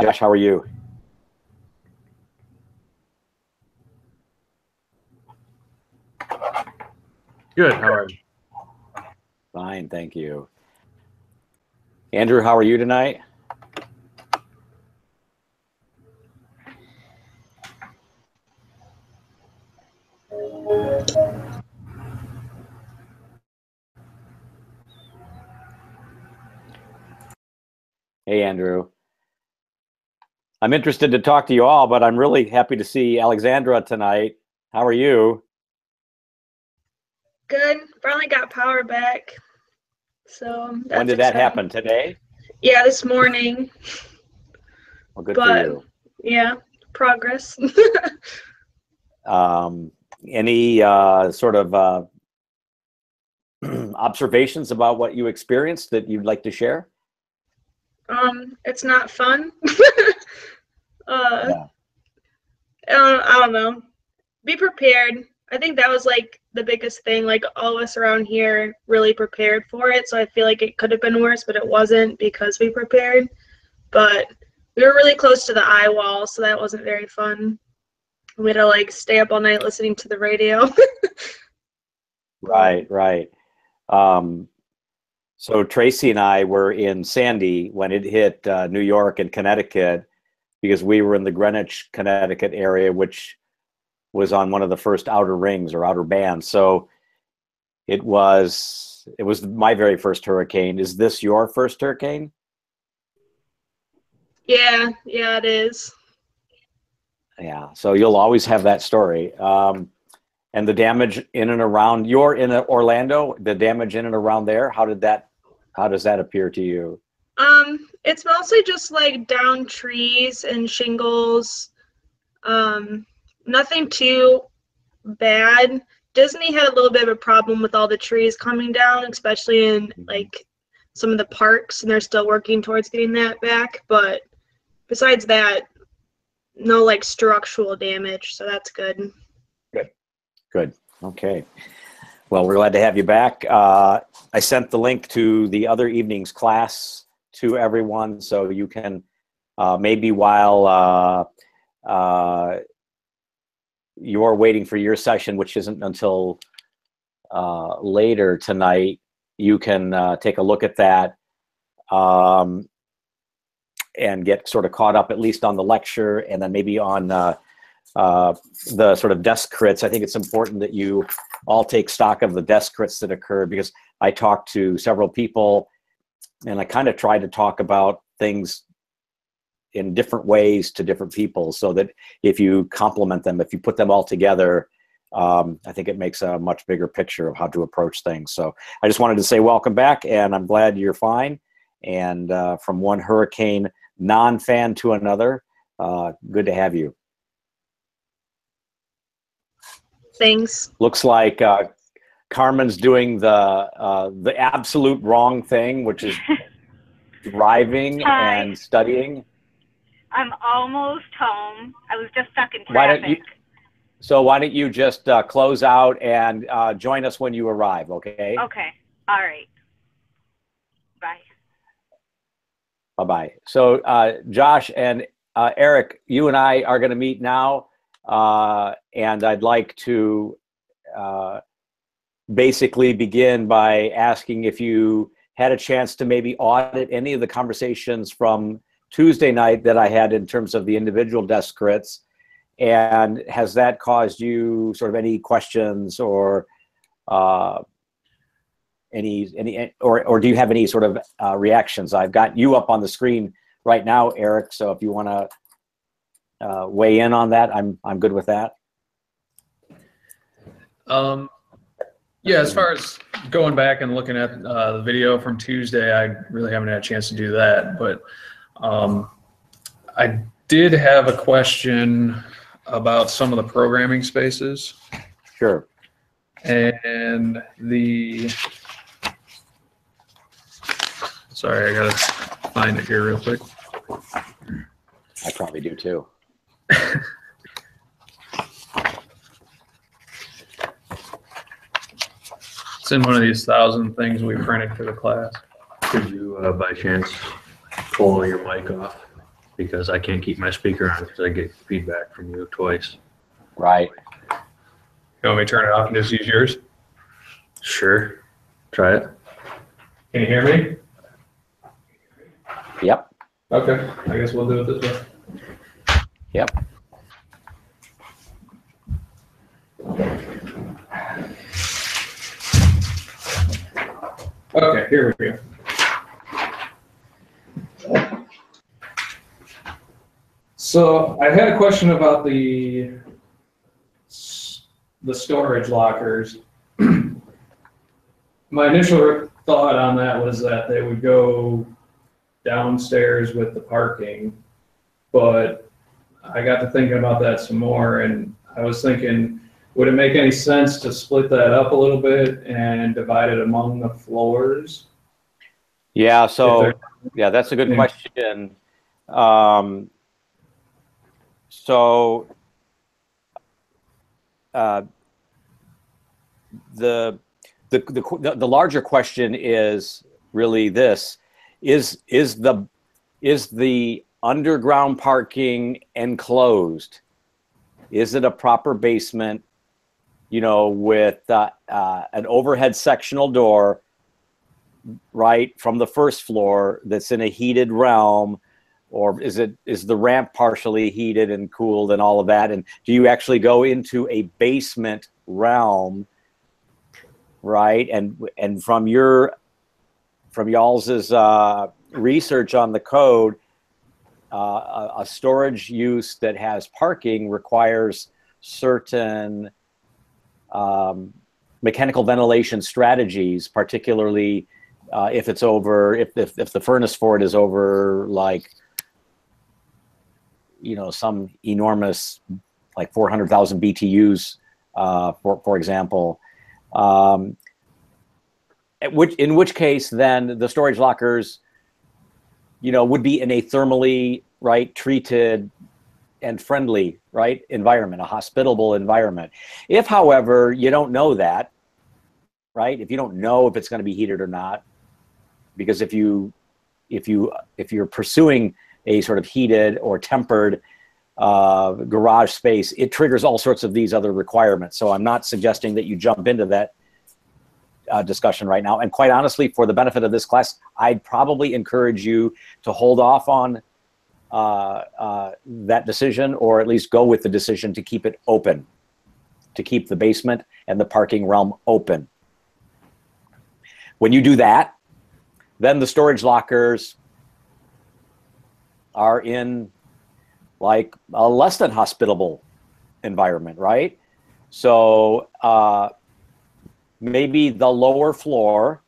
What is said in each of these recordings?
Josh, how are you? Good. How are you? Fine, thank you. Andrew, how are you tonight? Hey, Andrew. I'm interested to talk to you all, but I'm really happy to see Alexandra tonight. How are you? Good. Finally got power back. So that's When did that exciting. happen? Today? Yeah, this morning. Well, good for But you. yeah, progress. Any sort of observations about what you experienced that you'd like to share? It's not fun. Yeah. I don't know. Be prepared. I think that was like the biggest thing. Like all of us around here really prepared for it. So I feel like it could have been worse, but it wasn't because we prepared. But we were really close to the eye wall, so that wasn't very fun. We had to like stay up all night listening to the radio. Right, right. So Tracy and I were in Sandy when it hit New York and Connecticut because we were in the Greenwich, Connecticut area, which was on one of the first outer rings or outer bands. So it was my very first hurricane. Is this your first hurricane? Yeah, it is. Yeah. So you'll always have that story. And the damage in and around, you're in Orlando, the damage in and around there, how does that appear to you? It's mostly just like down trees and shingles. Nothing too bad. Disney had a little bit of a problem with all the trees coming down, especially in like some of the parks, and they're still working towards getting that back. But besides that, no like structural damage, so that's good. Good. Okay. Well, we're glad to have you back. I sent the link to the other evening's class to everyone, so you can maybe while you're waiting for your session, which isn't until later tonight, you can take a look at that and get sort of caught up at least on the lecture and then maybe on the sort of desk crits. I think it's important that you all take stock of the desk crits that occur because I talked to several people and I kind of tried to talk about things in different ways to different people so that if you complement them, if you put them all together, I think it makes a much bigger picture of how to approach things. So I just wanted to say welcome back, and I'm glad you're fine. And from one hurricane non-fan to another, good to have you. Thanks. Looks like Carmen's doing the absolute wrong thing, which is driving and studying. I'm almost home. I was just stuck in traffic. Why don't you just close out and join us when you arrive, okay? Okay. All right. Bye. Bye-bye. So Josh and Eric, you and I are going to meet now. And I'd like to basically begin by asking if you had a chance to maybe audit any of the conversations from Tuesday night that I had in terms of the individual desk crits, and has that caused you sort of any questions or any or do you have any sort of reactions? I've got you up on the screen right now, Eric. So if you want to weigh in on that, I'm good with that. Yeah, as far as going back and looking at the video from Tuesday, I really haven't had a chance to do that. But I did have a question about some of the programming spaces. Sure. And sorry, I gotta find it here real quick. I probably do too. It's in one of these 1,000 things we printed for the class. Could you, by chance, pull your mic off? because I can't keep my speaker on because I get feedback from you twice. Right. You want me to turn it off and just use yours? Sure. Try it. Can you hear me? Yep. Okay. I guess we'll do it this way. Yep. Okay, here we go. So I had a question about the storage lockers. My initial thought on that was that they would go downstairs with the parking, but I got to thinking about that some more, and I was thinking, would it make any sense to split that up a little bit and divide it among the floors? Yeah, so yeah, that's a good question. The larger question is really this: is the underground parking enclosed? Is it a proper basement, you know, with an overhead sectional door right from the first floor that's in a heated realm? Or is the ramp partially heated and cooled and all of that? And do you actually go into a basement realm, right? And from y'all's research on the code, a storage use that has parking requires certain mechanical ventilation strategies, particularly if it's over, if the furnace for it is over, like, you know, some enormous, like 400,000 BTUs, for example. In which case, then the storage lockers, you know, would be in a thermally, right, treated and friendly, right, environment, a hospitable environment. If, however, you don't know that, right, if you don't know if it's going to be heated or not, because if you're pursuing a sort of heated or tempered garage space, it triggers all sorts of these other requirements. So I'm not suggesting that you jump into that discussion right now. And quite honestly, for the benefit of this class, I'd probably encourage you to hold off on that decision, or at least go with the decision to keep it open, to keep the basement and the parking realm open. When you do that, then the storage lockers are in like a less than hospitable environment, right? So maybe the lower floor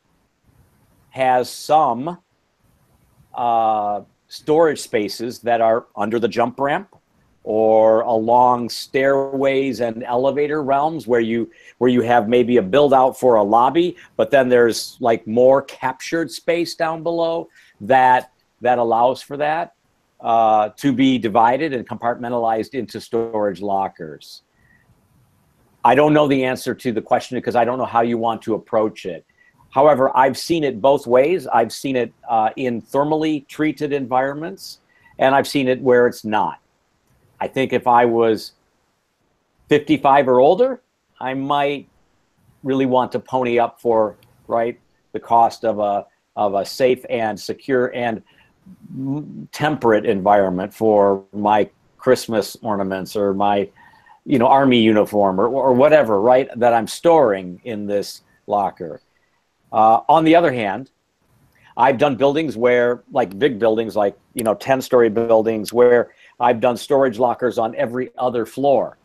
has some storage spaces that are under the jump ramp or along stairways and elevator realms where you have maybe a build out for a lobby, but then there's like more captured space down below that allows for that to be divided and compartmentalized into storage lockers. I don't know the answer to the question because I don't know how you want to approach it. However, I've seen it both ways. I've seen it in thermally treated environments, and I've seen it where it's not. I think if I was 55 or older, I might really want to pony up for, right, the cost of a safe and secure and temperate environment for my Christmas ornaments or my, you know, army uniform or whatever, right, that I'm storing in this locker. On the other hand, I've done buildings where, like big buildings, like, you know, 10-story buildings where I've done storage lockers on every other floor,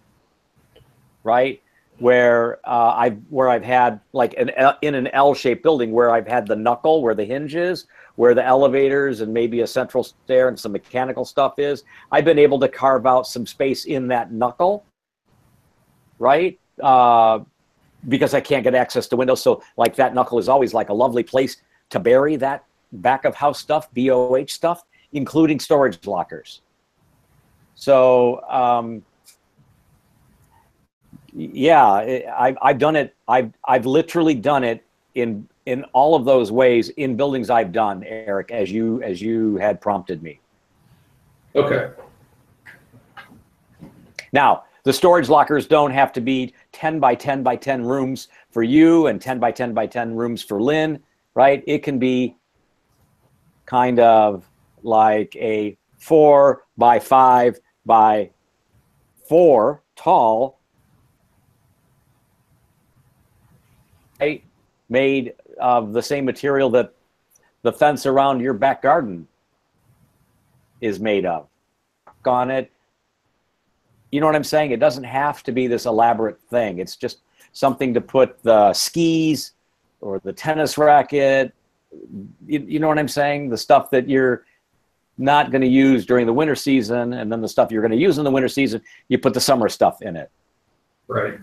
right? Where I've had like in an L-shaped building where I've had the knuckle where the hinge is, where the elevators and maybe a central stair and some mechanical stuff is. I've been able to carve out some space in that knuckle, right? Because I can't get access to windows. So like that knuckle is always like a lovely place to bury that back of house stuff, BOH stuff, including storage lockers. So yeah, I've done it. I've literally done it in all of those ways in buildings I've done, Eric, as you had prompted me. Okay. Now, the storage lockers don't have to be 10 by 10 by 10 rooms for you and 10 by 10 by 10 rooms for Lynn, right? It can be kind of like a 4 by 5 by 4 tall, right? Made of the same material that the fence around your back garden is made of. On it. You know what I'm saying? It doesn't have to be this elaborate thing. It's just something to put the skis or the tennis racket. You know what I'm saying? The stuff that you're not going to use during the winter season, and then the stuff you're going to use in the winter season, you put the summer stuff in it. Right.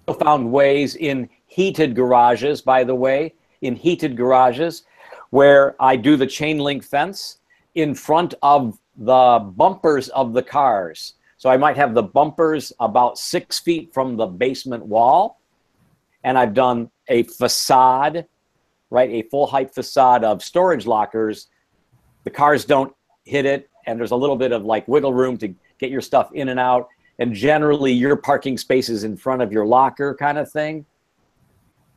I found ways in heated garages, by the way, in heated garages, where I do the chain link fence in front of the bumpers of the cars. So I might have the bumpers about 6 feet from the basement wall, and I've done a facade, right, a full height facade of storage lockers. The cars don't hit it, and there's a little bit of like wiggle room to get your stuff in and out, and generally your parking space is in front of your locker kind of thing.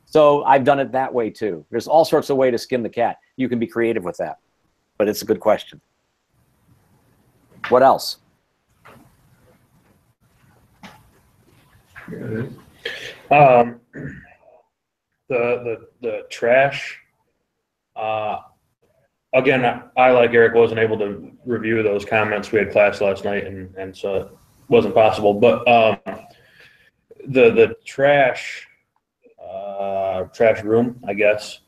So I've done it that way too. There's all sorts of ways to skin the cat. You can be creative with that, but it's a good question. What else? The trash. Again, I like Eric wasn't able to review those comments. We had class last night, and so it wasn't possible. But the trash room, I guess.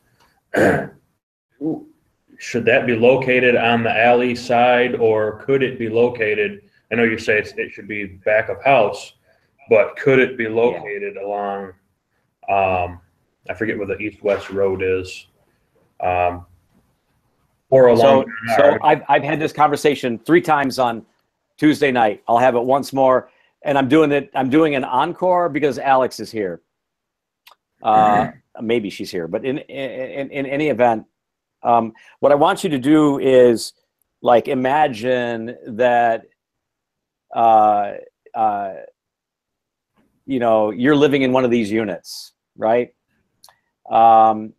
Should that be located on the alley side, or could it be located? I know you say it should be back of house, but could it be located along? I forget where the east-west road is, or along. So I've had this conversation 3 times on Tuesday night. I'll have it once more, and I'm doing an encore because Alex is here. Maybe she's here, but in any event. What I want you to do is like imagine that you know, you're living in one of these units, right? And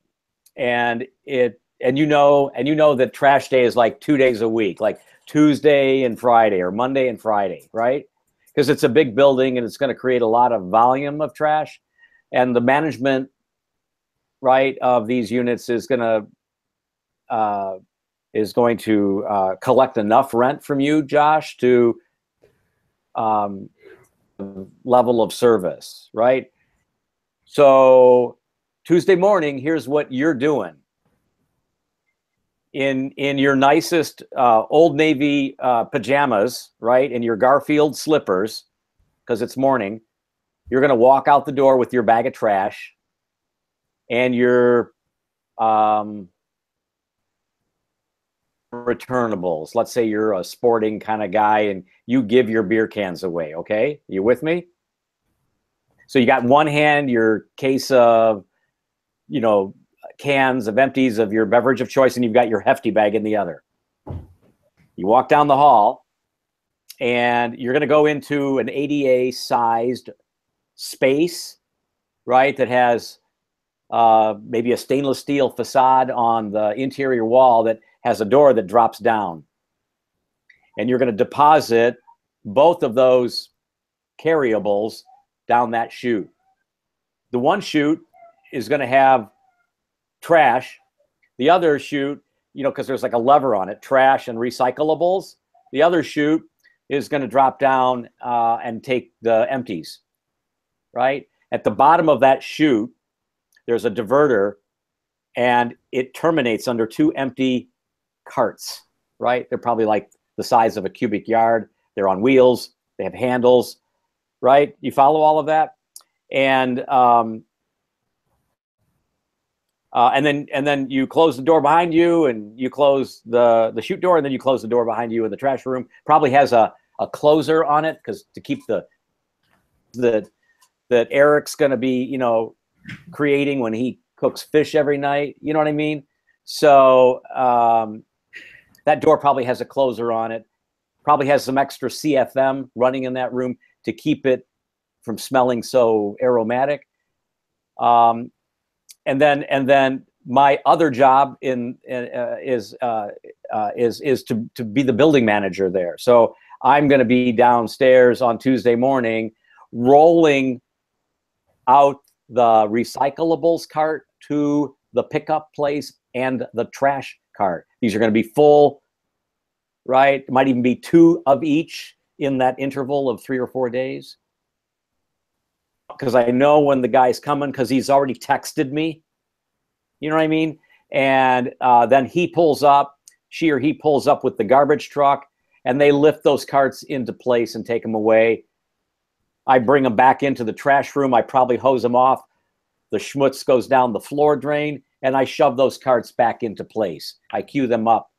you know that trash day is like 2 days a week, like Tuesday and Friday or Monday and Friday, right? Because it's a big building and it's going to create a lot of volume of trash, and the management, right, of these units is going to collect enough rent from you, Josh, to level of service, right? So Tuesday morning, here's what you're doing. In your nicest Old Navy pajamas, right, and your Garfield slippers, because it's morning, you're going to walk out the door with your bag of trash and your returnables. Let's say you're a sporting kind of guy and you give your beer cans away, okay? You with me? So you got in one hand your case of, you know, cans of empties of your beverage of choice, and you've got your hefty bag in the other. You walk down the hall and you're going to go into an ADA sized space, right, that has maybe a stainless steel facade on the interior wall that has a door that drops down. And you're going to deposit both of those carryables down that chute. The one chute is going to have trash. The other chute, you know, because there's like a lever on it, trash and recyclables. The other chute is going to drop down and take the empties, right? At the bottom of that chute, there's a diverter, and it terminates under 2 empty carts, right? They're probably like the size of a cubic yard. They're on wheels. They have handles, right? You follow all of that? And then you close the door behind you, and you close the chute door, and then you close the door behind you in the trash room. Probably has a closer on it, because to keep that Eric's going to be, you know, creating when he cooks fish every night. You know what I mean? So That door probably has a closer on it, probably has some extra CFM running in that room to keep it from smelling so aromatic. And then my other job is to be the building manager there. So I'm going to be downstairs on Tuesday morning, rolling out the recyclables cart to the pickup place and the trash cart. These are going to be full, right? It might even be 2 of each in that interval of 3 or 4 days. Because I know when the guy's coming, because he's already texted me. You know what I mean? And then he pulls up, she or he pulls up with the garbage truck, and they lift those carts into place and take them away. I bring them back into the trash room. I probably hose them off. The schmutz goes down the floor drain, and I shove those carts back into place. I queue them up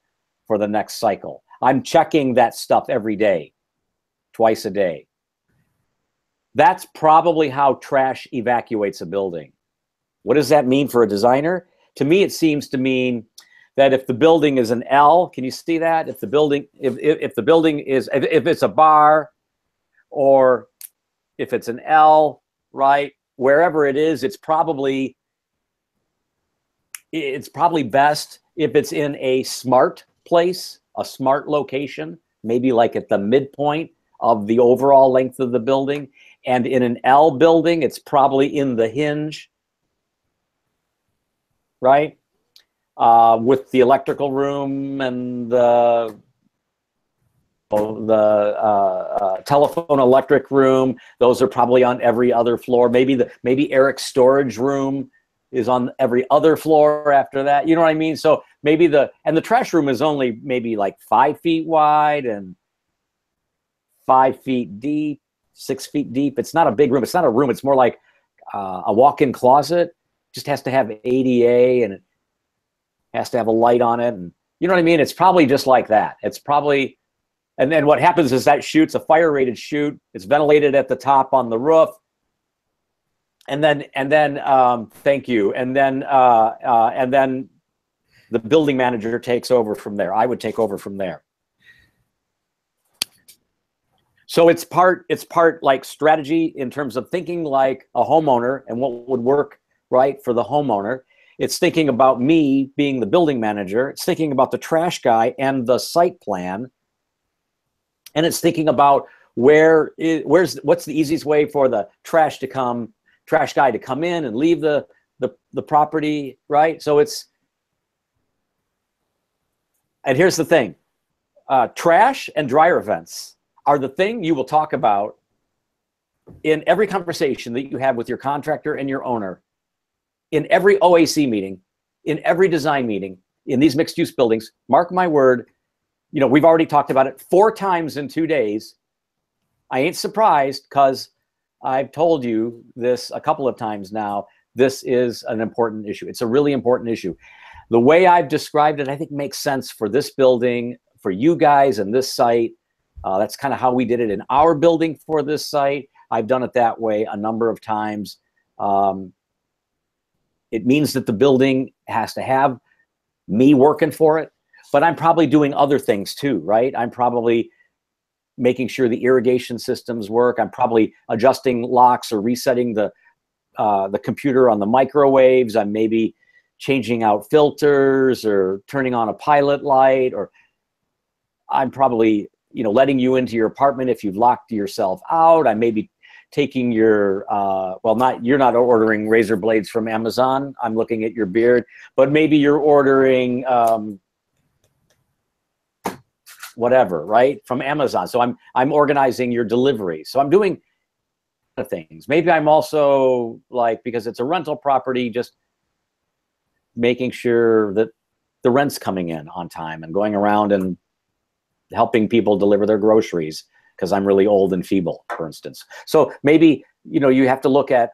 for the next cycle. I'm checking that stuff every day, twice a day. That's probably how trash evacuates a building. What does that mean for a designer? To me, it seems to mean that if the building is an L, can you see that? If the building, if the building is, if it's a bar, or if it's an L, right? Wherever it is, it's probably best if it's in a smart place, a smart location, maybe like at the midpoint of the overall length of the building. And in an L building, it's probably in the hinge, right? With the electrical room and the telephone electric room. Those are probably on every other floor. Maybe Eric's storage room is on every other floor after that. You know what I mean? So maybe the trash room is only maybe like 5 feet wide and 5 feet deep, 6 feet deep. It's not a big room. It's not a room. It's more like a walk-in closet. Just has to have ADA, and it has to have a light on it. And you know what I mean? It's probably just like that. It's probably, and then what happens is that chute's a fire-rated chute. It's ventilated at the top on the roof. And then thank you. And then the building manager takes over from there. I would take over from there. So it's part like strategy in terms of thinking like a homeowner and what would work right for the homeowner. It's thinking about me being the building manager. It's thinking about the trash guy and the site plan. And it's thinking about what's the easiest way for the trash guy to come in and leave the property, right? So and here's the thing, trash and dryer vents are the thing you will talk about in every conversation that you have with your contractor and your owner, in every OAC meeting, in every design meeting, in these mixed use buildings. Mark my word, we've already talked about it 4 times in 2 days. I ain't surprised, because I've told you this a couple of times now. This is an important issue. It's a really important issue. The way I've described it, I think makes sense for this building, for you guys and this site. That's kind of how we did it in our building for this site. I've done it that way a number of times. It means that the building has to have me working for it, but I'm probably doing other things too, right? I'm probably making sure the irrigation systems work. I'm probably adjusting locks or resetting the computer on the microwaves. I'm maybe changing out filters or turning on a pilot light, or I'm probably letting you into your apartment if you've locked yourself out. I may be taking your, you're not ordering razor blades from Amazon. I'm looking at your beard, but maybe you're ordering whatever, right, from Amazon. So I'm organizing your delivery. So I'm doing things. Maybe I'm also, like, because it's a rental property, just making sure that the rent's coming in on time and going around and helping people deliver their groceries, because I'm really old and feeble, for instance. So maybe, you have to look at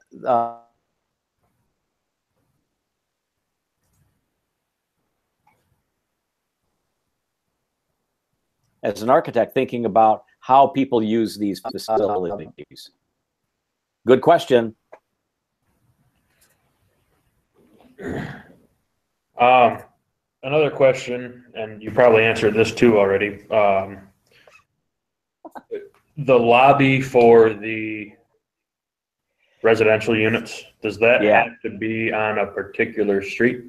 as an architect, thinking about how people use these facilities. Good question. Another question, and you probably answered this too already. The lobby for the residential units, does that Yeah. have to be on a particular street?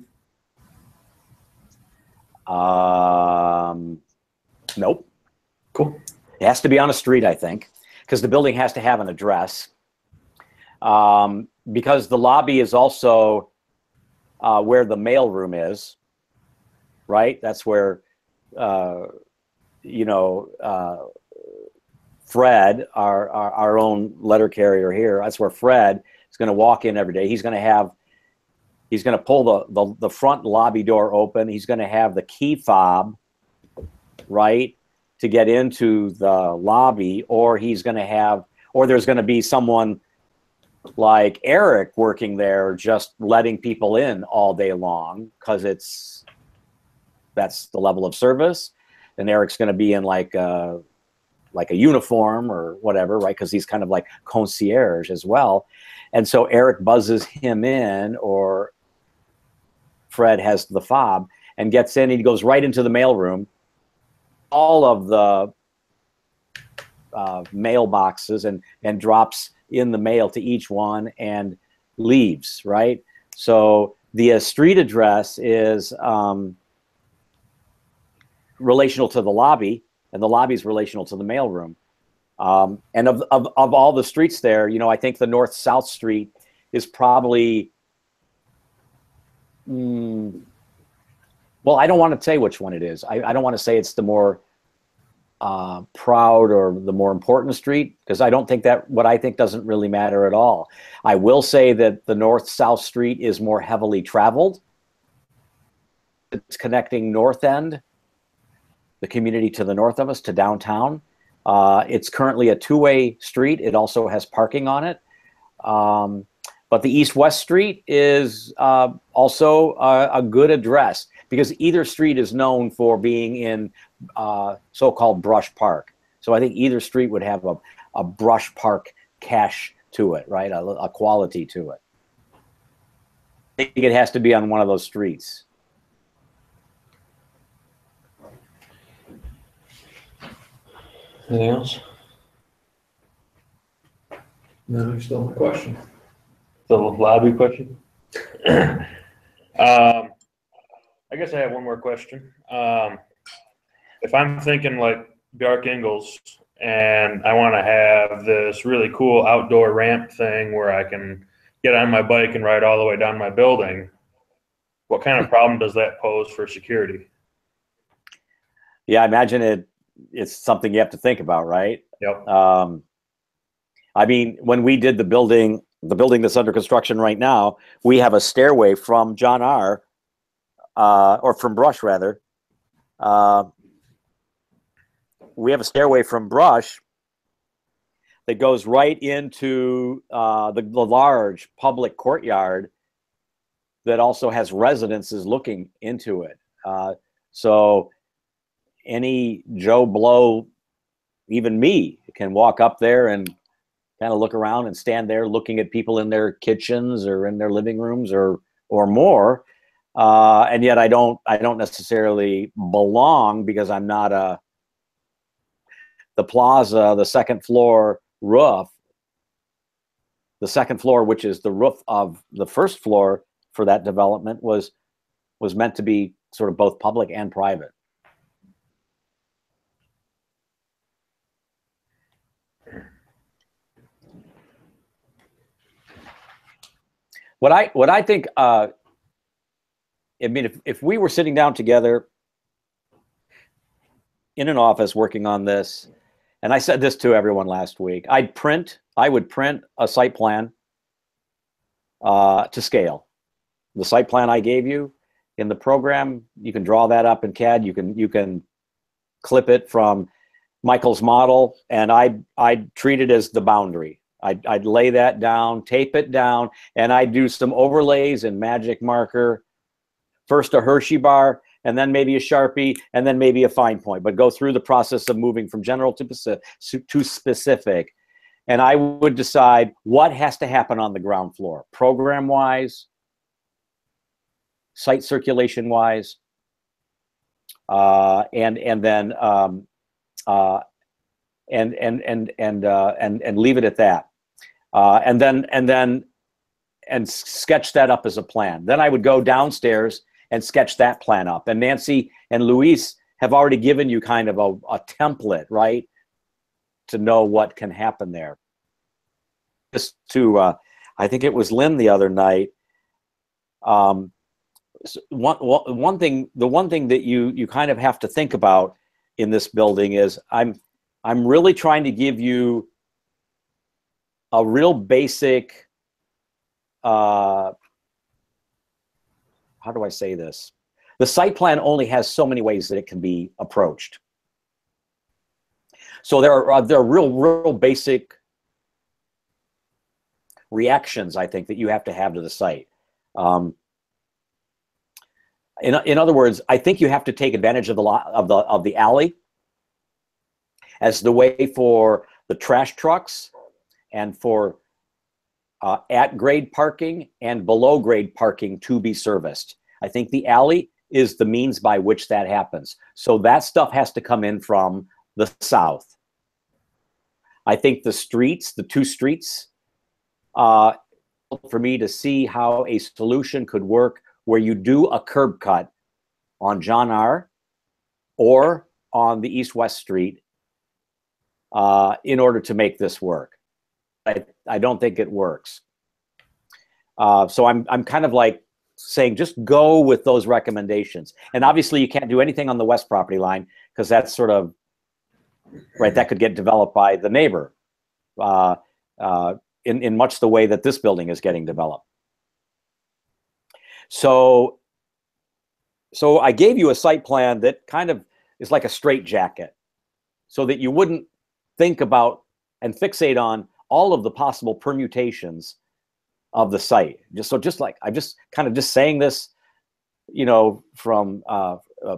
Nope. Cool. It has to be on a street, I think, because the building has to have an address. Because the lobby is also where the mailroom is, right? That's where, Fred, our own letter carrier here, that's where Fred is going to walk in every day. He's going to pull the front lobby door open. He's going to have the key fob, right, to get into the lobby, or there's going to be someone like Eric working there, just letting people in all day long, because that's the level of service. And Eric's going to be in like a uniform or whatever, right? Because he's kind of like concierge as well. And so Eric buzzes him in, or Fred has the fob and gets in. He goes right into the mailroom. All of the mailboxes and drops in the mail to each one and leaves, right? So the street address is relational to the lobby, and the lobby is relational to the mailroom. And of all the streets there, I think the north-south street is probably, well, I don't want to say which one it is. I don't want to say it's the more proud or the more important street, because I don't think that what I think doesn't really matter at all. I will say that the north-south street is more heavily traveled. It's connecting North End, the community to the north of us, to downtown. It's currently a two-way street. It also has parking on it. But the east-west street is also a good address, because either street is known for being in so-called Brush Park. So I think either street would have a Brush Park cash to it, right? A quality to it. I think it has to be on one of those streets. Anything else? No, you stole my question. The lobby question? I guess I have one more question. If I'm thinking like Bjark Ingels and I want to have this really cool outdoor ramp thing where I can get on my bike and ride all the way down my building, what kind of problem does that pose for security? Yeah, I imagine it's something you have to think about, right? Yep. I mean, when we did the building that's under construction right now, we have a stairway from John R., or from Brush rather. We have a stairway from Brush that goes right into the large public courtyard that also has residences looking into it. So any Joe Blow, even me, can walk up there and kind of look around and stand there looking at people in their kitchens or in their living rooms or more. And yet I don't necessarily belong, because I'm not the plaza, the second floor roof, the second floor, which is the roof of the first floor for that development, was meant to be sort of both public and private. What I think, I mean, if we were sitting down together in an office working on this, and I said this to everyone last week, I would print a site plan to scale. The site plan I gave you in the program, you can draw that up in CAD. You can clip it from Michael's model, and I'd treat it as the boundary. I'd lay that down, tape it down, and I'd do some overlays in magic marker. First a Hershey bar, and then maybe a Sharpie, and then maybe a fine point, but go through the process of moving from general to specific. And I would decide what has to happen on the ground floor, program-wise, site circulation-wise, and then and leave it at that, and sketch that up as a plan. Then I would go downstairs and sketch that plan up. And Nancy and Luis have already given you kind of a template, right, to know what can happen there. Just to, I think it was Lynn the other night. The one thing that you kind of have to think about in this building is I'm really trying to give you a real basic, how do I say this? The site plan only has so many ways that it can be approached. So there are real basic reactions, I think, that you have to have to the site. In other words, I think you have to take advantage of the alley as the way for the trash trucks and for at grade parking and below grade parking to be serviced. I think the alley is the means by which that happens. So that stuff has to come in from the south. I think the streets, the two streets, for me to see how a solution could work where you do a curb cut on John R. or on the east-west street in order to make this work. I don't think it works. So I'm kind of like saying just go with those recommendations. And obviously you can't do anything on the west property line because that's sort of, right, that could get developed by the neighbor in much the way that this building is getting developed. So I gave you a site plan that kind of is like a straitjacket so that you wouldn't think about and fixate on all of the possible permutations of the site. Just like I'm just kind of just saying this, you know, from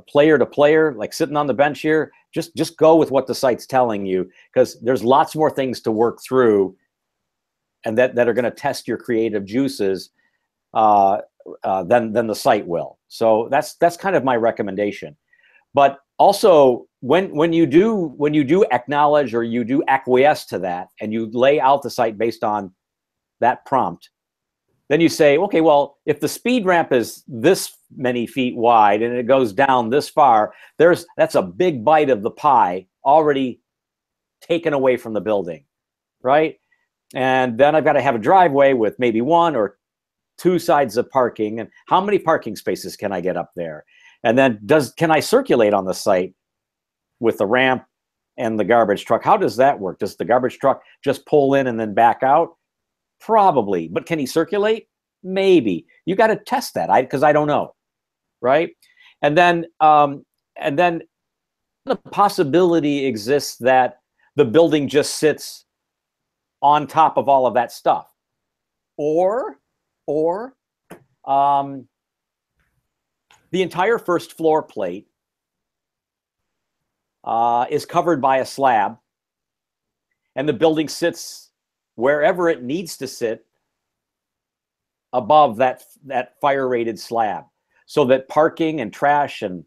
player to player, like sitting on the bench here. Just go with what the site's telling you, because there's lots more things to work through, and that are going to test your creative juices than the site will. So that's kind of my recommendation. But also, when you do acknowledge or you do acquiesce to that, and you lay out the site based on that prompt, then you say, okay, well, if the speed ramp is this many feet wide and it goes down this far, that's a big bite of the pie already taken away from the building, right? And then I've got to have a driveway with maybe one or two sides of parking. And how many parking spaces can I get up there? And then can I circulate on the site with the ramp and the garbage truck? How does that work? Does the garbage truck just pull in and then back out? Probably. But can he circulate? Maybe. You got to test that, because I don't know, right? And then the possibility exists that the building just sits on top of all of that stuff, or the entire first floor plate is covered by a slab, and the building sits wherever it needs to sit above that fire-rated slab, so that parking and trash and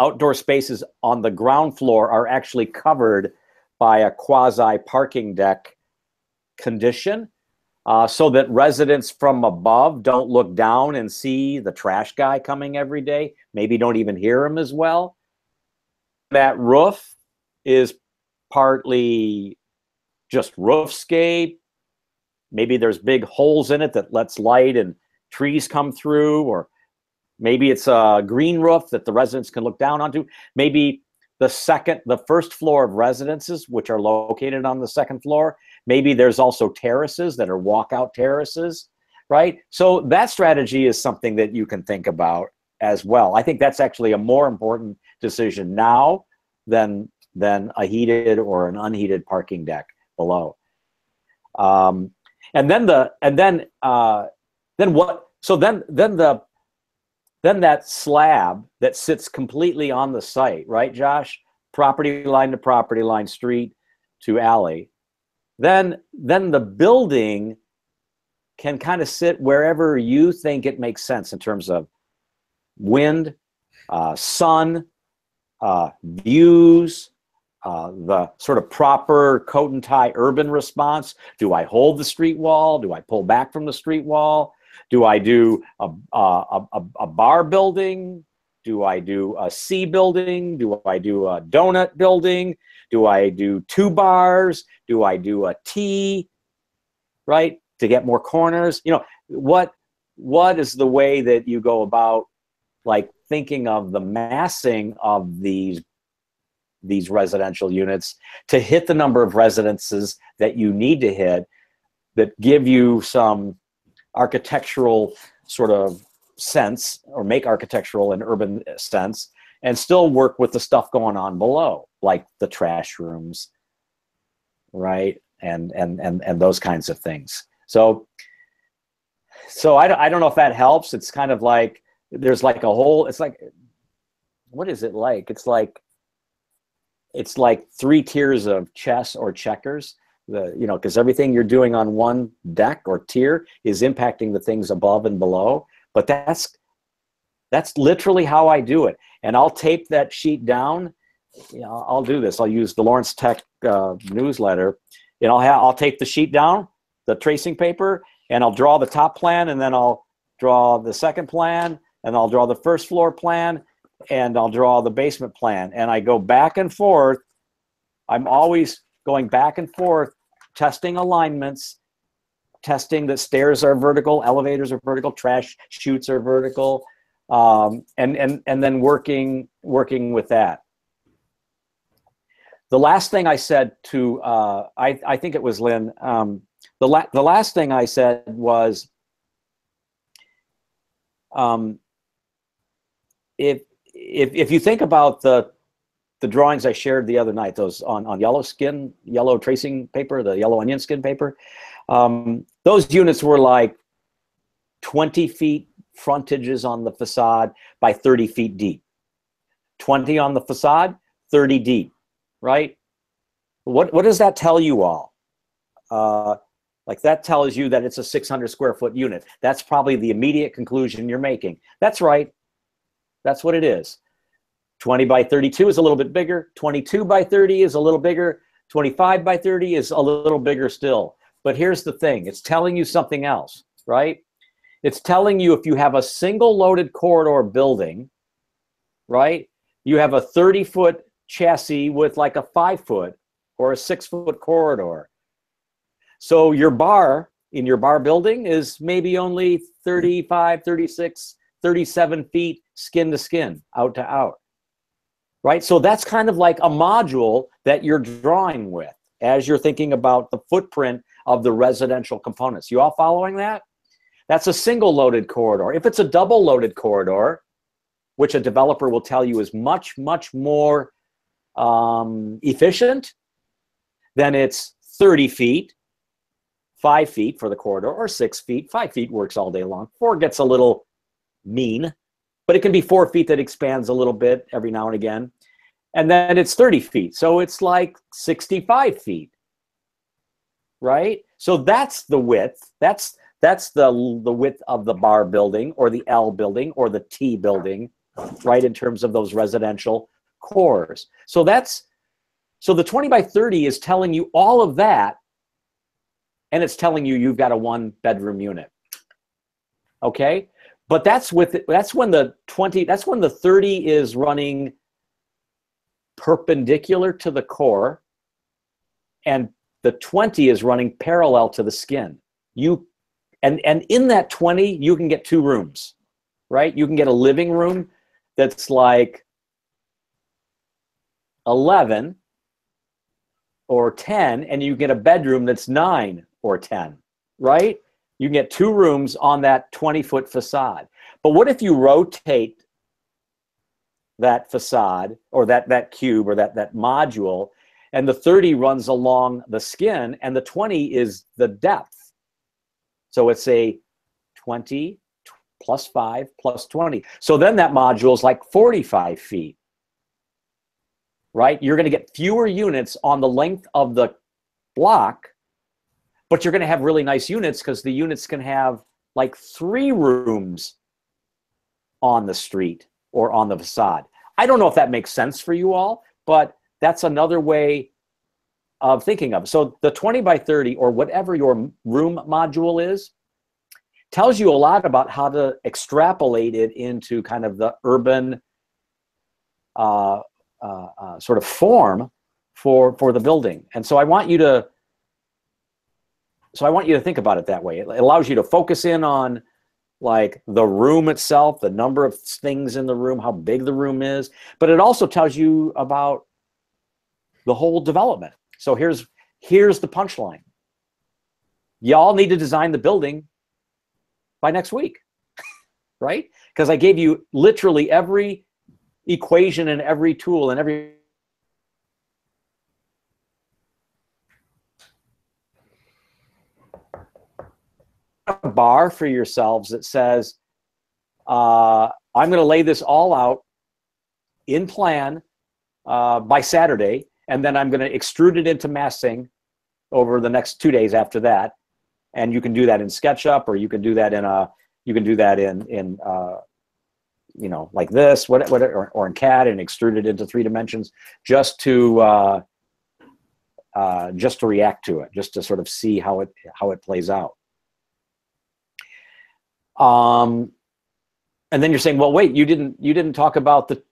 outdoor spaces on the ground floor are actually covered by a quasi-parking deck condition, so that residents from above don't look down and see the trash guy coming every day, maybe don't even hear him as well. That roof is partly just roofscape. Maybe there's big holes in it that lets light and trees come through, or maybe it's a green roof that the residents can look down onto. Maybe the first floor of residences, which are located on the second floor, maybe there's also terraces that are walkout terraces, right? So that strategy is something that you can think about as well. I think that's actually a more important decision now than a heated or an unheated parking deck below. Then that slab that sits completely on the site, right, Josh? Property line to property line, street to alley. Then the building can kind of sit wherever you think it makes sense in terms of wind, sun, views, the sort of proper coat and tie urban response. Do I hold the street wall? Do I pull back from the street wall? Do I do a bar building? Do I do a C building? Do I do a donut building? Do I do 2 bars? Do I do a T, right, to get more corners? You know, what is the way that you go about, like, thinking of the massing of these residential units to hit the number of residences that you need to hit, that give you some architectural sort of sense, or make architectural and urban sense, and still work with the stuff going on below, like the trash rooms, right, and those kinds of things. So I don't know if that helps. It's kind of like there's like a whole, it's like, what is it like? It's like 3 tiers of chess or checkers. You know, because everything you're doing on one deck or tier is impacting the things above and below. But that's literally how I do it. And I'll tape that sheet down. You know, I'll do this. I'll use the Lawrence Tech newsletter, and I'll tape the sheet down, the tracing paper, and I'll draw the top plan, and then I'll draw the second plan, and I'll draw the first floor plan, and I'll draw the basement plan. And I go back and forth. I'm always going back and forth, testing alignments, testing that stairs are vertical, elevators are vertical, trash chutes are vertical, and then working with that. The last thing I said to, I think it was Lynn, the last thing I said was, if you think about the drawings I shared the other night, those on yellow tracing paper, the yellow onion skin paper, those units were like 20 feet frontages on the facade by 30 feet deep. 20 on the facade, 30 deep, right? What does that tell you all? Like, that tells you that it's a 600 square foot unit. That's probably the immediate conclusion you're making. That's right. That's what it is. 20 by 32 is a little bit bigger. 22 by 30 is a little bigger. 25 by 30 is a little bigger still. But here's the thing. It's telling you something else, right? It's telling you if you have a single loaded corridor building, right, you have a 30-foot chassis with like a 5-foot or a 6-foot corridor. So your bar in your bar building is maybe only 35, 36, 37 feet skin to skin, out to out. Right? So that's kind of like a module that you're drawing with as you're thinking about the footprint of the residential components. You all following that? That's a single loaded corridor. If it's a double loaded corridor, which a developer will tell you is much, much more efficient, then it's 30 feet, 5 feet for the corridor, or 6 feet. 5 feet works all day long. 4 gets a little mean, but it can be 4 feet that expands a little bit every now and again. And then it's 30 feet. So it's like 65 feet, right? So that's the width. That's the width of the bar building, or the L building, or the T building, right, in terms of those residential cores. So the 20 by 30 is telling you all of that, and it's telling you you've got a 1-bedroom unit. Okay? But that's when the 30 is running perpendicular to the core, and the 20 is running parallel to the skin. And in that 20, you can get 2 rooms, right? You can get a living room that's like 11 or 10, and you get a bedroom that's 9 or 10, right? You can get 2 rooms on that 20-foot facade. But what if you rotate that facade, or that cube, or that module, and the 30 runs along the skin, and the 20 is the depth? So it's a 20 plus 5 plus 20. So then that module is like 45 feet, right? You're going to get fewer units on the length of the block, but you're going to have really nice units, because the units can have like 3 rooms on the street, or on the facade. I don't know if that makes sense for you all, but that's another way of thinking of it. So the 20 by 30 or whatever your room module is tells you a lot about how to extrapolate it into kind of the urban sort of form for the building. And so I want you to think about it that way. It allows you to focus in on like the room itself, the number of things in the room, how big the room is, but it also tells you about the whole development. So here's the punchline. Y'all need to design the building by next week, right? Because I gave you literally every equation and every tool and every bar for yourselves that says, I'm going to lay this all out in plan by Saturday, and then I'm going to extrude it into massing over the next 2 days after that. And you can do that in SketchUp, or you can do that in you know, like this, or in CAD, and extrude it into 3 dimensions, just to react to it, just to sort of see how it plays out. And then you're saying, well, wait, you didn't talk about the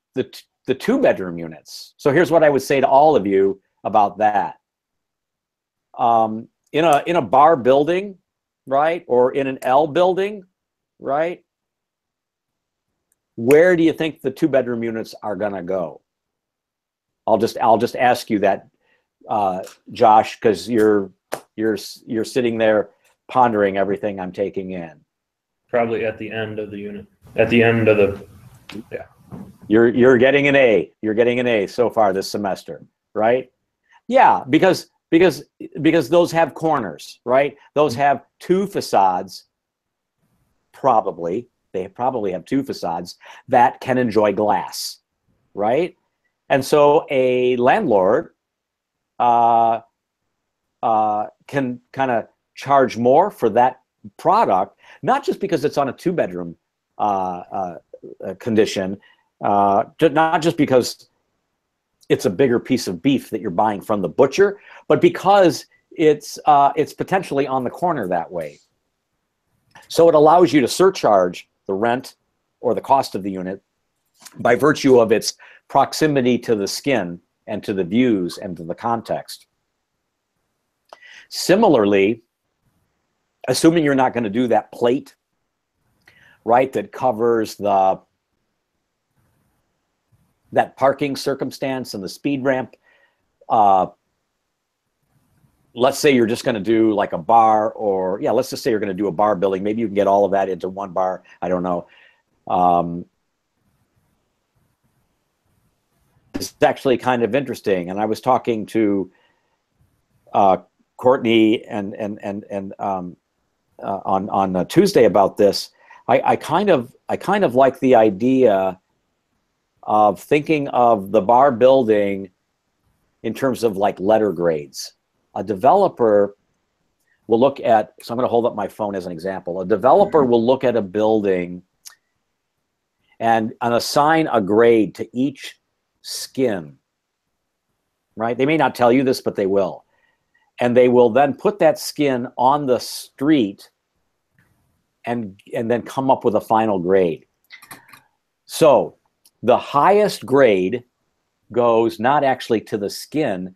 2-bedroom units. So here's what I would say to all of you about that. In a bar building, right, or in an L building, right, where do you think the 2-bedroom units are gonna go? I'll just ask you that, Josh, because you're sitting there pondering everything I'm taking in. Probably at the end of the unit, at the end of the, yeah. You're getting an A. You're getting an A so far this semester, right? Yeah, because those have corners, right? Those have 2 facades, probably. They probably have 2 facades that can enjoy glass, right? And so a landlord can kind of charge more for that product, not just because it's on a 2-bedroom condition, not just because it's a bigger piece of beef that you're buying from the butcher, but because it's potentially on the corner that way. So it allows you to surcharge the rent or the cost of the unit by virtue of its proximity to the skin and to the views and to the context. Similarly, assuming you're not going to do that plate, right, that covers that parking circumstance and the speed ramp, let's say you're just going to do like a bar, or yeah, let's just say you're going to do a bar building. Maybe you can get all of that into one bar. I don't know. It's actually kind of interesting. And I was talking to Courtney on Tuesday about this. I kind of like the idea of thinking of the bar building in terms of like letter grades. A developer will look at, so I'm going to hold up my phone as an example. A developer will look at a building and assign a grade to each skin, right? They may not tell you this, but they will. And they will then put that skin on the street and then come up with a final grade. So the highest grade goes not actually to the skin.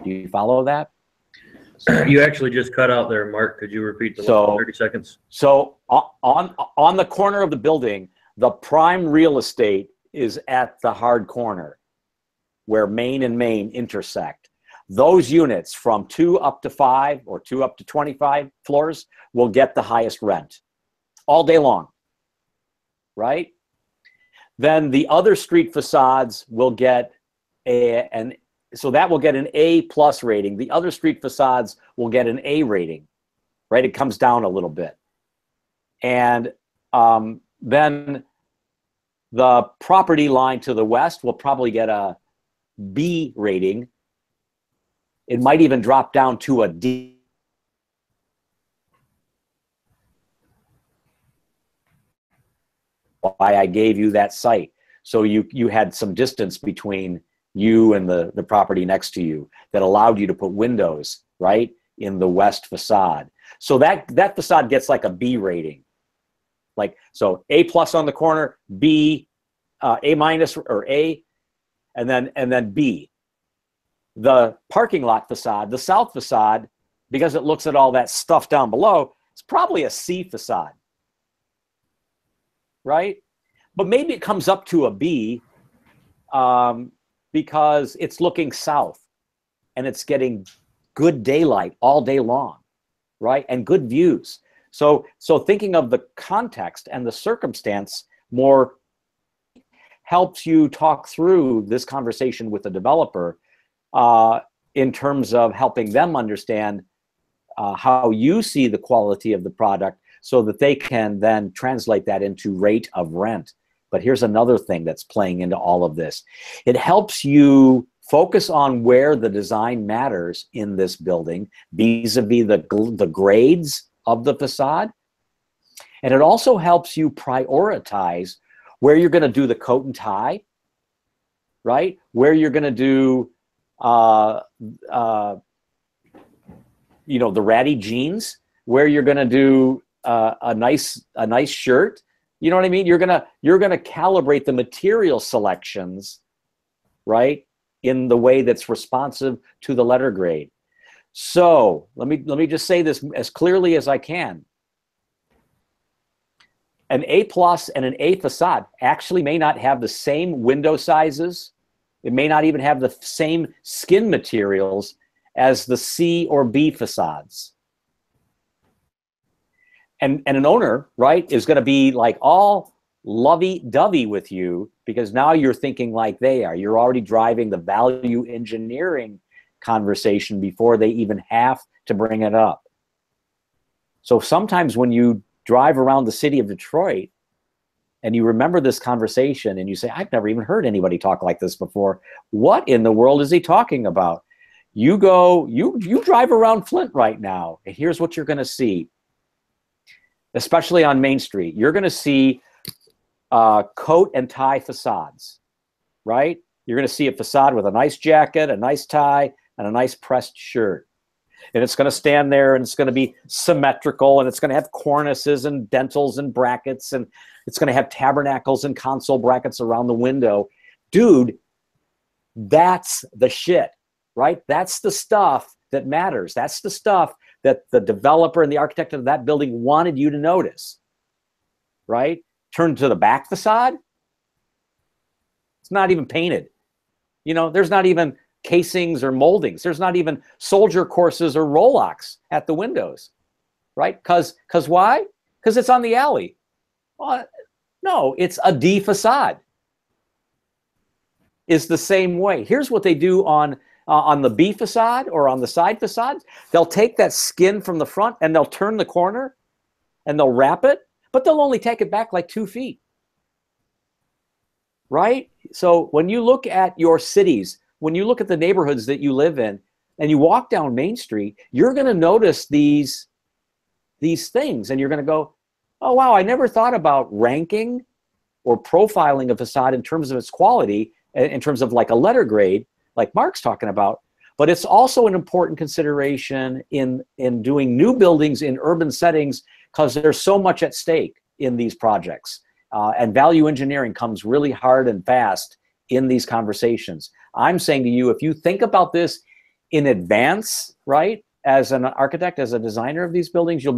Do you follow that? You actually just cut out there, Mark. Could you repeat the last 30 seconds? So on the corner of the building, the prime real estate is at the hard corner where Main and Main intersect. Those units from 2 up to 5 or 2 up to 25 floors will get the highest rent all day long, right? Then the other street facades will get so that will get an A+ rating. The other street facades will get an A rating, right? It comes down a little bit. And then the property line to the west will probably get a B rating. It might even drop down to a D. Why I gave you that site. So you had some distance between you and the property next to you that allowed you to put windows, right, in the west facade. So that facade gets like a B rating. Like, so A+ on the corner, B, A- or A, and then B. The parking lot facade, the south facade, because it looks at all that stuff down below, it's probably a C facade, right? But maybe it comes up to a B because it's looking south and it's getting good daylight all day long, right? And good views. So thinking of the context and the circumstance more helps you talk through this conversation with the developer in terms of helping them understand how you see the quality of the product so that they can then translate that into rate of rent. But here's another thing that's playing into all of this. It helps you focus on where the design matters in this building vis-a-vis the grades of the facade. And it also helps you prioritize where you're going to do the coat and tie, right? Where you're going to do, the ratty jeans, where you're going to do a nice shirt. You know what I mean? You're gonna calibrate the material selections, right, in the way that's responsive to the letter grade. So let me just say this as clearly as I can. An A+ and an A facade actually may not have the same window sizes. It may not even have the same skin materials as the C or B facades. And an owner, right, is going to be like all lovey-dovey with you because now you're thinking like they are. You're already driving the value engineering conversation before they even have to bring it up. So sometimes when you drive around the city of Detroit and you remember this conversation and you say, I've never even heard anybody talk like this before. What in the world is he talking about? You drive around Flint right now, and here's what you're going to see. Especially on Main Street, you're going to see coat and tie facades, right? You're going to see a facade with a nice jacket, a nice tie, and a nice pressed shirt. And it's going to stand there, and it's going to be symmetrical, and it's going to have cornices and dentils and brackets, and it's going to have tabernacles and console brackets around the window. Dude, that's the shit, right? That's the stuff that matters. That's the stuff that the developer and the architect of that building wanted you to notice, right? Turn to the back facade. It's not even painted. There's not even casings or moldings. There's not even soldier courses or Rolox at the windows, right? Because why? Because it's on the alley. Well, no, it's a D facade. It's the same way. Here's what they do on the B facade or on the side facades. They'll take that skin from the front and they'll turn the corner and they'll wrap it, but they'll only take it back like 2 feet, right? So when you look at your cities, when you look at the neighborhoods that you live in and you walk down Main Street, you're going to notice these things and you're going to go, oh, wow, I never thought about ranking or profiling a facade in terms of its quality, in terms of like a letter grade, like Mark's talking about, but it's also an important consideration in doing new buildings in urban settings because there's so much at stake in these projects. And value engineering comes really hard and fast in these conversations. I'm saying to you, if you think about this in advance, right, as an architect, as a designer of these buildings, you'll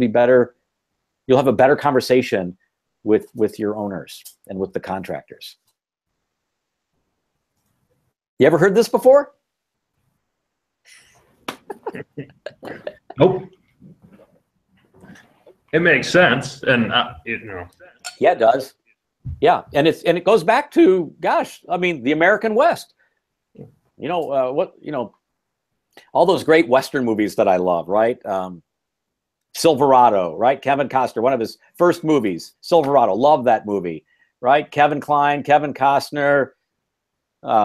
have a better conversation with your owners and with the contractors. You ever heard this before? Nope. It makes sense, and Yeah, it does. Yeah, and it goes back to, gosh, I mean, the American West. All those great Western movies that I love, right? Silverado, right? Kevin Costner, one of his first movies, Silverado. Love that movie, right? Kevin Kline, Kevin Costner.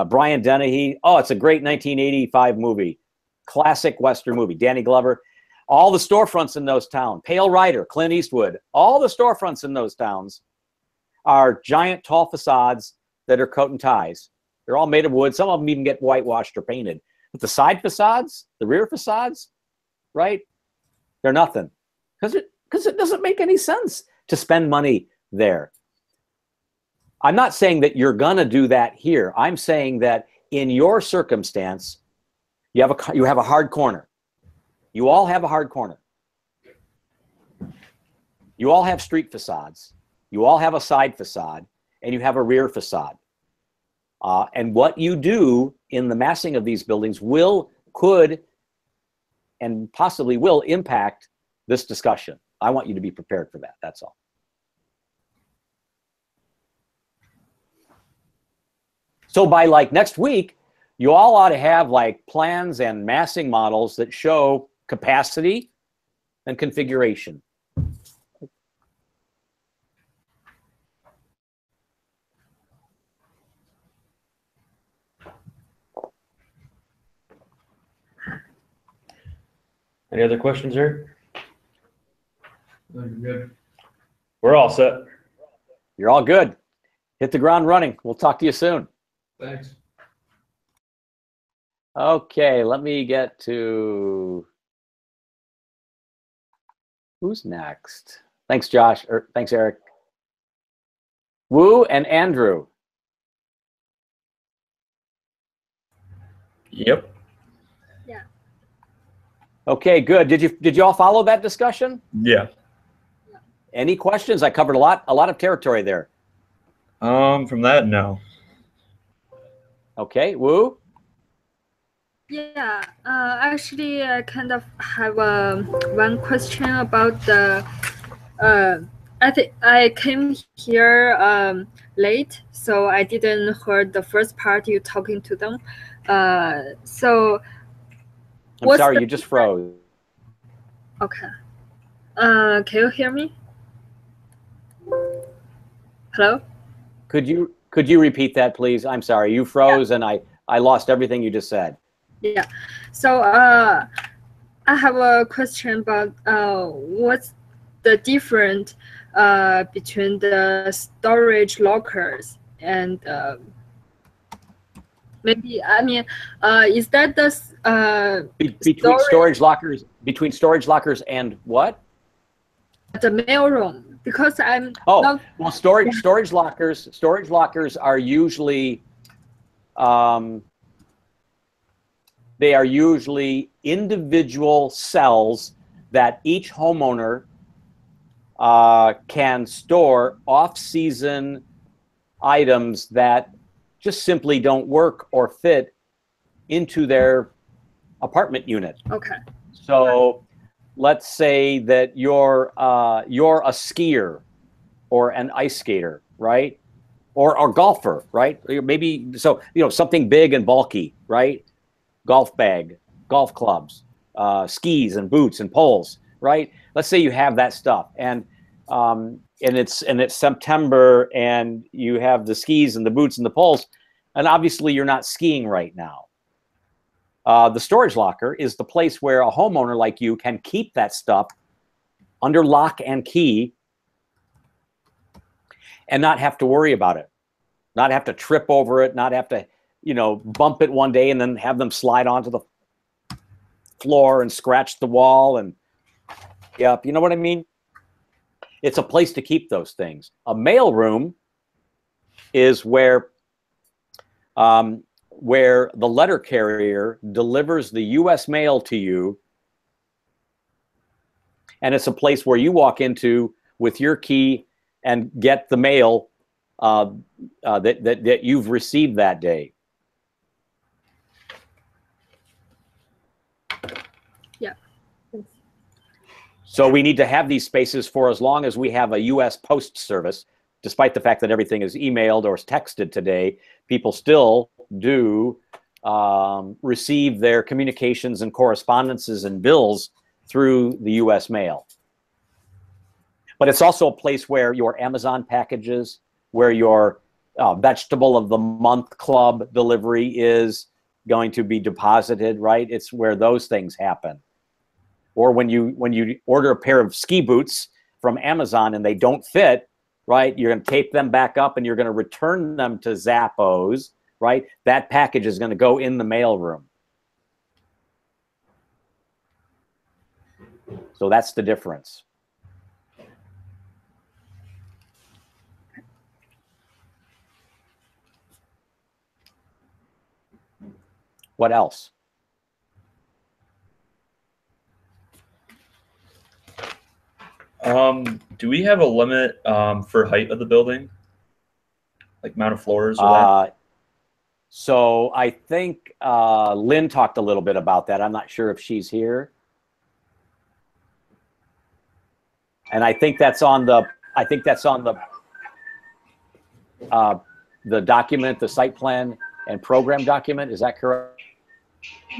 Brian Dennehy. Oh, it's a great 1985 movie. classic Western movie. Danny Glover. All the storefronts in those towns, Pale Rider, Clint Eastwood, all the storefronts in those towns are giant tall facades that are coat and ties. They're all made of wood. Some of them even get whitewashed or painted. But the side facades, the rear facades, right? They're nothing. Because it doesn't make any sense to spend money there. I'm not saying that you're going to do that here. I'm saying that in your circumstance, you have a hard corner. You all have a hard corner. You all have street facades. You all have a side facade, and you have a rear facade. And what you do in the massing of these buildings could, and possibly will impact this discussion. I want you to be prepared for that. That's all. So by like next week, you all ought to have like plans and massing models that show capacity and configuration. Any other questions, Eric? I think we're good. We're all set. You're all good. Hit the ground running. We'll talk to you soon. Thanks. Okay, let me get to who's next. Thanks, Josh. Thanks, Eric. Wu and Andrew. Yep. Okay, good. Did you all follow that discussion? Yeah. Any questions? I covered a lot of territory there. From that, no. Okay, Wu. Yeah, actually, I kind of have one question about the. I think I came here late, so I didn't heard the first part you talking to them. So. I'm sorry, you just froze. Okay. Can you hear me? Hello? Could you repeat that, please? I'm sorry, you froze, yeah. And I lost everything you just said. Yeah. So I have a question about what's the difference between the storage lockers and maybe, I mean, is that the between storage lockers and what? The mailroom, because I'm well, storage lockers are usually they are usually individual cells that each homeowner can store off-season items that just simply don't work or fit into their apartment unit. Okay. So let's say that you're a skier or an ice skater, right? Or golfer, right? Maybe, so, something big and bulky, right? Golf bag, golf clubs, skis and boots and poles, right? Let's say you have that stuff, and it's September, and you have the skis and the boots and the poles, and obviously you're not skiing right now. The storage locker is the place where a homeowner like you can keep that stuff under lock and key and not have to worry about it, not have to trip over it, not have to, bump it one day and then have them slide onto the floor and scratch the wall and, yep, you know what I mean? It's a place to keep those things. A mail room is where the letter carrier delivers the U.S. mail to you, and it's a place where you walk into with your key and get the mail that you've received that day. Yeah. So we need to have these spaces for as long as we have a U.S. Post Service. Despite the fact that everything is emailed or texted today, people still do receive their communications and correspondences and bills through the U.S. mail. But it's also a place where your Amazon packages, where your vegetable of the month club delivery is, going to be deposited, right? It's where those things happen. Or when you order a pair of ski boots from Amazon and they don't fit, right? You're going to tape them back up and you're going to return them to Zappos, right? That package is going to go in the mailroom. So that's the difference. What else? Do we have a limit for height of the building? Like amount of floors or that? So I think Lynn talked a little bit about that. I'm not sure if she's here. And I think that's on the the document, the site plan and program document. Is that correct?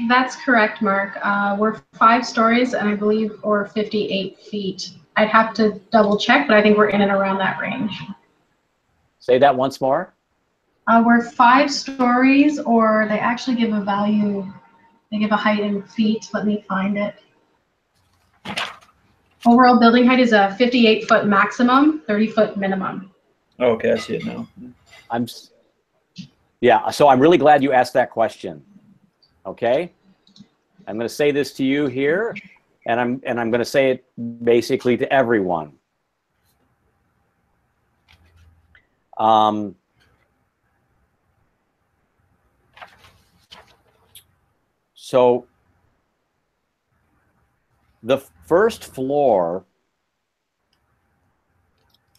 That's correct, Mark. We're 5 stories and I believe or 58 feet. I'd have to double check, but I think we're in and around that range. Say that once more. We're 5 stories, or they actually give a value, they give a height in feet. Let me find it. Overall building height is a 58-foot maximum, 30-foot minimum. Oh, okay, I see it now. Yeah, so I'm really glad you asked that question. Okay, I'm going to say this to you here, and I'm going to say it basically to everyone. So the first floor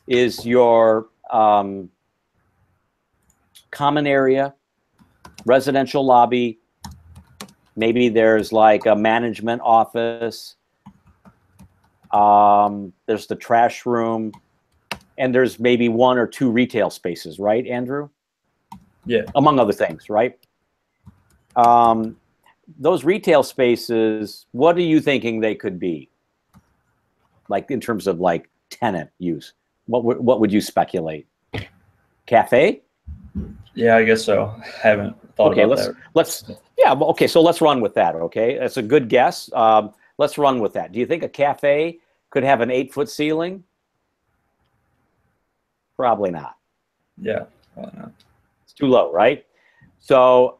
is your common area, residential lobby. Maybe there's like a management office. There's the trash room, and there's maybe 1 or 2 retail spaces, right, Andrew? Yeah. Among other things, right? Those retail spaces, what are you thinking they could be? Like in terms of like tenant use, what would you speculate? Cafe? Yeah, I guess so. Haven't thought about that. Okay, so let's run with that. Okay, that's a good guess. Let's run with that. Do you think a cafe could have an 8-foot ceiling? Probably not. Yeah, probably not. It's too low, right? So,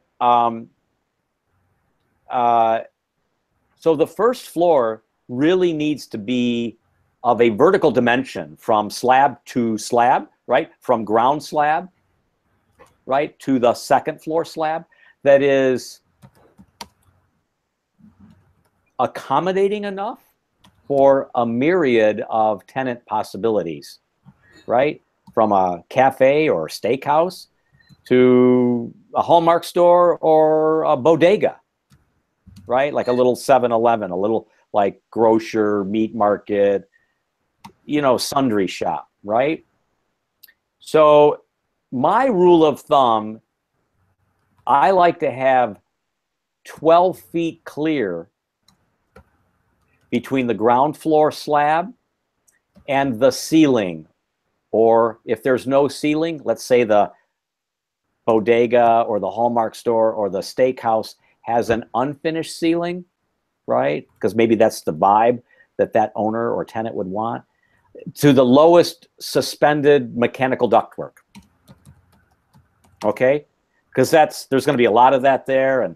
so the first floor really needs to be of a vertical dimension from slab to slab, right? From ground slab, right, to the second floor slab, that is accommodating enough for a myriad of tenant possibilities, right? From a cafe or steakhouse to a Hallmark store or a bodega, right? Like a little 7-Eleven, a little like grocer, meat market, you know, sundry shop, right? So my rule of thumb, I like to have 12 feet clear between the ground floor slab and the ceiling. Or if there's no ceiling, let's say the bodega or the Hallmark store or the steakhouse has an unfinished ceiling, right? Because maybe that's the vibe that that owner or tenant would want, to the lowest suspended mechanical ductwork. Okay? Because there's going to be a lot of that there, and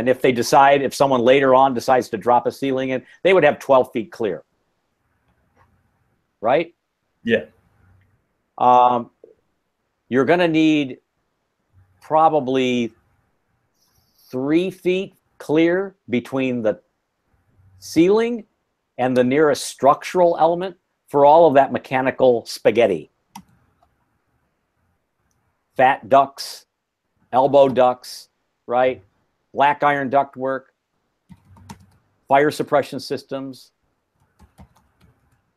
if they decide, if someone later on decides to drop a ceiling in, they would have 12 feet clear. Right? Yeah. You're going to need probably 3 feet clear between the ceiling and the nearest structural element for all of that mechanical spaghetti. Fat ducts, elbow ducts, right? Black iron ductwork, fire suppression systems,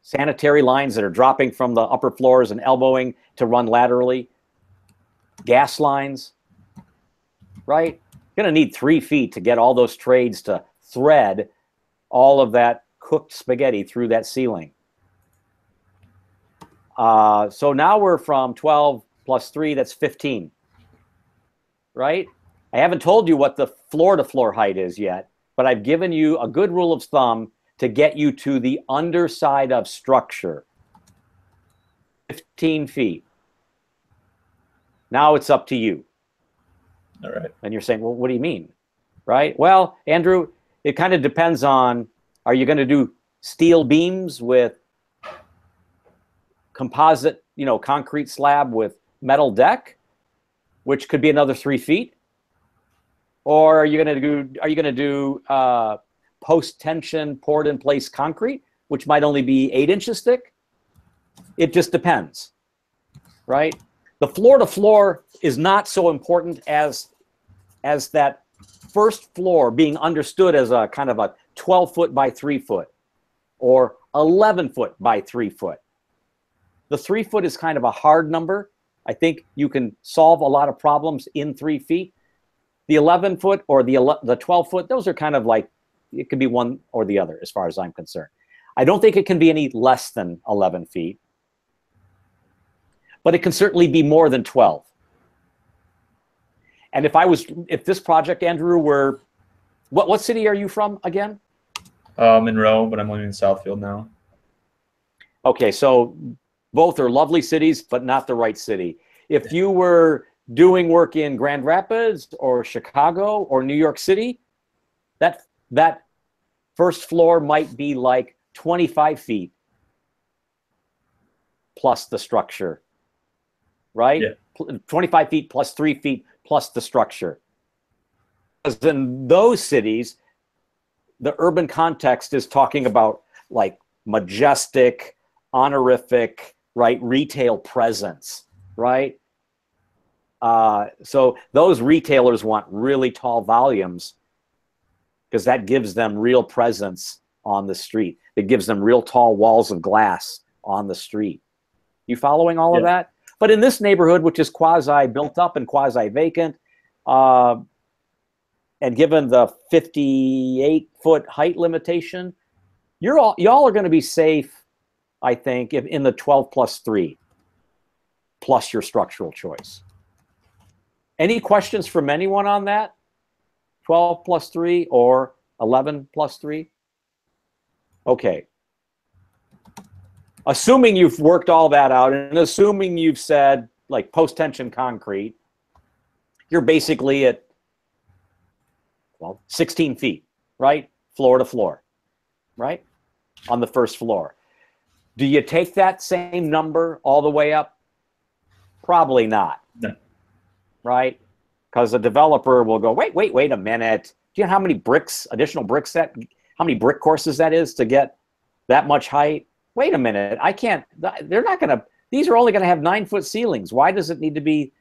sanitary lines that are dropping from the upper floors and elbowing to run laterally, gas lines, right? You're going to need 3 feet to get all those trades to thread all of that cooked spaghetti through that ceiling. So now we're from 12 plus 3, that's 15, right? I haven't told you what the floor-to-floor height is yet, but I've given you a good rule of thumb to get you to the underside of structure. 15 feet. Now it's up to you. All right. And you're saying, well, what do you mean? Right? Well, Andrew, it kind of depends on, are you going to do steel beams with composite, concrete slab with metal deck, which could be another 3 feet? Or are you going to do post-tension poured in place concrete, which might only be 8 inches thick? It just depends, right? The floor to floor is not so important as that first floor being understood as a kind of a 12 foot by 3 foot or 11 foot by 3 foot. The 3 foot is kind of a hard number. I think you can solve a lot of problems in 3 feet. The 11 foot or the 12 foot, those are kind of like, it could be one or the other as far as I'm concerned. I don't think it can be any less than 11 feet, but it can certainly be more than 12. And if this project, Andrew, were, what city are you from again? Monroe, but I'm living in Southfield now. Okay, so both are lovely cities, but not the right city. If you were doing work in Grand Rapids or Chicago or New York City, that first floor might be like 25 feet plus the structure, right? Yeah. 25 feet plus 3 feet plus the structure. Because in those cities, the urban context is talking about like majestic, honorific, right, retail presence, right? So those retailers want really tall volumes because that gives them real presence on the street. It gives them real tall walls of glass on the street. You following all of that? But in this neighborhood, which is quasi built up and quasi vacant, and given the 58-foot height limitation, y'all are going to be safe, I think, if in the 12 plus 3 plus your structural choice. Any questions from anyone on that? 12 plus 3 or 11 plus 3? Okay. Assuming you've worked all that out and assuming you've said like post-tension concrete, you're basically at, well, 16 feet, right? Floor to floor, right? On the first floor. Do you take that same number all the way up? Probably not. No. Right? Because a developer will go, wait a minute. Do you know how many bricks, additional bricks how many brick courses that is to get that much height? Wait a minute, I can't, they're not gonna, these are only gonna have 9-foot ceilings. Why does it need to be,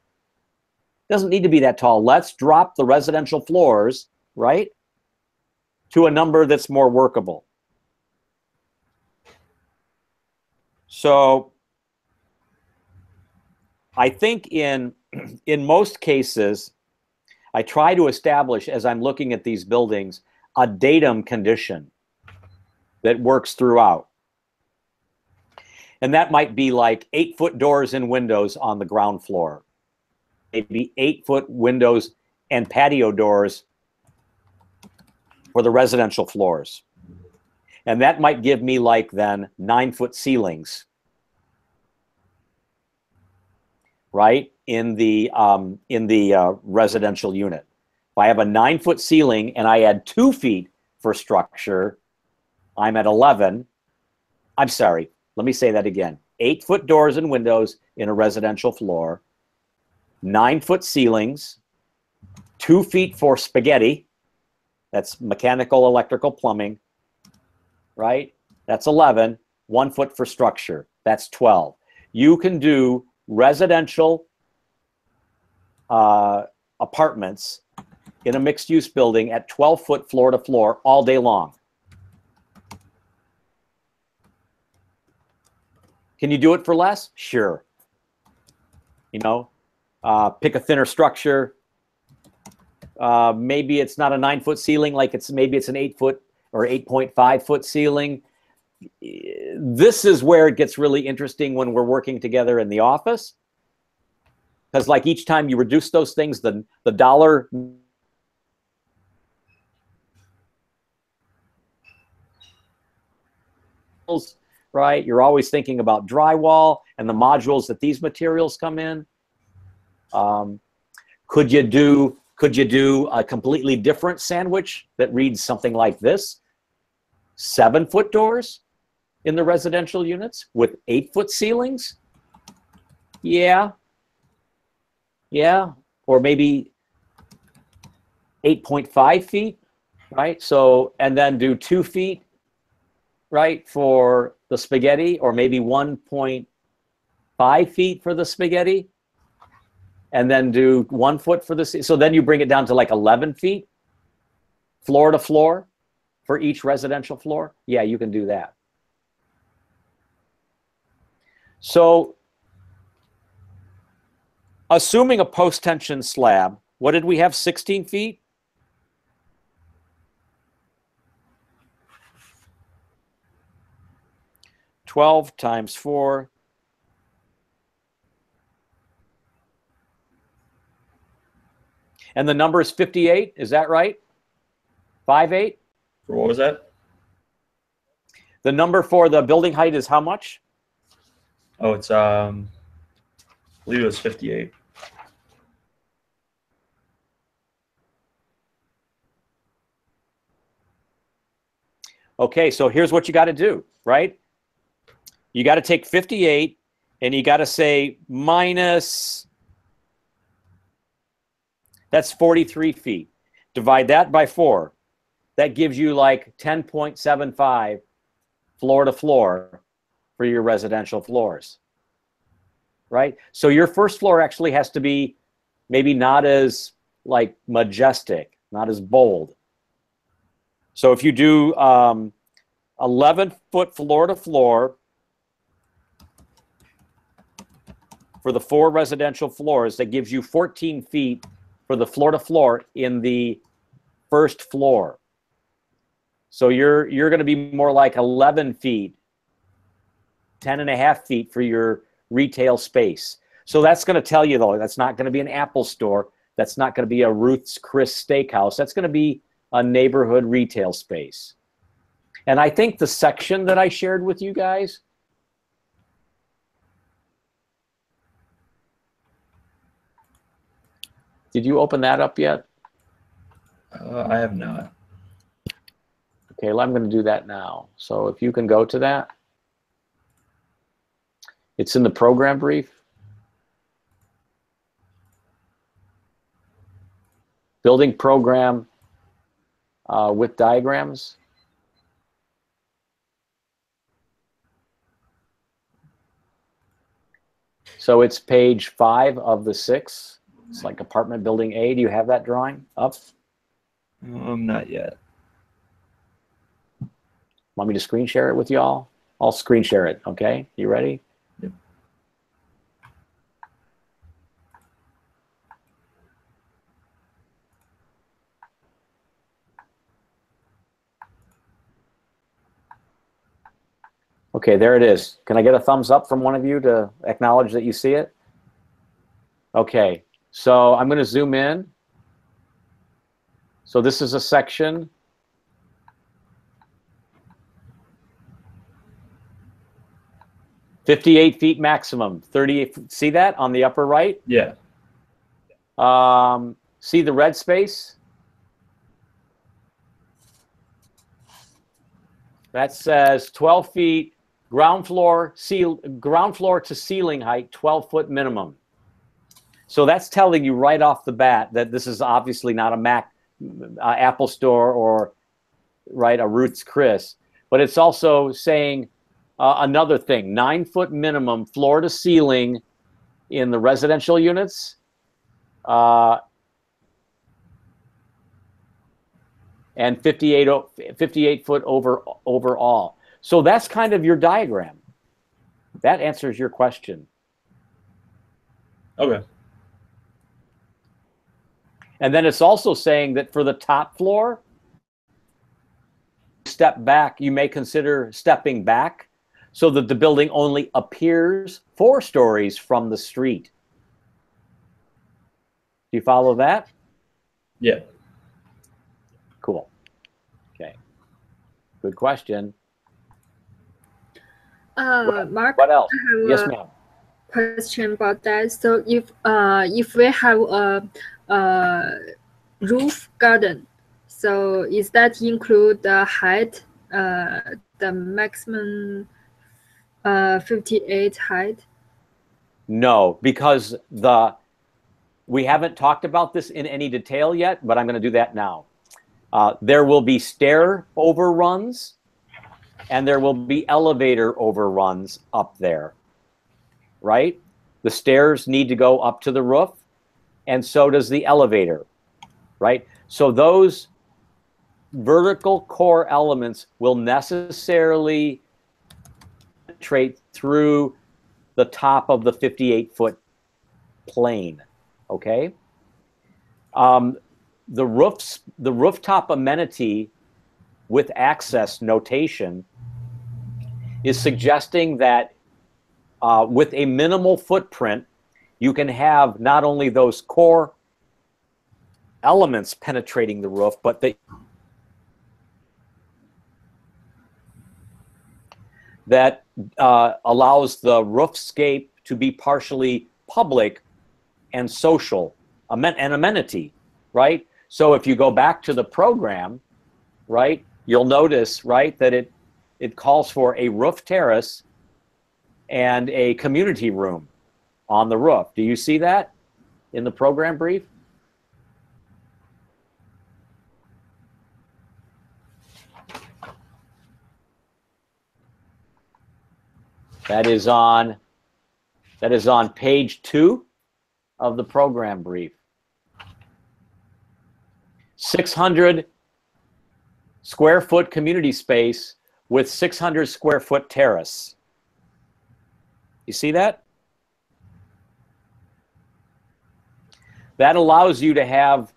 doesn't need to be that tall. Let's drop the residential floors, right, to a number that's more workable. So I think in most cases, I try to establish, as I'm looking at these buildings, a datum condition that works throughout. And that might be like 8-foot doors and windows on the ground floor. Maybe 8-foot windows and patio doors for the residential floors. And that might give me like then 9-foot ceilings, right, in the residential unit. If I have a 9-foot ceiling and I add 2 feet for structure, I'm at 11. I'm sorry, let me say that again. 8-foot doors and windows in a residential floor, 9-foot ceilings, 2 feet for spaghetti. That's mechanical, electrical, plumbing, right? That's 11. 1 foot for structure. That's 12. You can do residential apartments in a mixed-use building at 12-foot floor to floor all day long. Can you do it for less? Sure. You know, pick a thinner structure. Maybe it's not a 9-foot ceiling, like maybe it's an 8-foot or 8.5-foot ceiling. This is where it gets really interesting when we're working together in the office, because like each time you reduce those things, the dollar right? You're always thinking about drywall and the modules that these materials come in. Could you do a completely different sandwich that reads something like this? 7-foot doors in the residential units with 8-foot ceilings? Yeah. Yeah. Or maybe 8.5 feet, right? So, and then do 2 feet, right, for the spaghetti, or maybe 1.5 feet for the spaghetti, and then do 1 foot for the, so then you bring it down to like 11 feet, floor to floor for each residential floor. Yeah, you can do that. So assuming a post-tension slab, what did we have, 16 feet? $12 times 4. And the number is 58, is that right? 58? What was that? The number for the building height is how much? Oh, it's I believe it was 58. Okay, so here's what you got to do, right? You got to take 58 and you got to say minus, that's 43 feet. Divide that by 4. That gives you like 10.75 floor to floor for your residential floors, right? So your first floor actually has to be maybe not as like majestic, not as bold. So if you do 11-foot floor to floor for the 4 residential floors, that gives you 14 feet for the floor to floor in the first floor. So you're going to be more like 11 feet, 10.5 feet for your retail space. So that's going to tell you, though, that's not going to be an Apple store. That's not going to be a Ruth's Chris Steakhouse. That's going to be a neighborhood retail space. And I think the section that I shared with you guys, did you open that up yet? I have not. Okay, well, I'm going to do that now. So if you can go to that. It's in the program brief. Building program with diagrams. So it's page 5 of the 6. It's like apartment building A. Do you have that drawing up? Not yet. Want me to screen share it with y'all? I'll screen share it, okay? You ready? Yep. Okay, there it is. Can I get a thumbs up from one of you to acknowledge that you see it? Okay, so I'm going to zoom in. So this is a section. $58 feet maximum, 38. See that on the upper right? Yeah. See the red space? That says 12 feet, ground floor to ceiling height, 12-foot minimum. So that's telling you right off the bat that this is obviously not a Apple store or right, a Ruth's Chris, but it's also saying another thing, 9-foot minimum floor to ceiling in the residential units. And 58 foot overall. So that's kind of your diagram. That answers your question. Okay. And then it's also saying that for the top floor, step back, you may consider stepping back so that the building only appears 4 stories from the street. Do you follow that? Yeah. Cool. Okay. Good question. Mark, What else? I have Yes, a ma'am. question about that. So if we have a roof garden, so is that include the height, the maximum 58 height? No, because we haven't talked about this in any detail yet, but I'm going to do that now. There will be stair overruns and there will be elevator overruns up there, right? The stairs need to go up to the roof, and so does the elevator, right? So those vertical core elements will necessarily penetrate through the top of the 58-foot plane, okay? The rooftop amenity with access notation is suggesting that with a minimal footprint, you can have not only those core elements penetrating the roof, but that allows the roofscape to be partially public and social, an amenity, right? So if you go back to the program, right, you'll notice, right, that it calls for a roof terrace and a community room on the roof. Do you see that in the program brief? That is on page 2 of the program brief. 600 square foot community space with 600 square foot terrace. You see that? That allows you to have,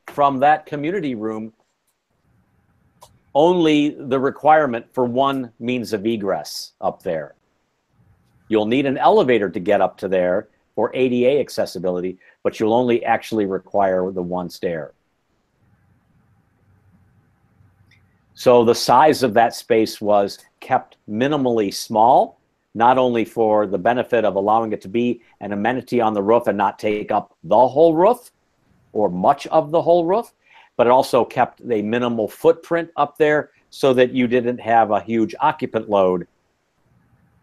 from that community room, only the requirement for one means of egress up there. You'll need an elevator to get up to there for ADA accessibility, but you'll only actually require the one stair. So the size of that space was kept minimally small, not only for the benefit of allowing it to be an amenity on the roof and not take up the whole roof or much of the whole roof, but it also kept a minimal footprint up there so that you didn't have a huge occupant load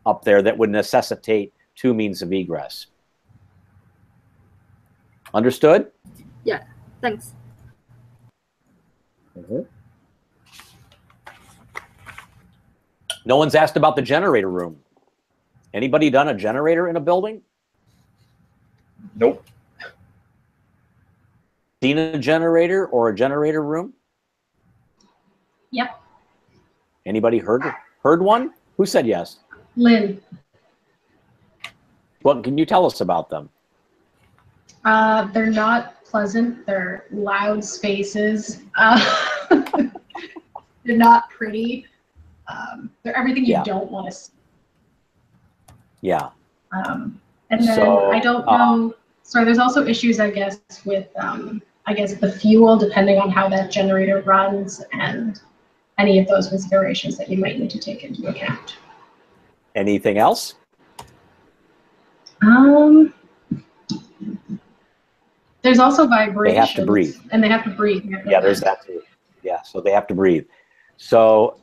up there that would necessitate two means of egress. Understood? Yeah, thanks. Mm-hmm. No one's asked about the generator room. Anybody done a generator in a building? Nope. Seen a generator or a generator room? Yep. Anybody heard one? Who said yes? Lynn. What can you tell us about them? They're not pleasant. They're loud spaces. They're not pretty. They're everything you don't want to see. Yeah. And then I don't know. So there's also issues, I guess, with I guess the fuel, depending on how that generator runs, and any of those considerations that you might need to take into account. Anything else? There's also vibrations. They have to breathe. And they have to breathe. Yeah, there's that too. Yeah, so they have to breathe. So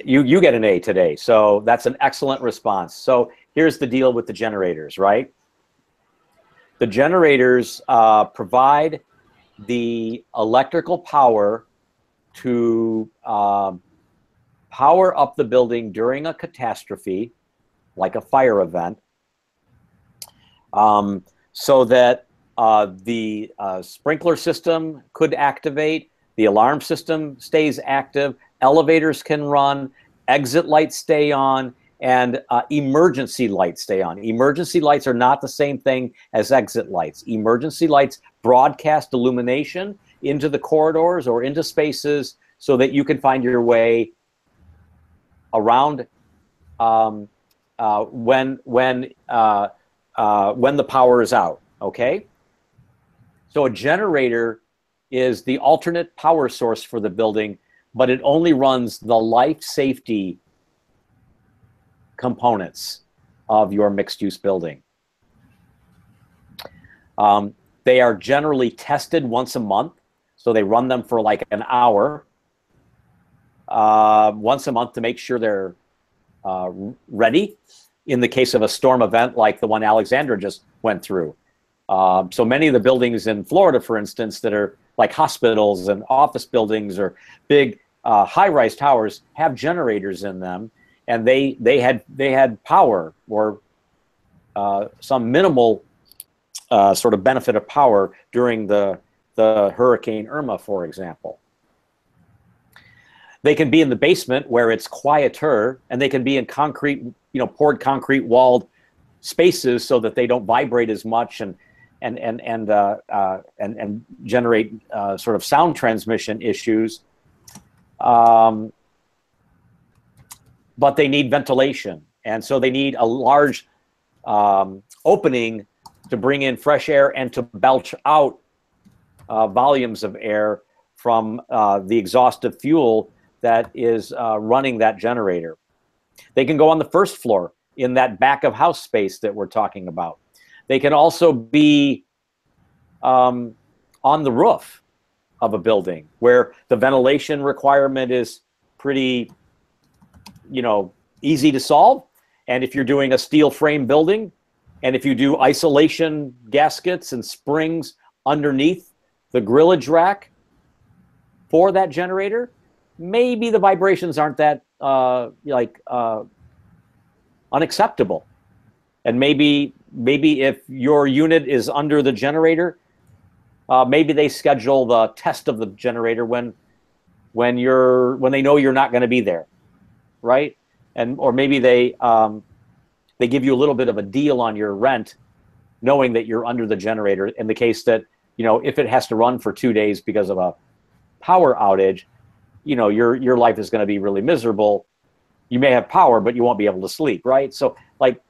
you get an A today. So that's an excellent response. So here's the deal with the generators, right? The generators provide the electrical power to power up the building during a catastrophe, like a fire event, so that the sprinkler system could activate, the alarm system stays active, elevators can run, exit lights stay on, and emergency lights stay on. Emergency lights are not the same thing as exit lights. Emergency lights broadcast illumination into the corridors or into spaces so that you can find your way around when the power is out, okay? So a generator is the alternate power source for the building, but it only runs the life safety components of your mixed-use building. They are generally tested once a month, so they run them for like an hour once a month to make sure they're ready in the case of a storm event like the one Alexandra just went through. So many of the buildings in Florida, for instance, that are like hospitals and office buildings or big high-rise towers have generators in them, and they had power or some minimal sort of benefit of power during the Hurricane Irma, for example. They can be in the basement where it's quieter, and they can be in concrete, poured concrete walled spaces so that they don't vibrate as much and generate sort of sound transmission issues. But they need ventilation, and so they need a large opening to bring in fresh air and to belch out volumes of air from the exhaustive fuel that is running that generator. They can go on the first floor in that back of house space that we're talking about. They can also be on the roof of a building where the ventilation requirement is pretty, easy to solve. And if you're doing a steel frame building, and if you do isolation gaskets and springs underneath the grillage rack for that generator, maybe the vibrations aren't that unacceptable. And maybe if your unit is under the generator, maybe they schedule the test of the generator when they know you're not going to be there, right? Or maybe they give you a little bit of a deal on your rent, knowing that you're under the generator. In the case that if it has to run for 2 days because of a power outage, your life is going to be really miserable. You may have power, but you won't be able to sleep, right? So, like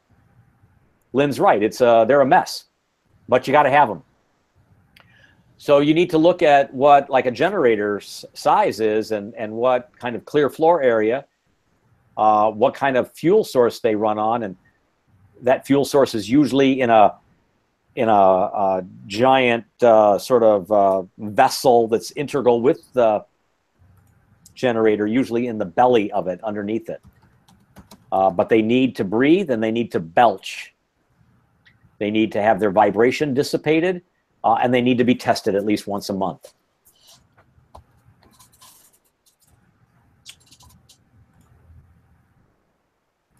Lynn's right, they're a mess, but you got to have them. So you need to look at what like a generator's size is and what kind of clear floor area, what kind of fuel source they run on, and that fuel source is usually in a giant sort of vessel that's integral with the generator, usually in the belly of it, underneath it. But they need to breathe and they need to belch. They need to have their vibration dissipated, and they need to be tested at least once a month.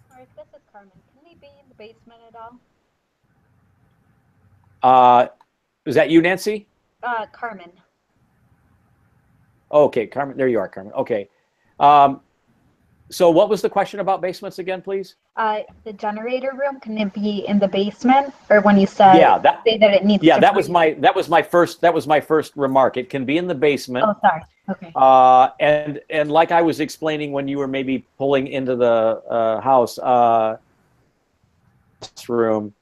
Mark, this is Carmen. Can they be in the basement at all? Is that you, Nancy? Carmen. Okay, Carmen. There you are, Carmen. Okay. So what was the question about basements again, please? The generator room, can it be in the basement, or when you said say that it needs? Yeah, that was my first remark. It can be in the basement. Oh, sorry. Okay. And like I was explaining when you were maybe pulling into the house room,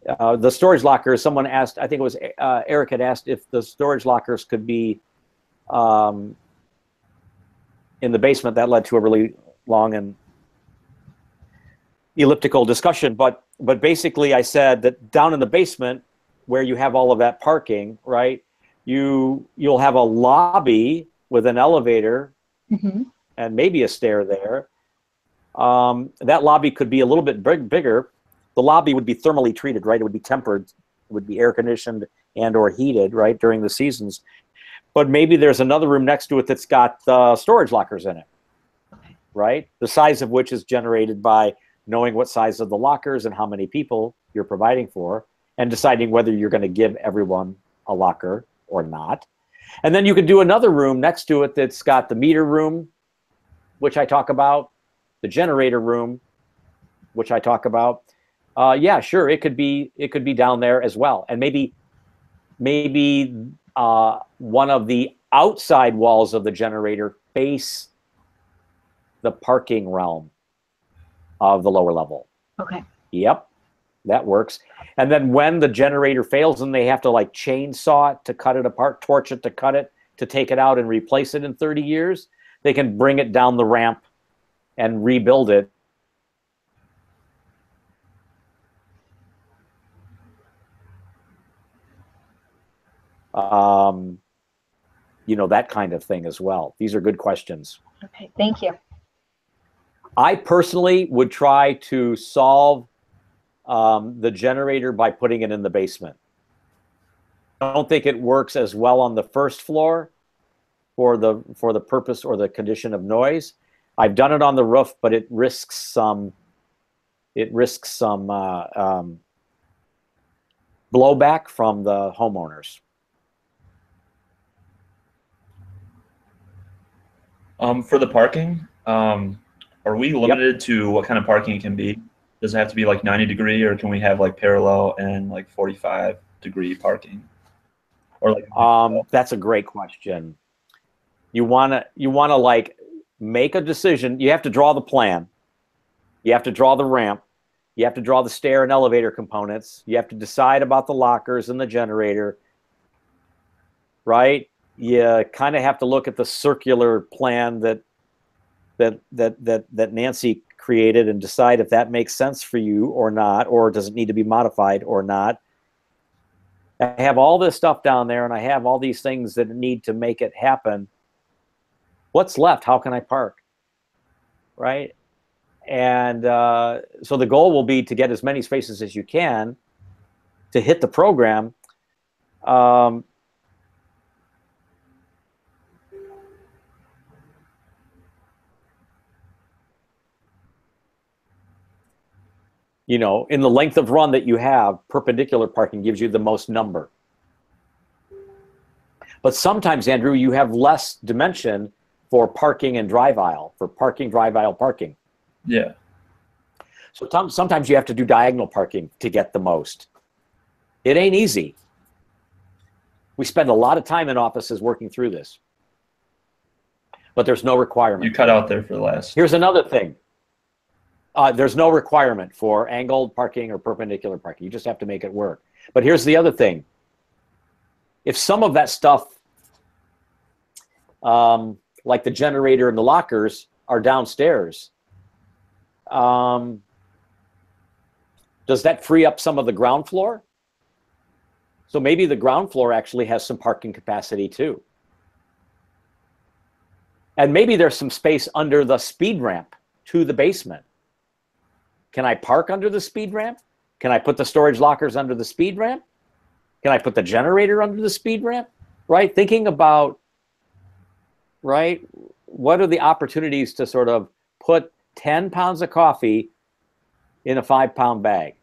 the storage lockers. Someone asked. I think it was Eric had asked if the storage lockers could be in the basement. That led to a really long and elliptical discussion, but basically I said that down in the basement where you have all of that parking, right, you'll have a lobby with an elevator and maybe a stair there. That lobby could be a little bit bigger. The lobby would be thermally treated, right? It would be tempered, it would be air conditioned and or heated, right, during the seasons. But maybe there's another room next to it that's got storage lockers in it, right? The size of which is generated by knowing what size of the lockers and how many people you're providing for, and deciding whether you're going to give everyone a locker or not. And then you could do another room next to it that's got the meter room, which I talk about, the generator room, which I talk about. Yeah, sure, it could be down there as well, and maybe one of the outside walls of the generator face the parking realm of the lower level. Okay. Yep. That works. And then when the generator fails and they have to like chainsaw it to cut it apart, torch it to cut it, to take it out and replace it in 30 years, they can bring it down the ramp and rebuild it. You know, that kind of thing as well. These are good questions. Okay, thank you. I personally would try to solve the generator by putting it in the basement. I don't think it works as well on the first floor for the purpose or the condition of noise. I've done it on the roof, but it risks some blowback from the homeowners. For the parking, are we limited to what kind of parking it can be? Does it have to be like 90-degree, or can we have like parallel and like 45-degree parking? Or like that's a great question. You wanna like make a decision. You have to draw the plan. You have to draw the ramp. You have to draw the stair and elevator components. You have to decide about the lockers and the generator. Right? You kind of have to look at the circular plan that Nancy created and decide if that makes sense for you or not, or does it need to be modified or not. I have all this stuff down there, and I have all these things that need to make it happen. What's left? How can I park? Right? And so the goal will be to get as many spaces as you can to hit the program. You know, in the length of run that you have, perpendicular parking gives you the most number. But sometimes, Andrew, you have less dimension for parking and drive aisle, for parking, drive aisle parking. Yeah. So sometimes you have to do diagonal parking to get the most. It ain't easy. We spend a lot of time in offices working through this. But there's no requirement. You cut out there for the last. Here's another thing. There's no requirement for angled parking or perpendicular parking. You just have to make it work. But here's the other thing. If some of that stuff, like the generator and the lockers, are downstairs, does that free up some of the ground floor? So maybe the ground floor actually has some parking capacity too. And maybe there's some space under the speed ramp to the basement. Can I park under the speed ramp? Can I put the storage lockers under the speed ramp? Can I put the generator under the speed ramp? Right? Thinking about, right, what are the opportunities to sort of put 10 pounds of coffee in a 5-pound bag?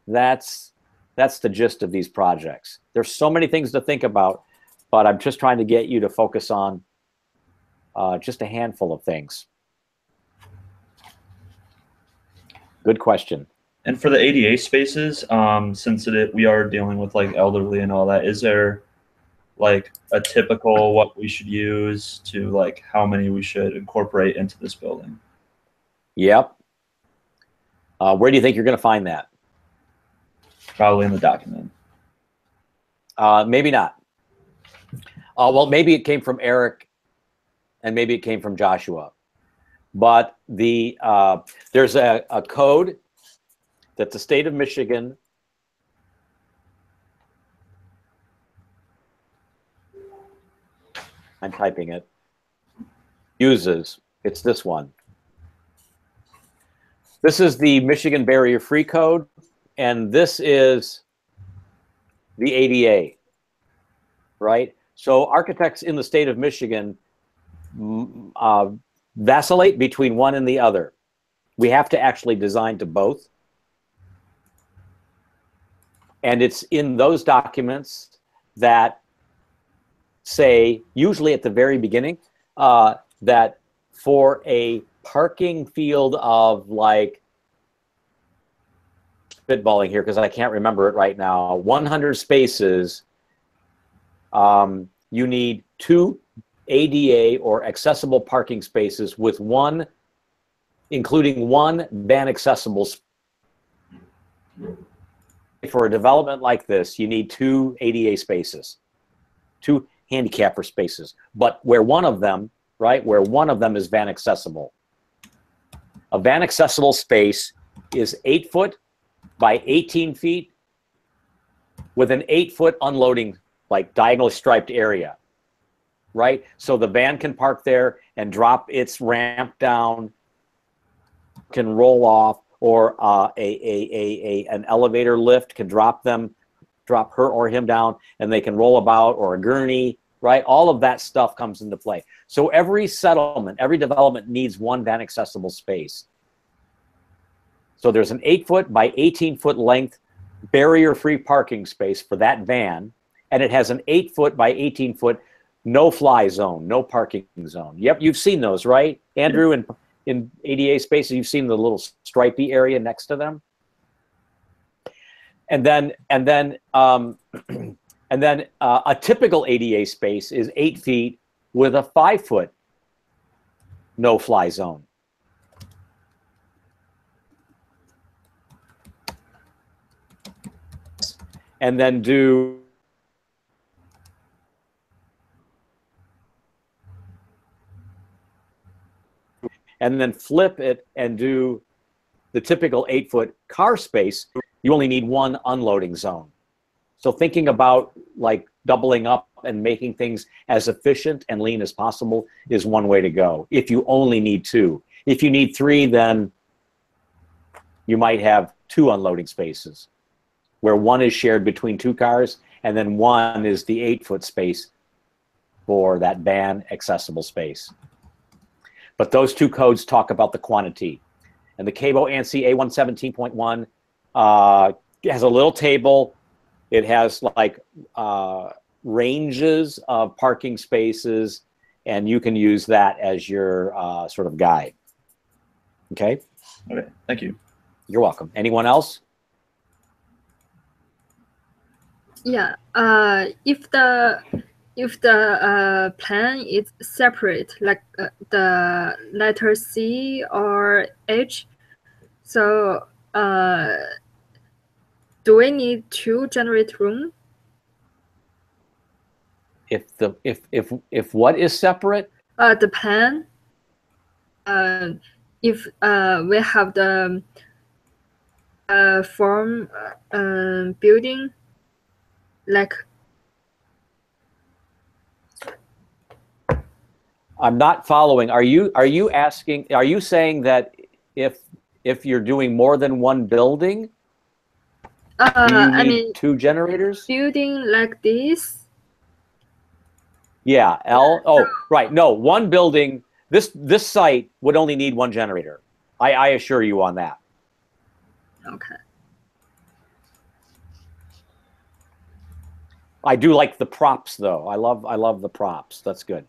That's the gist of these projects. There's so many things to think about, but I'm just trying to get you to focus on just a handful of things. Good question. And for the ADA spaces, since we are dealing with like elderly and all that, is there like a typical what we should use to like how many we should incorporate into this building? Yep. Where do you think you're going to find that? Probably in the document. Maybe not. Well, maybe it came from Eric, and maybe it came from Joshua. But there's a code that the state of Michigan I'm typing it, uses. It's this one. This is the Michigan Barrier Free Code, and this is the ADA, right? So architects in the state of Michigan vacillate between one and the other. We have to actually design to both. And it's in those documents that say, usually at the very beginning, that for a parking field of like, spitballing here because I can't remember it right now, 100 spaces, you need 2 ADA or accessible parking spaces with including one van accessible. For a development like this, you need 2 ADA spaces, 2 handicapper spaces, but where one of them, right, where one of them is van accessible. A van accessible space is 8 foot by 18 feet with an 8-foot unloading, like diagonally striped area, right? So the van can park there and drop its ramp down, can roll off, or an elevator lift can drop her or him down, and they can roll about, or a gurney, right? All of that stuff comes into play. So every settlement, every development needs one van accessible space. So there's an 8-foot by 18-foot length barrier-free parking space for that van, and it has an 8-foot by 18-foot no-fly zone, no parking zone. Yep, you've seen those, right, Andrew? In ADA spaces, you've seen the little stripy area next to them. And then a typical ADA space is 8 feet with a 5-foot no-fly zone. And then do and then flip it and do the typical 8-foot car space. You only need one unloading zone. So thinking about like doubling up and making things as efficient and lean as possible is one way to go. If you only need 2. If you need 3, then you might have 2 unloading spaces, where one is shared between 2 cars, and then one is the 8-foot space for that van accessible space. But those 2 codes talk about the quantity. And the Cabo ANSI A117.1 has a little table. It has like ranges of parking spaces, and you can use that as your sort of guide. Okay? Okay, thank you. You're welcome. Anyone else? Yeah, if the plan is separate, like the letter C or H, so do we need to generate room? If what is separate? The plan. If we have the form building, like. I'm not following. Are you asking? Are you saying that if you're doing more than one building, do you need 2 generators? Building like this. Yeah. Oh, right. No, one building. This site would only need 1 generator. I assure you on that. Okay. I do like the props though. I love the props. That's good.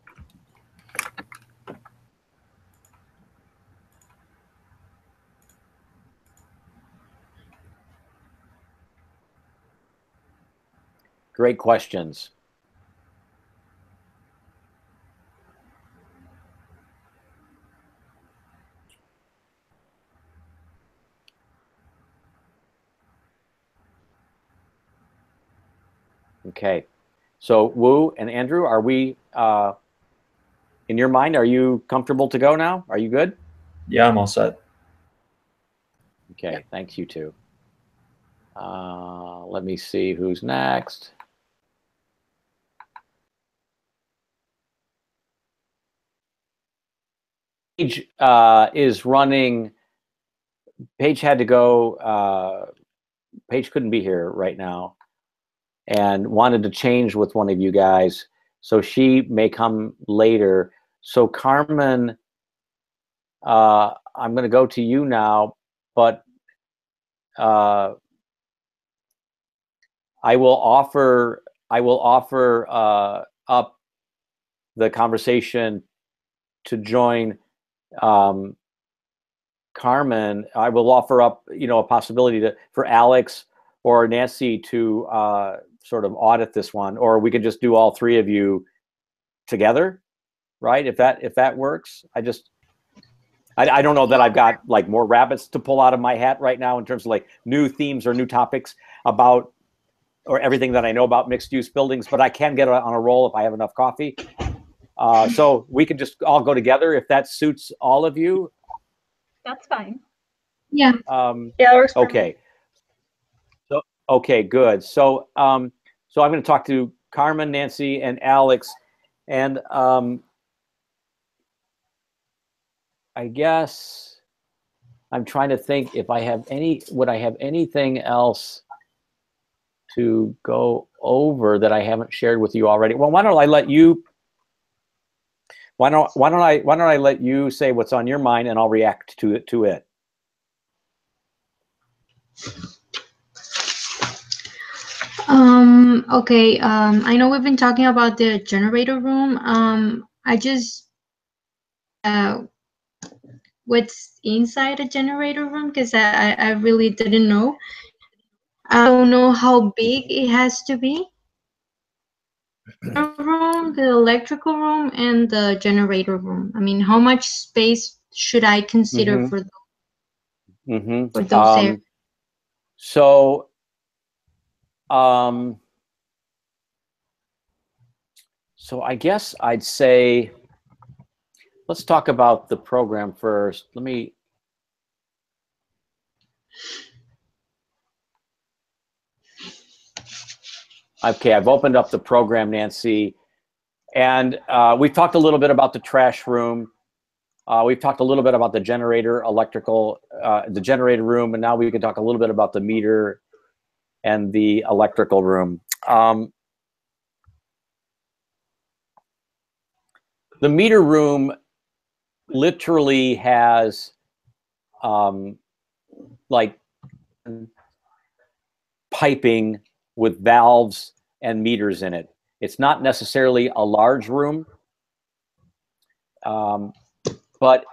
Great questions. Okay. So Wu and Andrew, are we, in your mind, are you comfortable to go now? Are you good? Yeah, I'm all set. Okay, yeah. Thanks, you two. Let me see who's next. Paige is running. Paige had to go. Paige couldn't be here right now and wanted to change with one of you guys. So she may come later. So Carmen, I'm going to go to you now, but I will offer up the conversation to join Carmen. I will offer up, a possibility for Alex or Nancy to sort of audit this one, or we could just do all 3 of you together, right? If that works, I don't know that I've got like more rabbits to pull out of my hat right now in terms of like new themes or new topics about, or everything that I know about mixed use buildings, but I can get on a roll if I have enough coffee. So we can just all go together if that suits all of you. That's fine. Yeah. Yeah, that works for me. Okay. So, okay, good. So, so I'm going to talk to Carmen, Nancy, and Alex, and I guess I'm trying to think if I have would I have anything else to go over that I haven't shared with you already? Well, why don't I let you? Why don't I let you say what's on your mind, and I'll react to it. Okay. I know we've been talking about the generator room. I just what's inside a generator room, because I really didn't know. I don't know how big it has to be. The room, the electrical room, and the generator room. I mean, how much space should I consider for those areas? So, so I guess I'd say, let's talk about the program first. Let me. Okay, I've opened up the program, Nancy, and we've talked a little bit about the trash room. We've talked a little bit about the generator, the generator room, and now we can talk a little bit about the meter and the electrical room. The meter room literally has like piping with valves and meters in it. It's not necessarily a large room, but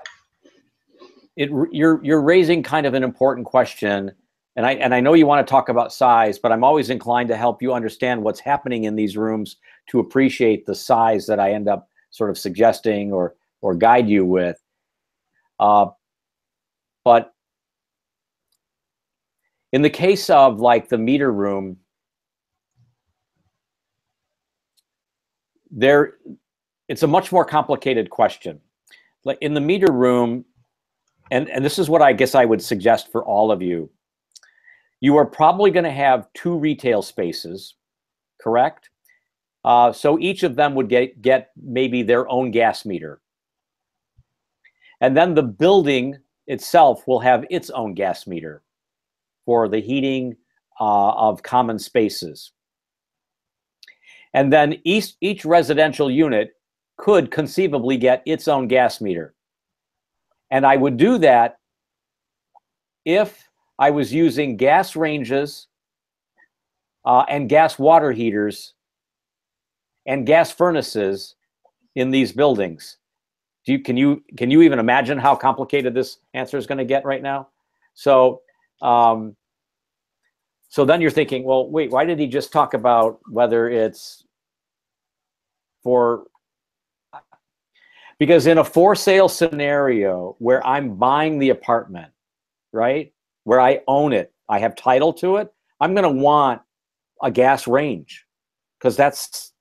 you're raising kind of an important question, and I know you want to talk about size, but I'm always inclined to help you understand what's happening in these rooms to appreciate the size that I end up sort of suggesting or guide you with. But in the case of like the meter room, it's a much more complicated question. Like in the meter room, and this is what I guess I would suggest for all of you, you are probably going to have 2 retail spaces, correct? So each of them would get maybe their own gas meter. And then the building itself will have its own gas meter for the heating of common spaces. And then each residential unit could conceivably get its own gas meter. And I would do that if I was using gas ranges and gas water heaters and gas furnaces in these buildings. Can you even imagine how complicated this answer is going to get right now? So so then you're thinking, well, wait, why did he just talk about whether it's for? Because in a for sale scenario where I'm buying the apartment, right, where I own it, I have title to it, I'm going to want a gas range because that's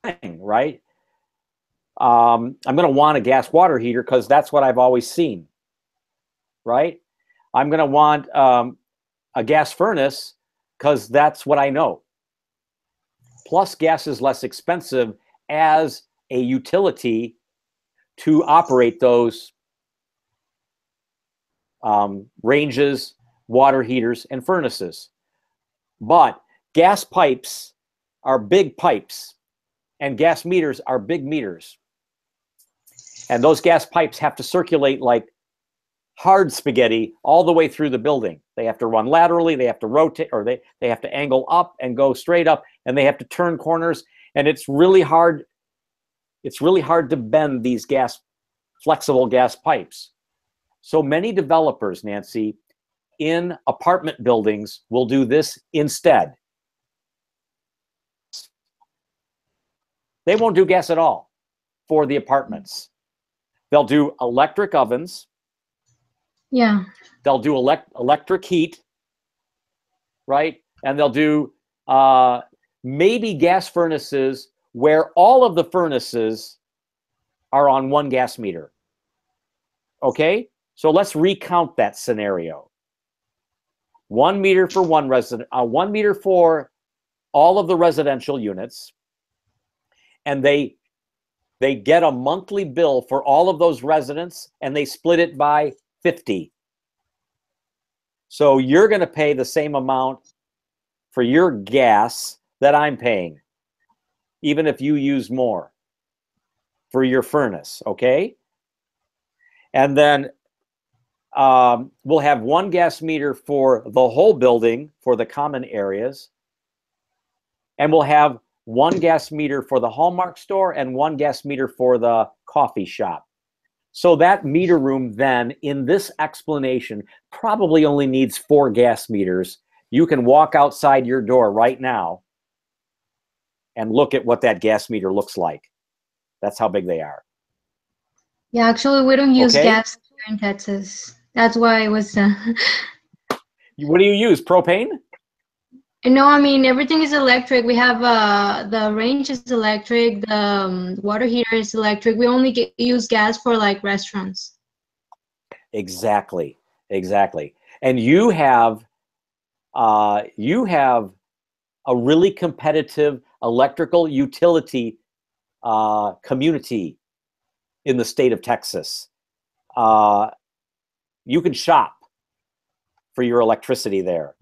thing, right? I'm going to want a gas water heater because that's what I've always seen, right? I'm going to want a gas furnace because that's what I know. Plus, gas is less expensive as a utility to operate those ranges, water heaters, and furnaces. But gas pipes are big pipes, and gas meters are big meters. And those gas pipes have to circulate like hard spaghetti all the way through the building. They have to run laterally, they have to rotate, or they have to angle up and go straight up, and they have to turn corners. And it's really hard. It's really hard to bend these flexible gas pipes. So many developers, Nancy, in apartment buildings will do this instead. They won't do gas at all for the apartments. They'll do electric ovens. Yeah. They'll do electric heat, right? And they'll do maybe gas furnaces where all of the furnaces are on one gas meter. Okay? So let's recount that scenario. 1 meter for one resident, 1 meter for all of the residential units, and they get a monthly bill for all of those residents, and they split it by 50. So you're going to pay the same amount for your gas that I'm paying, even if you use more for your furnace, okay? And then we'll have one gas meter for the whole building for the common areas, and we'll have one gas meter for the Hallmark store and one gas meter for the coffee shop. So that meter room then, in this explanation, probably only needs 4 gas meters. You can walk outside your door right now and look at what that gas meter looks like. That's how big they are. Yeah, actually, we don't use gas here in Texas. That's why it was... What do you use, propane? No, I mean, everything is electric. We have the range is electric, the water heater is electric. We only use gas for like restaurants. Exactly, exactly. And you have a really competitive electrical utility community in the state of Texas. You can shop for your electricity there.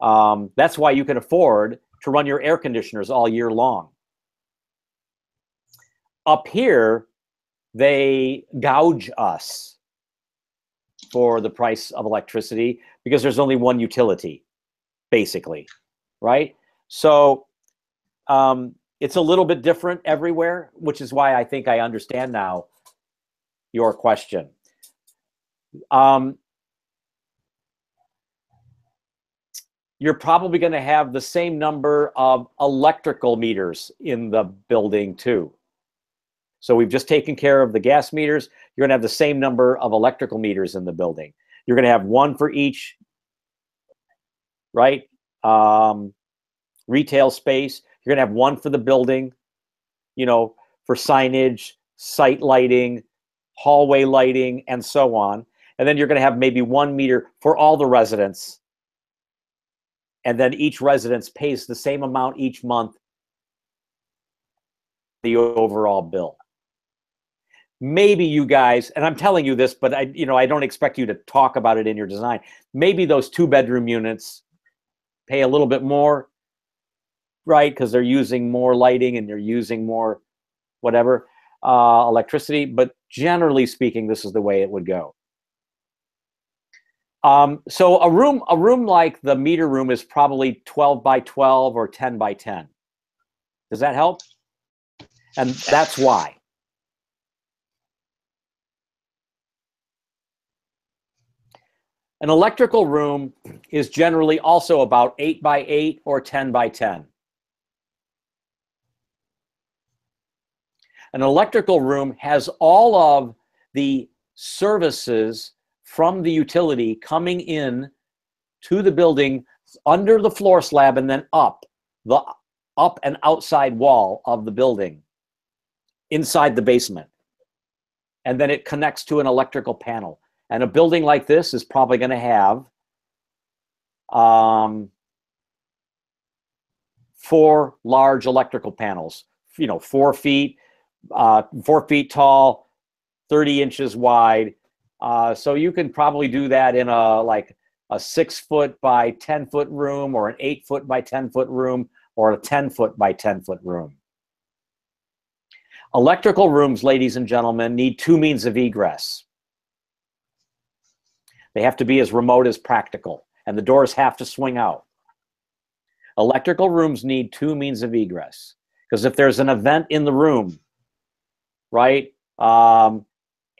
That's why you can afford to run your air conditioners all year long. Up here, they gouge us for the price of electricity because there's only one utility, basically, right? So it's a little bit different everywhere, which is why I think I understand now your question. You're probably going to have the same number of electrical meters in the building too. So we've just taken care of the gas meters. You're going to have the same number of electrical meters in the building. You're going to have one for each, right? Retail space. You're going to have one for the building, you know, for signage, site lighting, hallway lighting, and so on. And then you're going to have maybe 1 meter for all the residents. And then each residence pays the same amount each month, the overall bill. Maybe you guys, and I'm telling you this, but I don't expect you to talk about it in your design. Maybe those 2-bedroom units pay a little bit more, right? Because they're using more lighting and they're using more whatever electricity. But generally speaking, this is the way it would go. So a room like the meter room is probably 12 by 12 or 10 by 10. Does that help? And that's why. An electrical room is generally also about 8 by 8 or 10 by 10. An electrical room has all of the services from the utility coming in to the building under the floor slab and then up the up and outside wall of the building inside the basement. And then it connects to an electrical panel. And a building like this is probably going to have 4 large electrical panels, 4 feet, 4 feet tall, 30 inches wide. So you can probably do that in a 6-foot by 10-foot room, or an 8-foot by 10-foot room, or a 10-foot by 10-foot room. Electrical rooms, ladies and gentlemen, need 2 means of egress. They have to be as remote as practical, and the doors have to swing out. Electrical rooms need 2 means of egress, because if there's an event in the room, right, and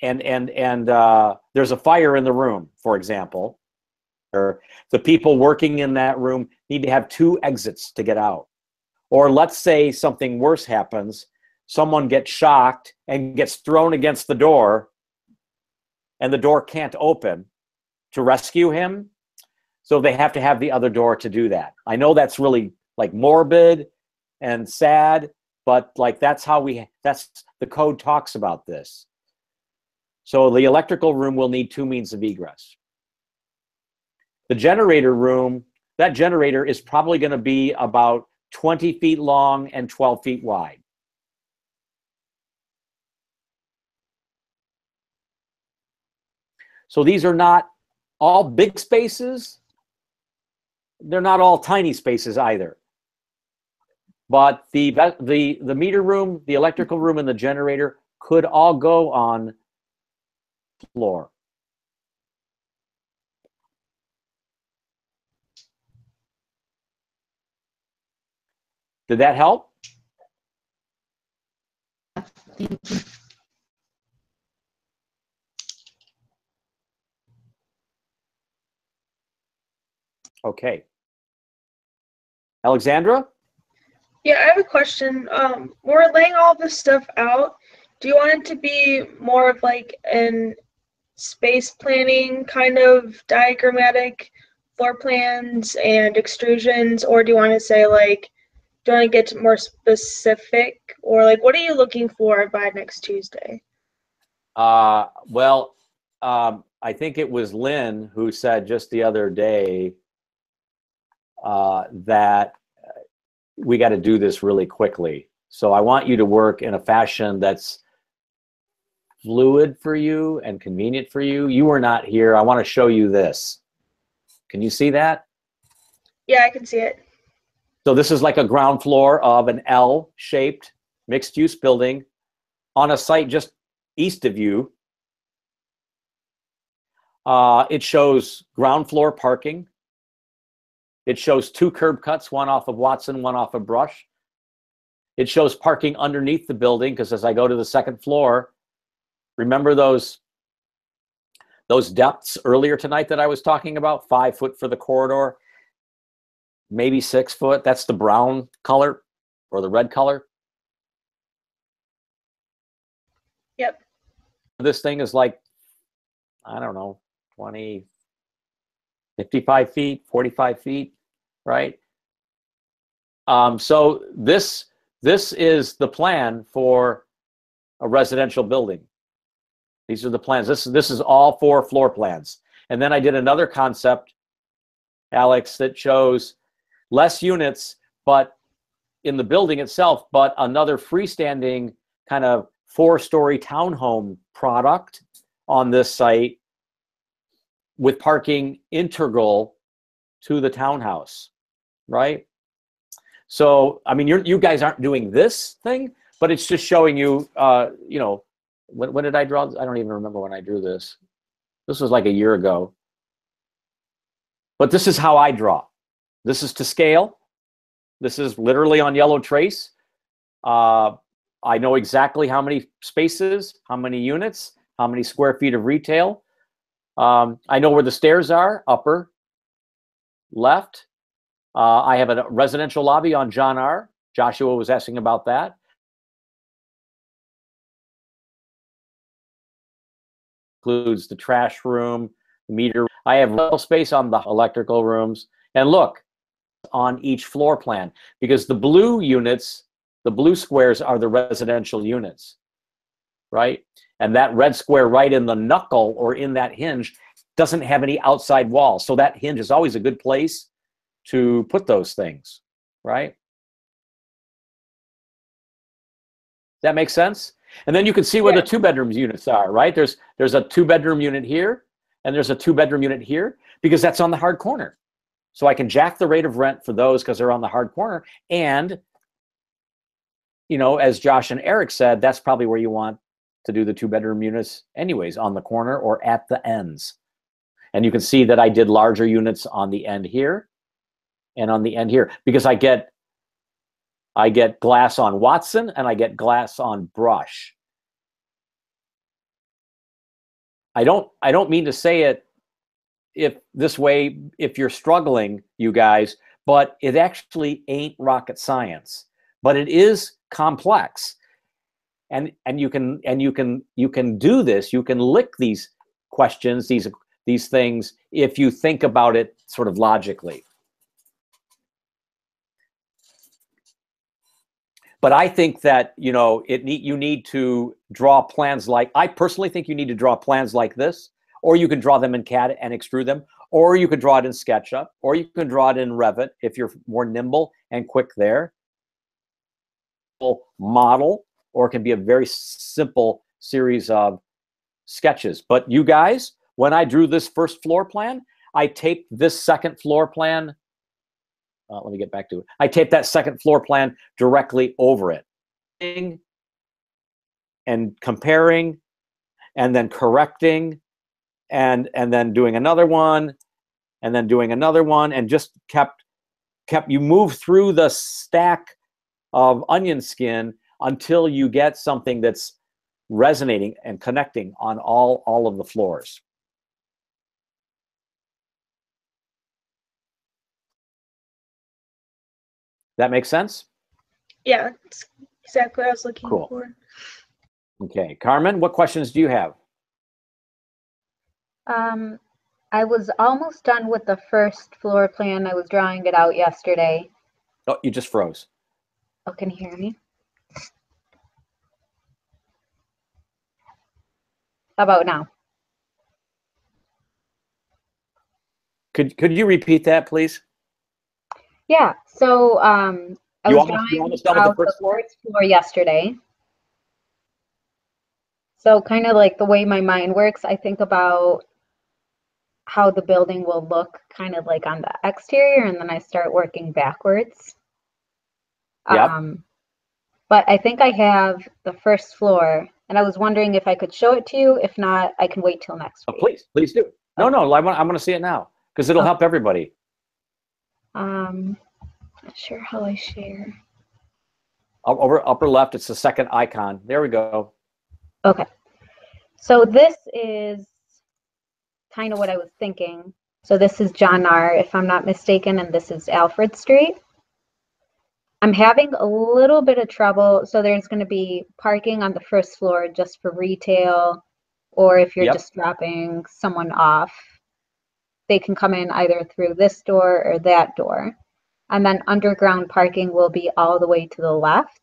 there's a fire in the room, for example, or the people working in that room need to have 2 exits to get out. Or let's say something worse happens, someone gets shocked and gets thrown against the door and the door can't open to rescue him. So they have to have the other door to do that. I know that's really like morbid and sad, but like that's the code talks about this. So the electrical room will need 2 means of egress. The generator room, that generator is probably going to be about 20 feet long and 12 feet wide. So these are not all big spaces. They're not all tiny spaces either. But the meter room, the electrical room, and the generator could all go on floor. Did that help? Thank you. Okay. Alexandra? Yeah, I have a question. We're laying all this stuff out. Do you want it to be more of like an space planning kind of diagrammatic floor plans and extrusions, or do you want to say like, do you want to get more specific, or like, what are you looking for by next Tuesday? Well, I think it was Lynn who said just the other day that we got to do this really quickly. So I want you to work in a fashion that's fluid for you and convenient for you. You were not here. I want to show you this. Can you see that? Yeah, I can see it. So this is like a ground floor of an L-shaped mixed-use building on a site just east of you. It shows ground floor parking. It shows 2 curb cuts, one off of Watson, one off of Brush. It shows parking underneath the building, because as I go to the 2nd floor, remember those depths earlier tonight that I was talking about? 5 foot for the corridor, maybe 6 foot. That's the brown color or the red color. Yep. This thing is like, I don't know, 20, 55 feet, 45 feet, right? So this is the plan for a residential building. These are the plans. This is all 4 floor plans. And then I did another concept, Alex, that shows less units, but in the building itself, but another freestanding kind of 4-story townhome product on this site with parking integral to the townhouse, right? So, I mean, you guys aren't doing this thing, but it's just showing you, you know, when did I draw this? I don't even remember when I drew this. This was like a year ago. But this is how I draw. This is to scale. This is literally on yellow trace. I know exactly how many spaces, how many units, how many square feet of retail. I know where the stairs are, upper, left. I have a residential lobby on John R. Joshua was asking about that. Includes the trash room, the meter. I have rental space on the electrical rooms. And look, on each floor plan, because the blue units, the blue squares are the residential units, right? And that red square right in the knuckle or in that hinge doesn't have any outside walls. So that hinge is always a good place to put those things, right? That makes sense? And then you can see where the 2-bedroom units are, right? There's a 2-bedroom unit here, and there's a 2-bedroom unit here, because that's on the hard corner. So I can jack the rate of rent for those because they're on the hard corner. And, you know, as Josh and Eric said, that's probably where you want to do the 2-bedroom units anyways, on the corner or at the ends. And you can see that I did larger units on the end here and on the end here, because I get glass on Watson and I get glass on Brush. I don't mean to say it if you're struggling, you guys, but it actually ain't rocket science, but it is complex. And you can do this. You can lick these questions, these things, if you think about it sort of logically. But I think that, you know, you need to draw plans like, I personally think you need to draw plans like this, or you can draw them in CAD and extrude them, or you can draw it in SketchUp, or you can draw it in Revit if you're more nimble and quick there. Model, or it can be a very simple series of sketches. But you guys, when I drew this first floor plan, I taped this second floor plan. Let me get back to it. I taped that second floor plan directly over it. And comparing, and then correcting, and then doing another one, and then doing another one, and just kept you move through the stack of onion skin until you get something that's resonating and connecting on all of the floors. That makes sense? Yeah, that's exactly what I was looking Cool. for. Okay, Carmen, what questions do you have? I was almost done with the first floor plan. I was drawing it out yesterday. Oh, you just froze. Oh, can you hear me? How about now? Could you repeat that, please? Yeah, so I was drawing almost done out with the the first floor yesterday. So kind of like the way my mind works, I think about how the building will look kind of like on the exterior, and then I start working backwards. Yep. But I think I have the first floor, and I was wondering if I could show it to you. If not, I can wait till next week. Please do. No, I want to see it now because it'll help everybody. Not sure how I share. Over upper left, it's the second icon. There we go. Okay. So this is kind of what I was thinking. So this is John R., if I'm not mistaken, and this is Alfred Street. I'm having a little bit of trouble. So there's going to be parking on the first floor just for retail, or if you're just dropping someone off, they can come in either through this door or that door. And then underground parking will be all the way to the left.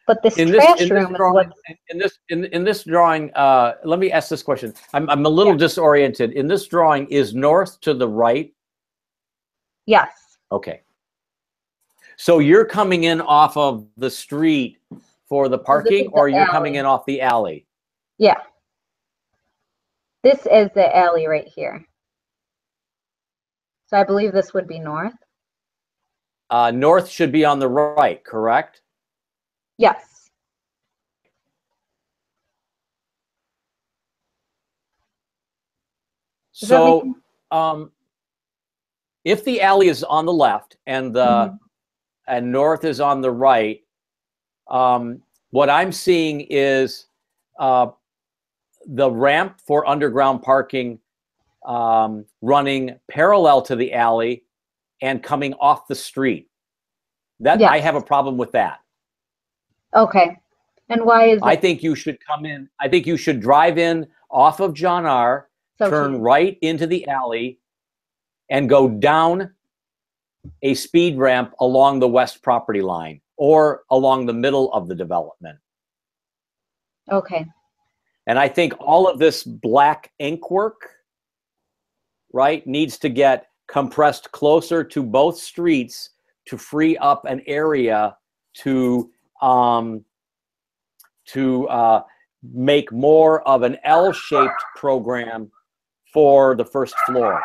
But this trash room is what... In this drawing, let me ask this question. I'm a little disoriented. In this drawing, is north to the right? Yes. Okay. So you're coming in off of the street for the parking, or you're coming in off the alley? Yeah. This is the alley right here. So I believe this would be north. North should be on the right, correct? Yes. So if the alley is on the left and the and north is on the right, what I'm seeing is the ramp for underground parking running parallel to the alley and coming off the street. I have a problem with that. Okay. And why is I think you should come in. I think you should drive in off of John R., turn right into the alley, and go down a speed ramp along the west property line or along the middle of the development. Okay. And I think all of this black ink work, right, needs to get compressed closer to both streets to free up an area to make more of an L-shaped program for the first floor.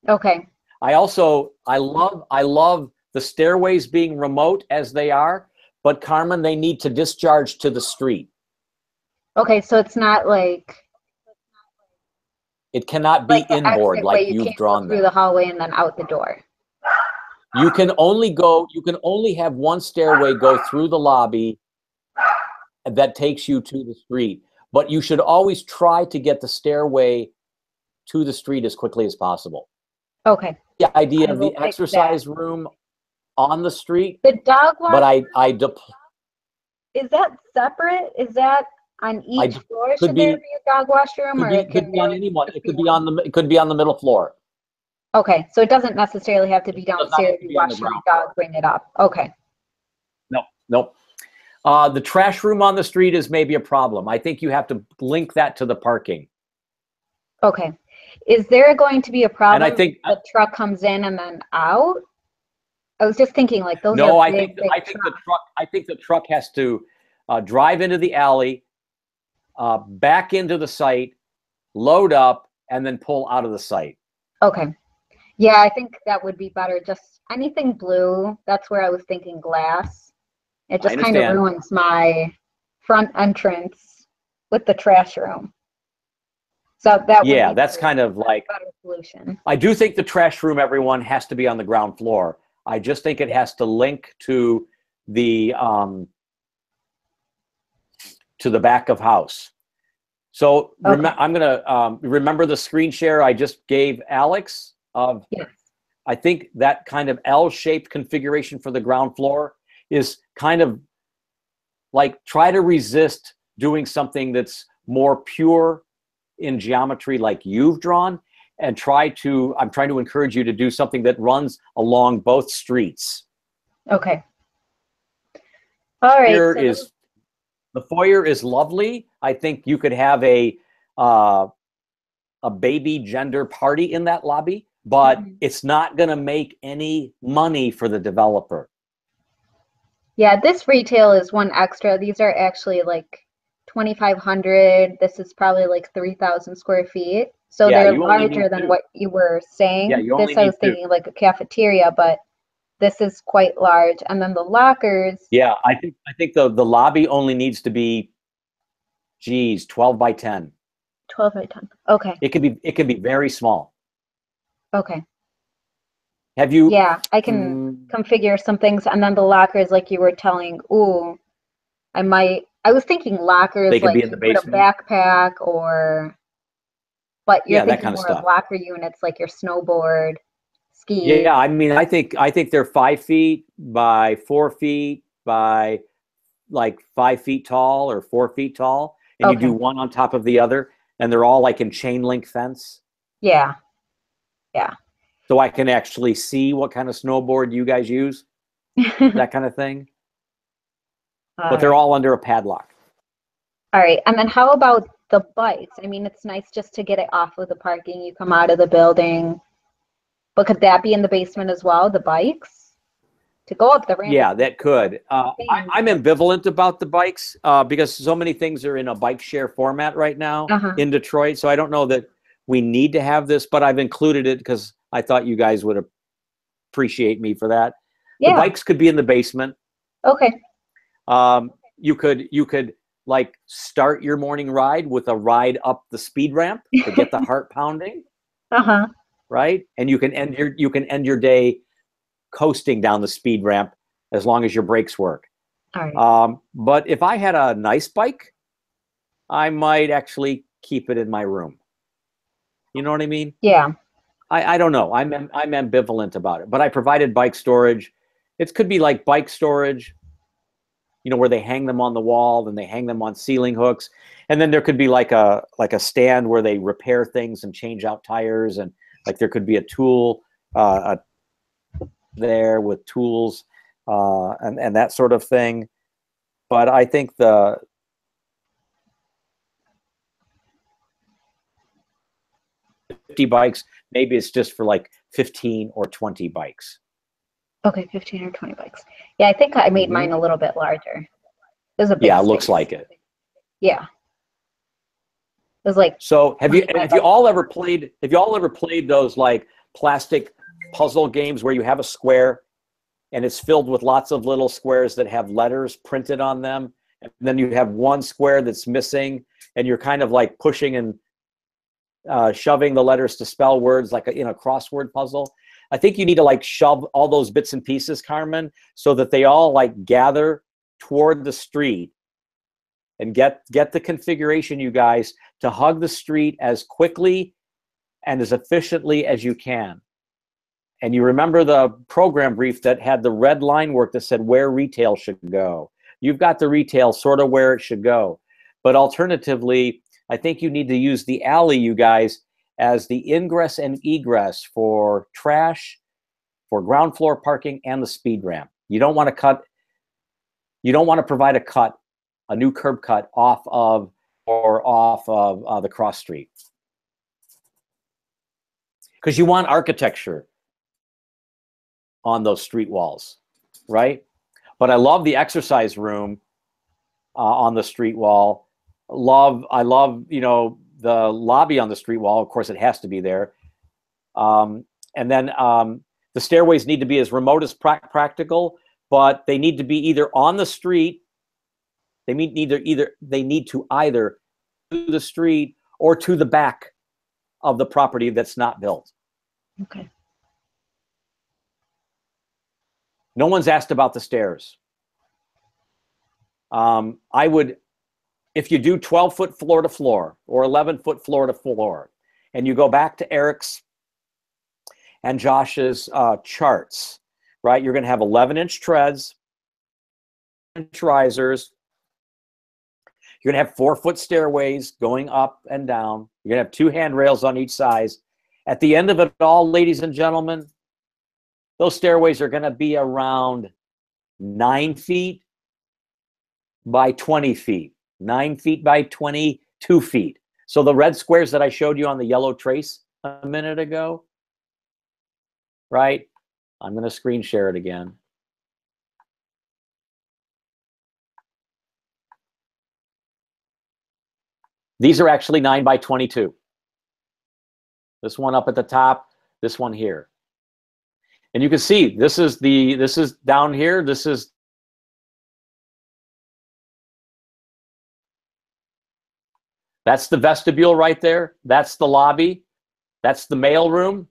Okay. I love the stairways being remote as they are, but Carmen, they need to discharge to the street. Okay, so it's not like it cannot be inboard like you've drawn them. Through the hallway and then out the door. You can only have one stairway go through the lobby that takes you to the street, but you should always try to get the stairway to the street as quickly as possible. Okay. The idea of the exercise room on the street. The dog wash. But is that separate? Is that On each floor, could should be- there be a dog washroom, or It could be on any one. It could be on the middle floor. Okay, so it doesn't necessarily have to be It does not downstairs. have to You be on the wash your ground dog, bring it up. Okay. Nope. The trash room on the street is maybe a problem. I think you have to link that to the parking. Okay. Is there going to be a problem And I think if the truck comes in and then out? I was just thinking like those no, are I big, think big the truck has to drive into the alley, back into the site, load up, and then pull out of the site. Okay. Yeah, I think that would be better. Just anything blue. That's where I was thinking glass. It I just kind of understand. ruins my front entrance with the trash room. So that would Yeah, be that's kind of like, a better solution. I do think the trash room, everyone, has to be on the ground floor. I just think it has to link to the back of house. So Okay. I'm gonna remember the screen share I just gave Alex of. Yes. I think that kind of L-shaped configuration for the ground floor is kind of like try to resist doing something that's more pure in geometry like you've drawn, and I'm trying to encourage you to do something that runs along both streets. Okay. All right. The foyer is lovely. I think you could have a baby gender party in that lobby, but it's not going to make any money for the developer. Yeah, this retail is one extra. These are actually like 2,500. This is probably like 3,000 square feet. So Yeah, they're you only larger need than two. what you were saying. Yeah, you only This I was need two. thinking like a cafeteria, but this is quite large. And then the lockers. Yeah, I think the lobby only needs to be, 12 by 10. 12 by 10. Okay. It can be very small. Okay. Have you? Yeah, I can configure some things. And then the lockers, like you were telling, ooh, I was thinking lockers, They could like be in the you put a basement. backpack but you're Yeah, that thinking kind of more of stuff. locker units like your snowboard, ski. Yeah, I mean, I think they're 5 feet by 4 feet by like 5 feet tall or 4 feet tall, and you do one on top of the other, and they're all like in chain link fence. Yeah. Yeah. So I can actually see what kind of snowboard you guys use, that kind of thing. But they're all under a padlock. All right. And then how about the bikes? I mean, it's nice just to get it off of the parking. You come out of the building. But could that be in the basement as well, the bikes? To go up the ramp? Yeah, that could. I'm ambivalent about the bikes because so many things are in a bike share format right now in Detroit. So I don't know that we need to have this, but I've included it because I thought you guys would appreciate me for that. Yeah. The bikes could be in the basement. Okay. You could like start your morning ride with a ride up the speed ramp to get the heart pounding. Right? And you can end your day coasting down the speed ramp as long as your brakes work. All right. But if I had a nice bike, I might actually keep it in my room. You know what I mean? Yeah. I don't know. I'm ambivalent about it. But I provided bike storage. It could be like bike storage, you know, where they hang them on the wall, then they hang them on ceiling hooks, and then there could be like a stand where they repair things and change out tires, and like there could be a tool there with tools and that sort of thing. But I think the bikes, maybe it's just for like 15 or 20 bikes. Okay, 15 or 20 bikes. Yeah, I think I made mine a little bit larger. It was a big Yeah, it looks space. like it. Yeah. It was like. So have you all ever played those like plastic puzzle games where you have a square and it's filled with lots of little squares that have letters printed on them, and then you have one square that's missing, and you're kind of like pushing and shoving the letters to spell words like in a crossword puzzle? I think you need to like shove all those bits and pieces, Carmen, so that they all like gather toward the street, and get the configuration, you guys, to hug the street as quickly and as efficiently as you can. And you remember the program brief that had the red line work that said where retail should go. You've got the retail sort of where it should go. But alternatively, I think you need to use the alley, you guys, as the ingress and egress for trash, for ground floor parking, and the speed ramp. You don't want to cut, you don't want to provide a cut, a new curb cut off of the cross street. Because you want architecture on those street walls, right? But I love the exercise room on the street wall. I love, you know, the lobby on the street wall. Of course, it has to be there. And then the stairways need to be as remote as practical, but they need to be either on the street. They need to either to the street or to the back of the property that's not built. Okay. No one's asked about the stairs. I would, if you do 12-foot floor to floor or 11-foot floor to floor, and you go back to Eric's and Josh's charts, right? You're going to have 11-inch treads, inch risers. You're going to have 4-foot stairways going up and down. You're going to have 2 handrails on each side. At the end of it all, ladies and gentlemen, those stairways are going to be around 9 feet by 20 feet, 9 feet by 22 feet. So the red squares that I showed you on the yellow trace a minute ago, right? I'm going to screen share it again. These are actually 9 by 22. This one up at the top, this one here. And you can see this is down here, that's the vestibule right there. That's the lobby. That's the mail room.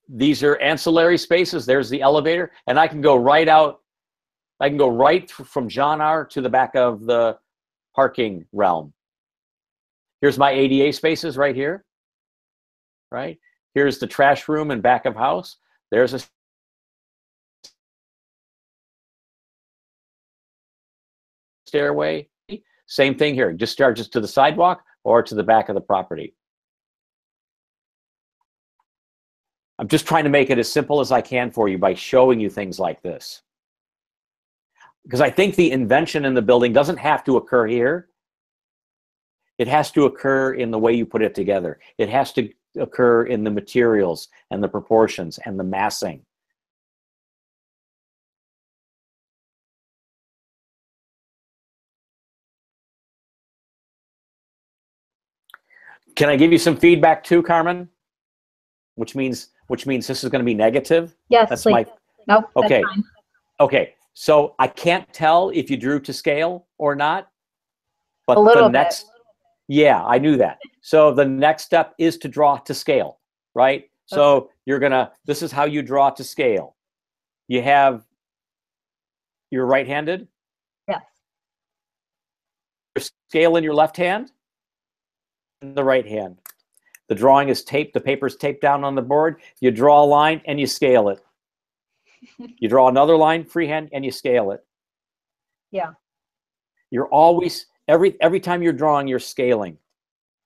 These are ancillary spaces. There's the elevator. And I can go right out. I can go right from John R. to the back of the parking realm. Here's my ADA spaces right here. Right? Here's the trash room and back of house. There's a stairway. Same thing here. Just charges to the sidewalk or to the back of the property. I'm just trying to make it as simple as I can for you by showing you things like this. Because I think the invention in the building doesn't have to occur here. It has to occur in the way you put it together. It has to occur in the materials and the proportions and the massing. Can I give you some feedback too, Carmen? Which means this is going to be negative? Yes, that's please. Nope, okay. That's fine. Okay, so I can't tell if you drew to scale or not, but A little the next, yeah, I knew that. So the next step is to draw to scale, right? So you're gonna, this is how you draw to scale. You have, you're right-handed? Yes. Your scale in your left hand, in the right hand. The drawing is taped, the paper's taped down on the board. You draw a line and you scale it. You draw another line freehand and you scale it. Yeah. You're always, every time you're drawing, you're scaling.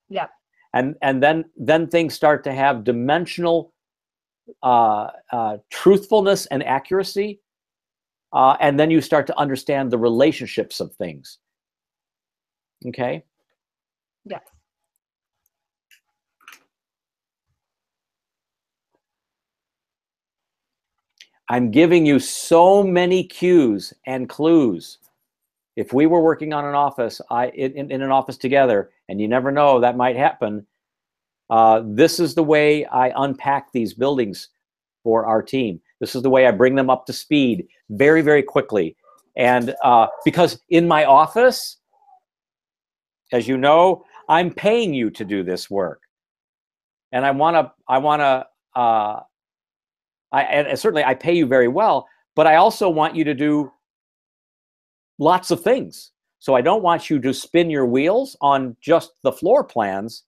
Yeah. And then things start to have dimensional truthfulness and accuracy. And then you start to understand the relationships of things. Okay? Yes. I'm giving you so many cues and clues. If we were working on an office, in an office together, and you never know, that might happen, this is the way I unpack these buildings for our team. This is the way I bring them up to speed very, very quickly. And because in my office, as you know, I'm paying you to do this work. And and certainly I pay you very well, but I also want you to do lots of things. So I don't want you to spin your wheels on just the floor plans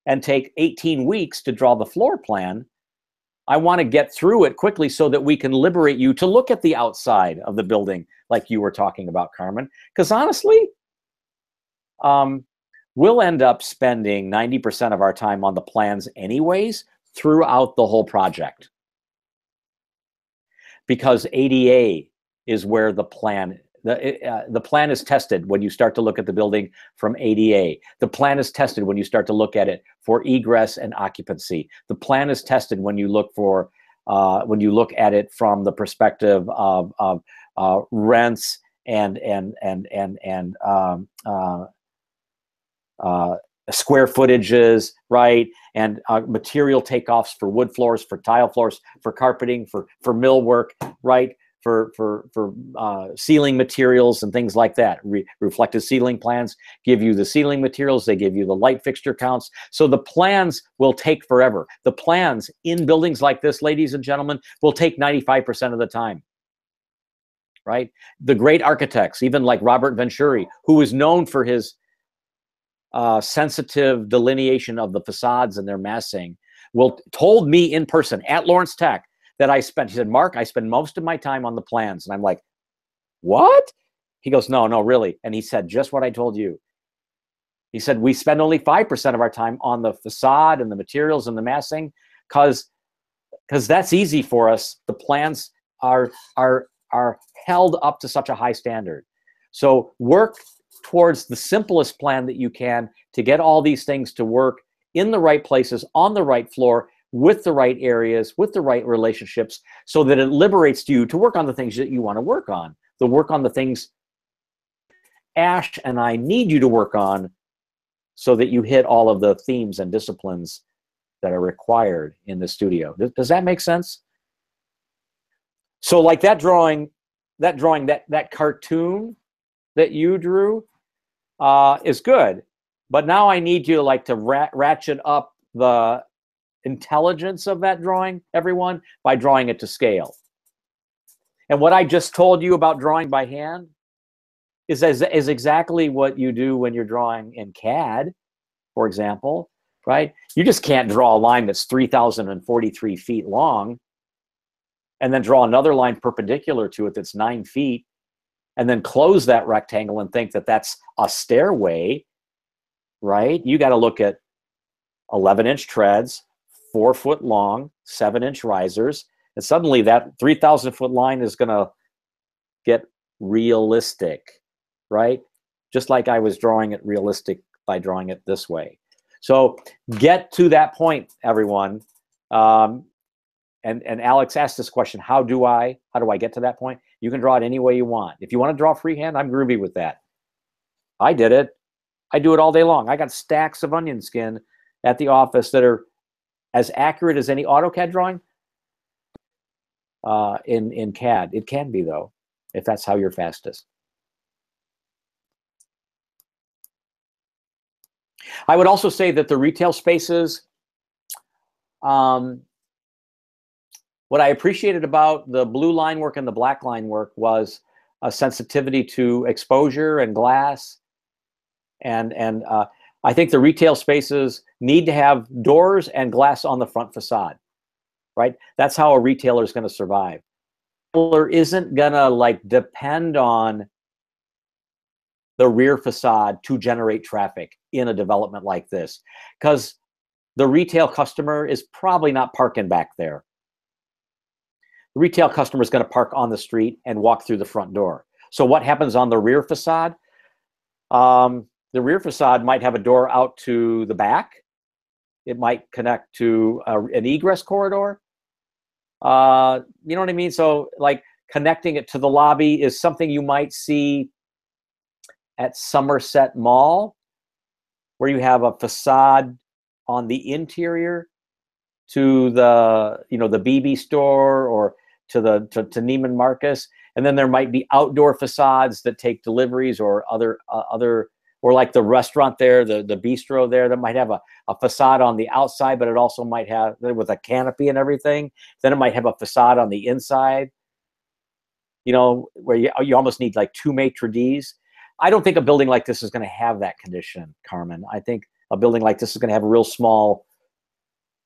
and take 18 weeks to draw the floor plan. I want to get through it quickly so that we can liberate you to look at the outside of the building like you were talking about, Carmen. Because honestly, we'll end up spending 90% of our time on the plans anyways throughout the whole project. Because ADA is where the plan is tested when you start to look at the building from ADA. The plan is tested when you start to look at it for egress and occupancy. The plan is tested when you look at it from the perspective of rents and square footages, right? And material takeoffs for wood floors, for tile floors, for carpeting, for millwork, right? For ceiling materials and things like that. Reflective ceiling plans give you the ceiling materials. They give you the light fixture counts. So the plans will take forever. The plans in buildings like this, ladies and gentlemen, will take 95% of the time, right? The great architects, even like Robert Venturi, who is known for his sensitive delineation of the facades and their massing, told me in person at Lawrence Tech that he said, Mark, I spend most of my time on the plans. And I'm like, what? He goes, no, really. And he said, just what I told you. He said, we spend only 5% of our time on the facade and the materials and the massing because that's easy for us. The plans are held up to such a high standard. So work towards the simplest plan that you can to get all these things to work in the right places, on the right floor, with the right areas, with the right relationships, so that it liberates you to work on the things that you want to work on, to work on the things Ash and I need you to work on so that you hit all of the themes and disciplines that are required in the studio. Does that make sense? So like that drawing, that cartoon that you drew is good, but now I need you to ratchet up the intelligence of that drawing, everyone, by drawing it to scale. And what I just told you about drawing by hand is exactly what you do when you're drawing in CAD, for example, right? You just can't draw a line that's 3,043 feet long and then draw another line perpendicular to it that's 9 feet and then close that rectangle and think that that's a stairway, right? You got to look at 11-inch treads, 4 foot long, 7-inch risers, and suddenly that 3,000-foot line is going to get realistic, right? Just like I was drawing it realistic by drawing it this way. So get to that point, everyone. And Alex asked this question: how do I get to that point? You can draw it any way you want. If you want to draw freehand, I'm groovy with that. I did it. I do it all day long. I got stacks of onion skin at the office that are as accurate as any AutoCAD drawing in CAD. It can be, though, if that's how you're fastest. I would also say that the retail spaces, what I appreciated about the blue line work and the black line work was a sensitivity to exposure and glass. And I think the retail spaces need to have doors and glass on the front facade, right? That's how a retailer is going to survive. A retailer isn't going to depend on the rear facade to generate traffic in a development like this, because the retail customer is probably not parking back there. The retail customer is going to park on the street and walk through the front door. So what happens on the rear facade? The rear facade might have a door out to the back. It might connect to an egress corridor. You know what I mean? So connecting it to the lobby is something you might see at Somerset Mall, where you have a facade on the interior to the the BB store or to Neiman Marcus, and then there might be outdoor facades that take deliveries or other or like the restaurant there, the bistro there, that might have a facade on the outside, but it also might have, with a canopy and everything, then it might have a facade on the inside, where you almost need 2 maitre d's. I don't think a building like this is going to have that condition, Carmen. I think a building like this is going to have a real small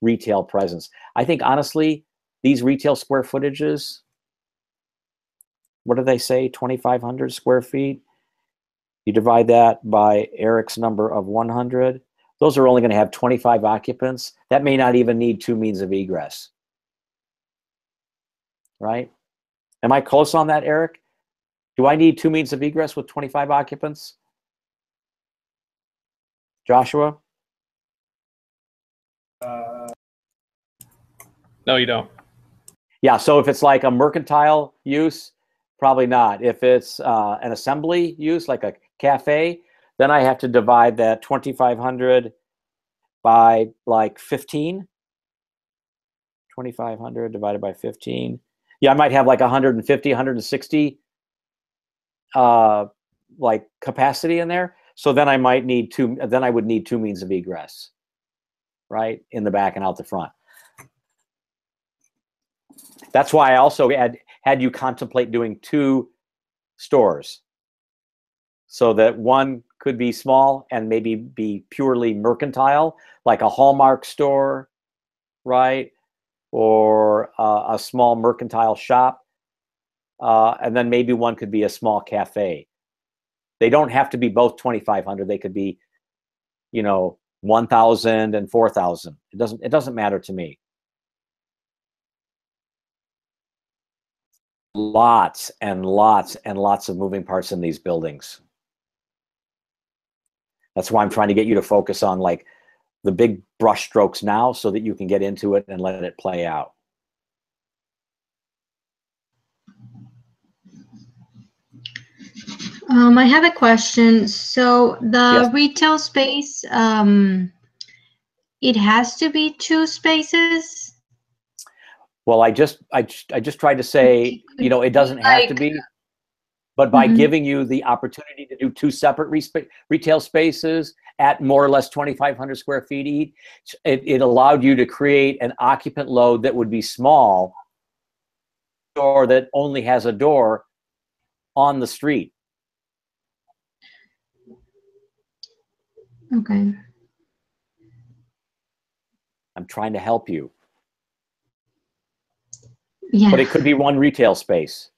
retail presence. I think, honestly, these retail square footages, what do they say, 2,500 square feet? You divide that by Eric's number of 100. Those are only going to have 25 occupants. That may not even need 2 means of egress. Right? Am I close on that, Eric? Do I need 2 means of egress with 25 occupants? Joshua? No, you don't. Yeah, so if it's like a mercantile use, probably not. If it's an assembly use, like a cafe, then I have to divide that 2,500 by like 15. 2,500 divided by 15. Yeah, I might have like 150, 160 like capacity in there. So then I might need then I would need 2 means of egress, right? In the back and out the front. That's why I also had you contemplate doing 2 stores, so that one could be small and maybe be purely mercantile, like a Hallmark store, right? Or a small mercantile shop. And then maybe one could be a small cafe. They don't have to be both 2,500. They could be, 1,000 and 4,000. It doesn't matter to me. Lots and lots and lots of moving parts in these buildings. That's why I'm trying to get you to focus on like the big brush strokes now, so that you can get into it and let it play out. I have a question. So the Yes. retail space, it has to be 2 spaces? Well, I just tried to say, it doesn't have to be, but by giving you the opportunity to do 2 separate retail spaces at more or less 2,500 square feet each, it allowed you to create an occupant load that would be small, or that only has a door on the street. Okay. I'm trying to help you. Yeah. But it could be 1 retail space.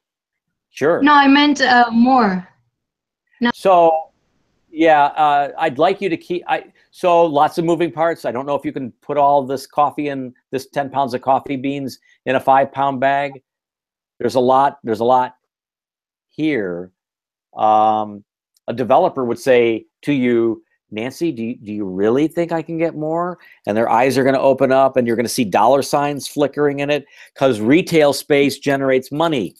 Sure. No, I meant more. No. So, yeah, I'd like you to keep. So lots of moving parts. I don't know if you can put all this coffee in this 10 pounds of coffee beans in a 5-pound bag. There's a lot. There's a lot here. A developer would say to you, Nancy, do you really think I can get more? And their eyes are going to open up, and you're going to see dollar signs flickering in it, because retail space generates money.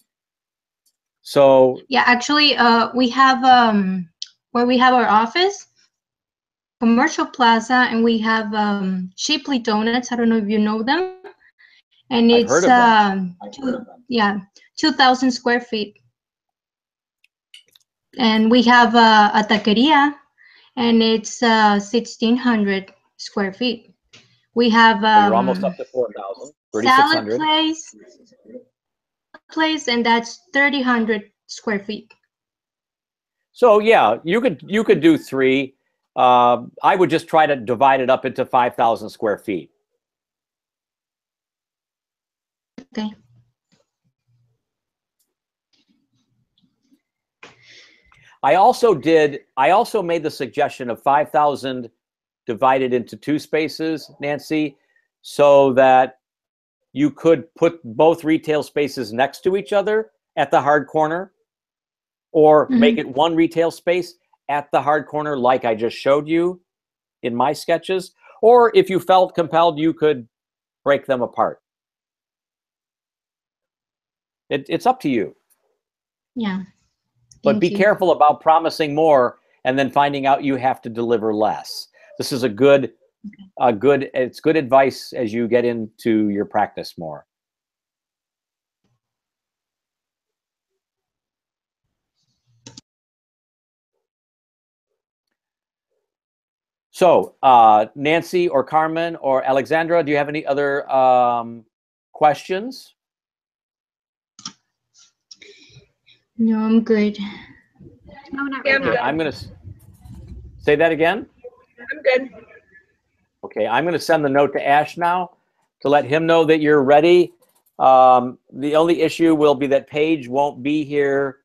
So yeah, actually, we have where we have our office, Commercial Plaza, and we have Shipley Donuts. I don't know if you know them. And I've it's heard of them. 2,000 square feet. And we have a taqueria, and it's 1,600 square feet. We have so you're almost up to 4,000. salad place, and that's 3,000 square feet. So yeah, you could do 3. I would just try to divide it up into 5,000 square feet. Okay. I also made the suggestion of 5,000 divided into 2 spaces, Nancy, so that you could put both retail spaces next to each other at the hard corner, or make it 1 retail space at the hard corner like I just showed you in my sketches. Or if you felt compelled, you could break them apart. It's up to you. Yeah. But be careful about promising more and then finding out you have to deliver less. This is it's good advice as you get into your practice more. So, Nancy or Carmen or Alexandra, do you have any other questions? No, I'm good. No, not Yeah, right I'm now. good. I'm going to say that again. I'm good. Okay, I'm going to send the note to Ash now to let him know that you're ready. The only issue will be that Paige won't be here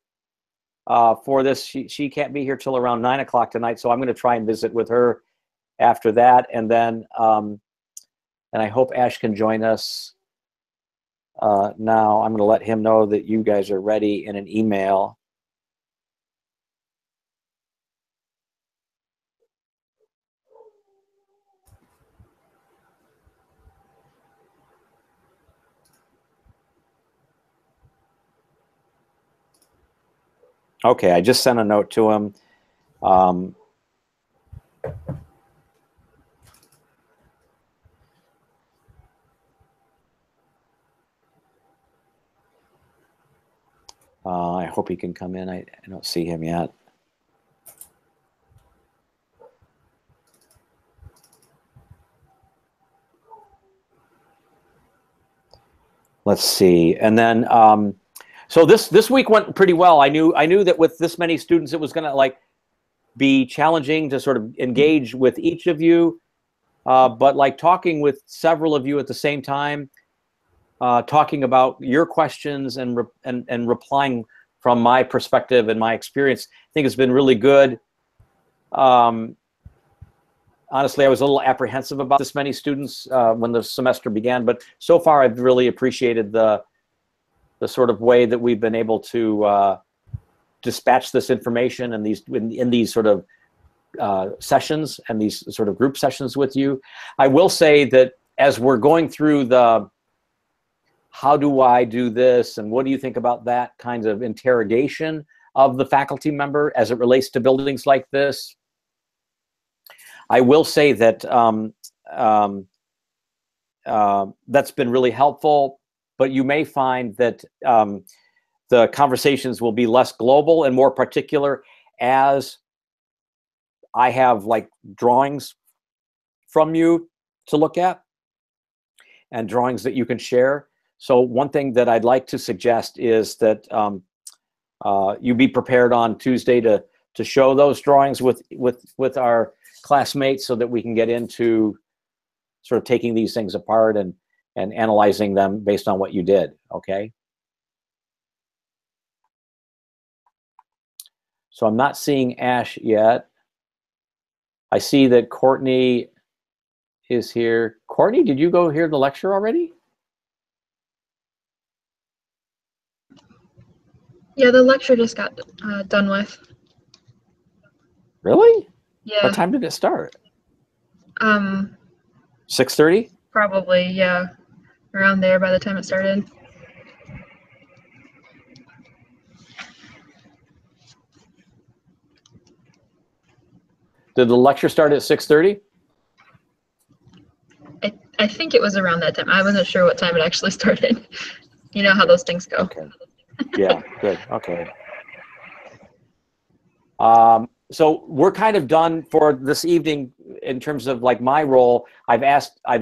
for this. She can't be here till around 9 o'clock tonight, so I'm going to try and visit with her after that, and then and I hope Ash can join us now. I'm going to let him know that you guys are ready in an email. Okay, I just sent a note to him. I hope he can come in. I don't see him yet. Let's see. And then so this week went pretty well. I knew that with this many students, it was going to like be challenging to sort of engage with each of you. But like talking with several of you at the same time, talking about your questions and replying from my perspective and my experience, I think it's been really good. Honestly, I was a little apprehensive about this many students when the semester began, but so far I've really appreciated the sort of way that we've been able to dispatch this information and in these sort of sessions and these sort of group sessions with you. I will say that as we're going through the how do I do this and what do you think about that kind of interrogation of the faculty member as it relates to buildings like this, I will say that that's been really helpful, but you may find that the conversations will be less global and more particular as I have like drawings from you to look at and drawings that you can share. So one thing that I'd like to suggest is that you be prepared on Tuesday to show those drawings with our classmates so that we can get into sort of taking these things apart and analyzing them based on what you did, okay? So I'm not seeing Ash yet. I see that Courtney is here. Courtney, did you go hear the lecture already? Yeah, the lecture just got done with. Really? Yeah. What time did it start? 6:30? Probably, yeah. Around there by the time it started. Did the lecture start at 6:30? I think it was around that time. I wasn't sure what time it actually started. You know how those things go. Okay. Yeah, good. Okay. So we're kind of done for this evening in terms of like my role. I've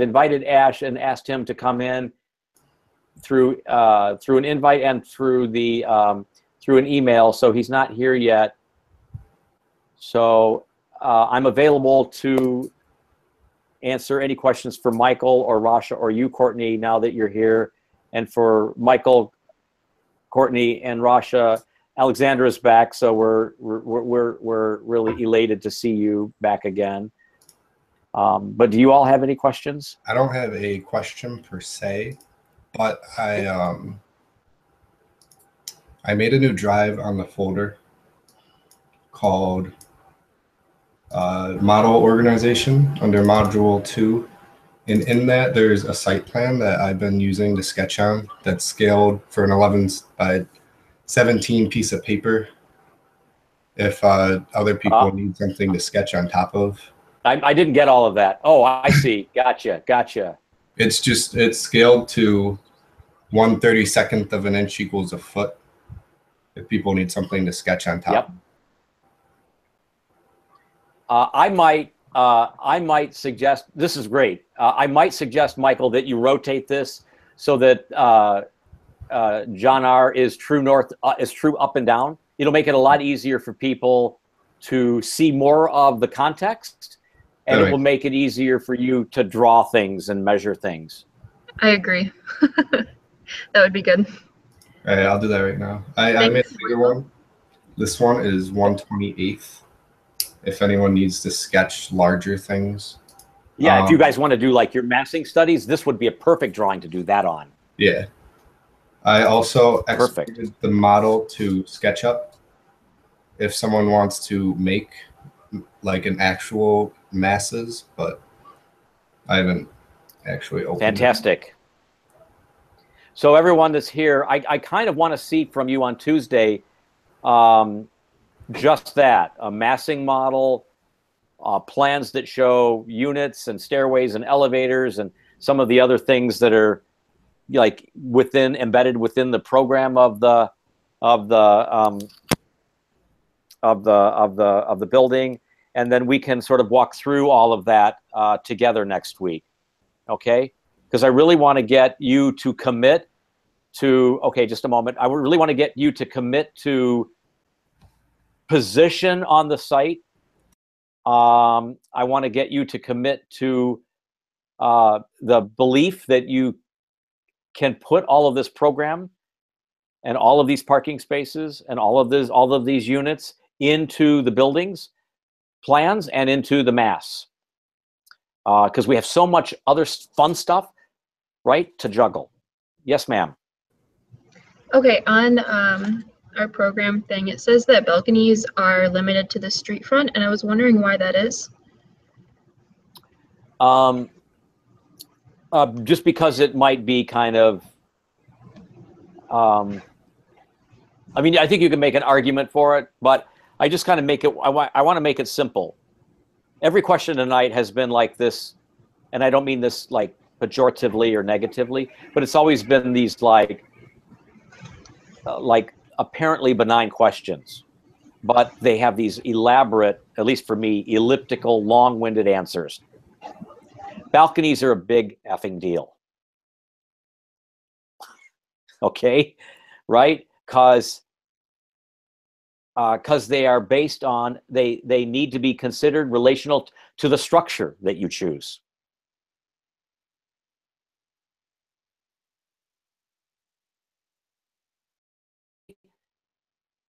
invited Ash and asked him to come in through an invite and through an email. So he's not here yet. So I'm available to answer any questions for Michael or Rasha or you, Courtney, now that you're here. And for Michael, Courtney, and Rasha, Alexandra's back, so we're really elated to see you back again. But do you all have any questions? I don't have a question per se, but I made a new drive on the folder called Model Organization under Module 2. And in that, there's a site plan that I've been using to sketch on that's scaled for an 11 by 17 piece of paper. If other people need something to sketch on top of. I didn't get all of that. Oh, I see. Gotcha. It's scaled to 1/32 of an inch equals a foot. If people need something to sketch on top. Yep. I might suggest, this is great. I might suggest, Michael, that you rotate this so that John R is true north, is true up and down. It'll make it a lot easier for people to see more of the context, and it will make it easier for you to draw things and measure things. I agree. That would be good. All right, I'll do that right now. I made a bigger one. This one is 1/28. If anyone needs to sketch larger things. Yeah, if you guys want to do like your massing studies, this would be a perfect drawing to do that on. Yeah. I also exported the model to SketchUp. If someone wants to make like an actual masses, but I haven't actually opened Fantastic. it. So everyone that's here, I kind of want to see from you on Tuesday just that, a massing model, plans that show units and stairways and elevators and some of the other things that are like embedded within the program of the building, and then we can sort of walk through all of that together next week. Okay, because I really want to get you to commit to, okay, just a moment. I really want to get you to commit to position on the site. I want to get you to commit to the belief that you can put all of this program and all of these parking spaces and all of these units into the buildings plans and into the mass. Because we have so much other fun stuff, right, to juggle. Yes, ma'am. Okay, on our program thing, it says that balconies are limited to the street front, and I was wondering why that is. Just because it might be kind of, I mean, I think you can make an argument for it, but I just kind of make it, I want to make it simple. Every question tonight has been like this, and I don't mean this like pejoratively or negatively, but it's always been these like apparently benign questions, but they have these elaborate, at least for me, elliptical, long-winded answers. Balconies are a big effing deal. Okay, right? Because they are based on, they need to be considered relational to the structure that you choose.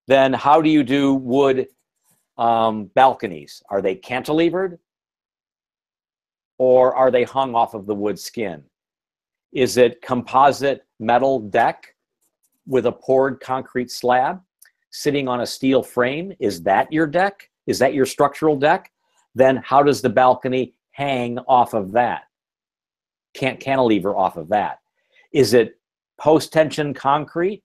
Then how do you do wood balconies? Are they cantilevered? Or are they hung off of the wood skin? Is it composite metal deck with a poured concrete slab sitting on a steel frame? Is that your deck? Is that your structural deck? Then how does the balcony hang off of that? Can't cantilever off of that. Is it post-tension concrete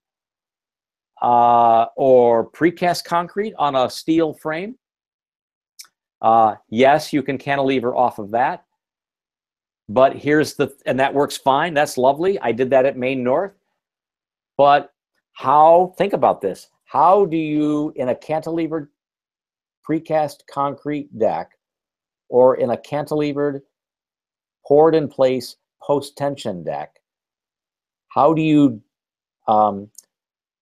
or precast concrete on a steel frame? Yes, you can cantilever off of that. But here's the, and that works fine. That's lovely. I did that at Main North. But how, think about this. How do you, in a cantilevered precast concrete deck or in a cantilevered poured in place post-tension deck, how do you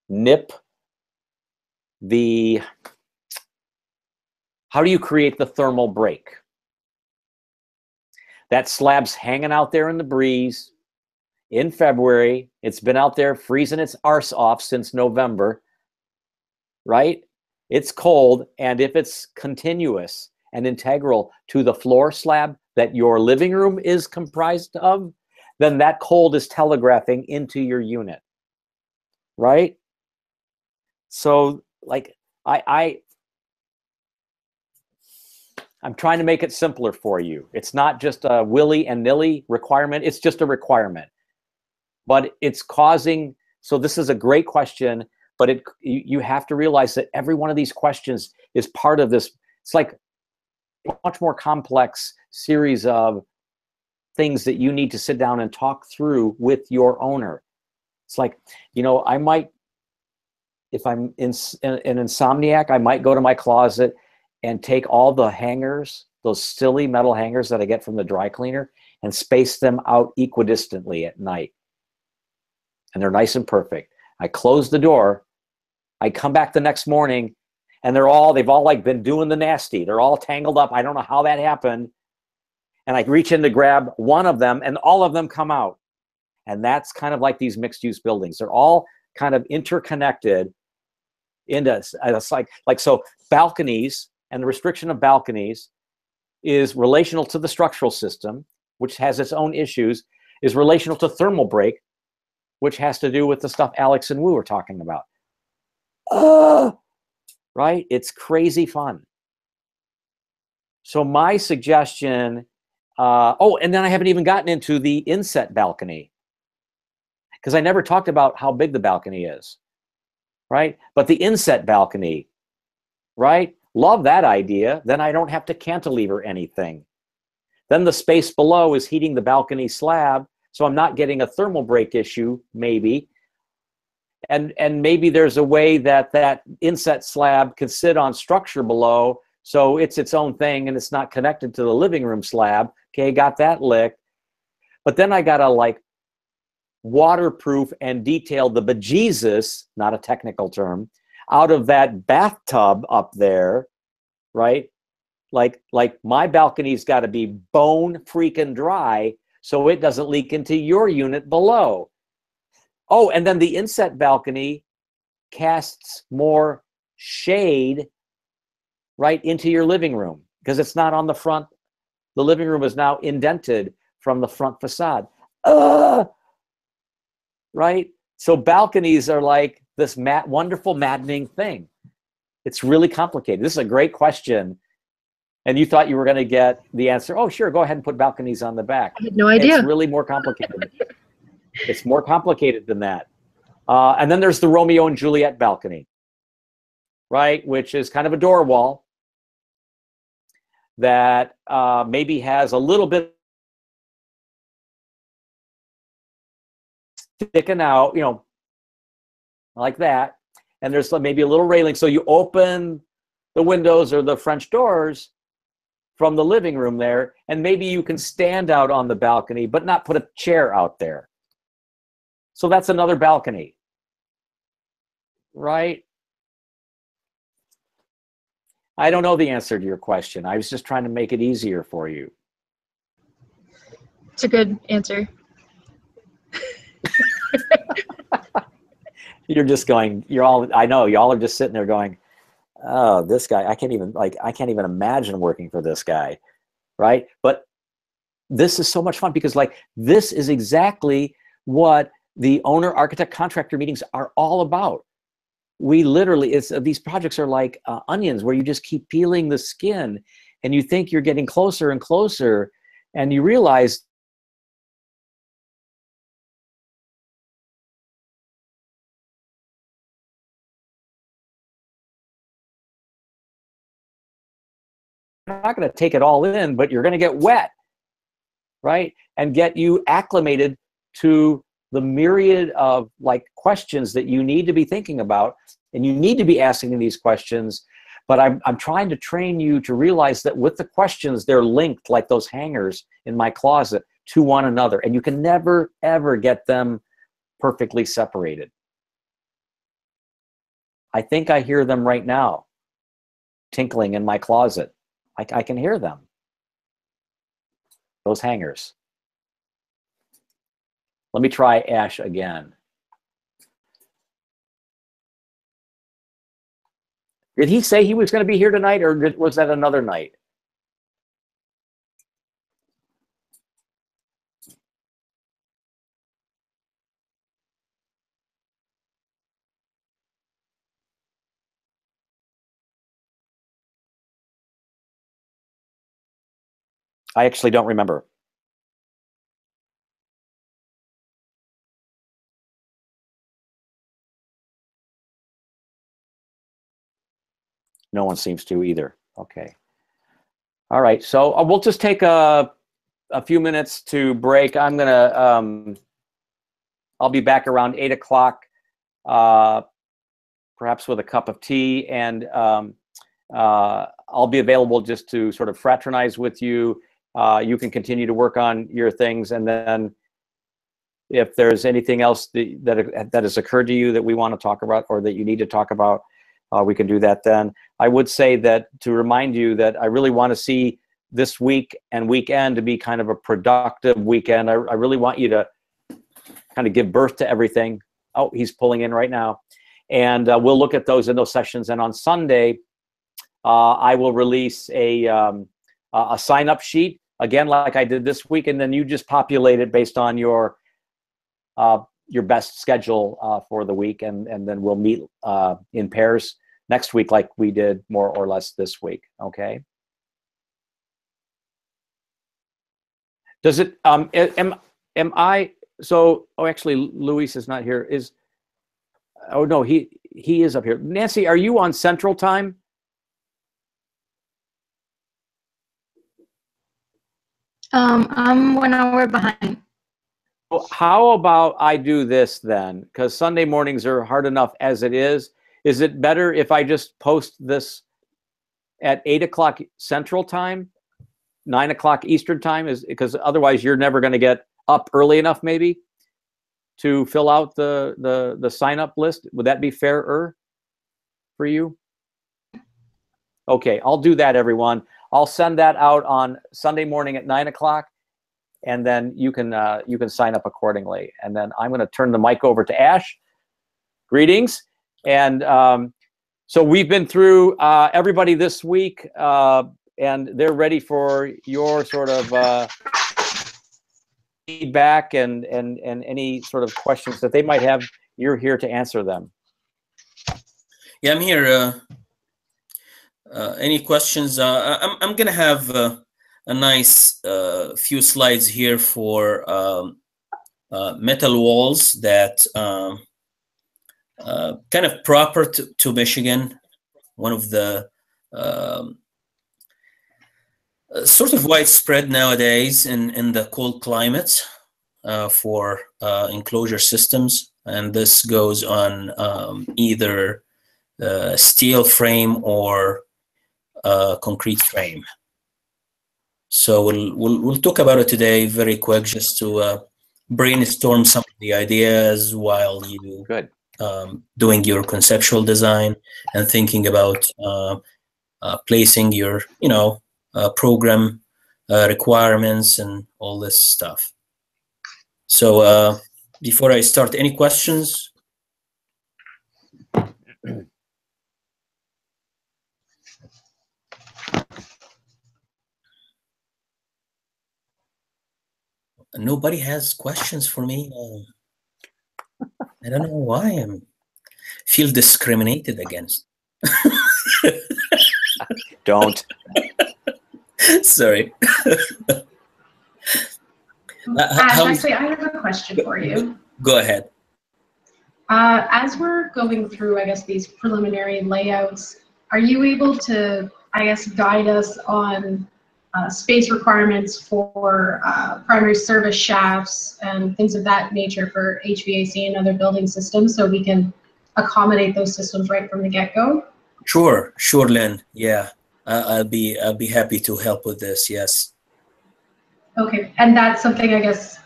nip the, how do you create the thermal break? That slab's hanging out there in the breeze in February. It's been out there freezing its arse off since November, right? It's cold, and if it's continuous and integral to the floor slab that your living room is comprised of, then that cold is telegraphing into your unit, right? So, like, I'm trying to make it simpler for you. It's not just a willy and nilly requirement. It's just a requirement. But it's causing, so this is a great question, but you have to realize that every one of these questions is part of this. It's like a much more complex series of things that you need to sit down and talk through with your owner. It's like, you know, I might, if I'm an insomniac, I might go to my closet and take all the hangers, those silly metal hangers that I get from the dry cleaner, and space them out equidistantly at night. And they're nice and perfect. I close the door, I come back the next morning, and they've all like been doing the nasty. They're all tangled up. I don't know how that happened. And I reach in to grab one of them, and all of them come out. And that's kind of like these mixed-use buildings. They're all kind of interconnected into it's like so balconies, and the restriction of balconies is relational to the structural system, which has its own issues, is relational to thermal break, which has to do with the stuff Alex and Wu are talking about. Right? It's crazy fun. So my suggestion, oh, and then I haven't even gotten into the inset balcony, because I never talked about how big the balcony is, right? But the inset balcony, right? Love that idea. Then I don't have to cantilever anything. Then the space below is heating the balcony slab, so I'm not getting a thermal break issue, maybe. And maybe there's a way that that inset slab could sit on structure below, so it's its own thing and it's not connected to the living room slab. Okay, got that licked. But then I gotta like waterproof and detail the bejesus, not a technical term, out of that bathtub up there, right? Like my balcony's got to be bone freaking dry so it doesn't leak into your unit below. Oh, and then the inset balcony casts more shade right into your living room because it's not on the front. The living room is now indented from the front facade. Right? So balconies are like this wonderful, maddening thing. It's really complicated. This is a great question. And you thought you were going to get the answer. Oh, sure, go ahead and put balconies on the back. I had no idea. It's really more complicated. It's more complicated than that. And then there's the Romeo and Juliet balcony, right? Which is kind of a door wall that maybe has a little bit sticking out, you know, like that. And there's maybe a little railing. So you open the windows or the French doors from the living room there, and maybe you can stand out on the balcony, but not put a chair out there. So that's another balcony, right? I don't know the answer to your question. I was just trying to make it easier for you. It's a good answer. You're just going, I know, y'all are just sitting there going, oh, this guy, I can't even imagine working for this guy, right? But this is so much fun because like, this is exactly what the owner, architect, contractor meetings are all about. We literally, these projects are like onions where you just keep peeling the skin and you think you're getting closer and closer and you realize you're not going to take it all in, but you're going to get wet, right? And get you acclimated to the myriad of like questions that you need to be thinking about, and you need to be asking these questions. But I'm trying to train you to realize that with the questions, they're linked like those hangers in my closet to one another, and you can never, ever get them perfectly separated. I think I hear them right now, tinkling in my closet. I can hear them, those hangers. Let me try Ash again. Did he say he was going to be here tonight, or was that another night? I actually don't remember. No one seems to either. Okay. All right. So we'll just take a few minutes to break. I'm going to, I'll be back around 8 o'clock, perhaps with a cup of tea, and I'll be available just to sort of fraternize with you. You can continue to work on your things, and then if there's anything else that has occurred to you that we want to talk about or that you need to talk about, we can do that then. I would say that to remind you that I really want to see this week and weekend to be kind of a productive weekend. I really want you to kind of give birth to everything. Oh, he's pulling in right now. And we'll look at those in those sessions. And on Sunday, I will release a sign-up sheet, again, like I did this week, and then you just populate it based on your best schedule for the week, and then we'll meet in pairs next week like we did more or less this week, okay? Does it, am I, so, oh, actually, Luis is not here. Oh, no, he is up here. Nancy, are you on Central Time? I'm 1 hour behind. Well, how about I do this then? Because Sunday mornings are hard enough as it is. Is it better if I just post this at 8 o'clock Central Time, 9 o'clock Eastern Time? Because otherwise you're never going to get up early enough maybe to fill out the sign-up list. Would that be fairer for you? Okay, I'll do that, everyone. I'll send that out on Sunday morning at 9 o'clock, and then you can sign up accordingly. And then I'm going to turn the mic over to Ash. Greetings. And so we've been through everybody this week, and they're ready for your sort of feedback and any sort of questions that they might have. You're here to answer them. Yeah, I'm here. Any questions? I'm going to have a nice few slides here for metal walls that kind of proper to Michigan. One of the sort of widespread nowadays in the cold climates for enclosure systems. And this goes on either steel frame or concrete frame. So we'll talk about it today very quick, just to brainstorm some of the ideas while you doing your conceptual design and thinking about placing your program requirements and all this stuff. So before I start, any questions? Nobody has questions for me. I don't know why I feel discriminated against. Don't. Sorry. Actually, I have a question for you. Go ahead. As we're going through, I guess, these preliminary layouts, are you able to, I guess, guide us on space requirements for primary service shafts and things of that nature for HVAC and other building systems, so we can accommodate those systems right from the get-go? Sure, Lynn. Yeah, I'll be happy to help with this. Yes. Okay, and that's something, I guess,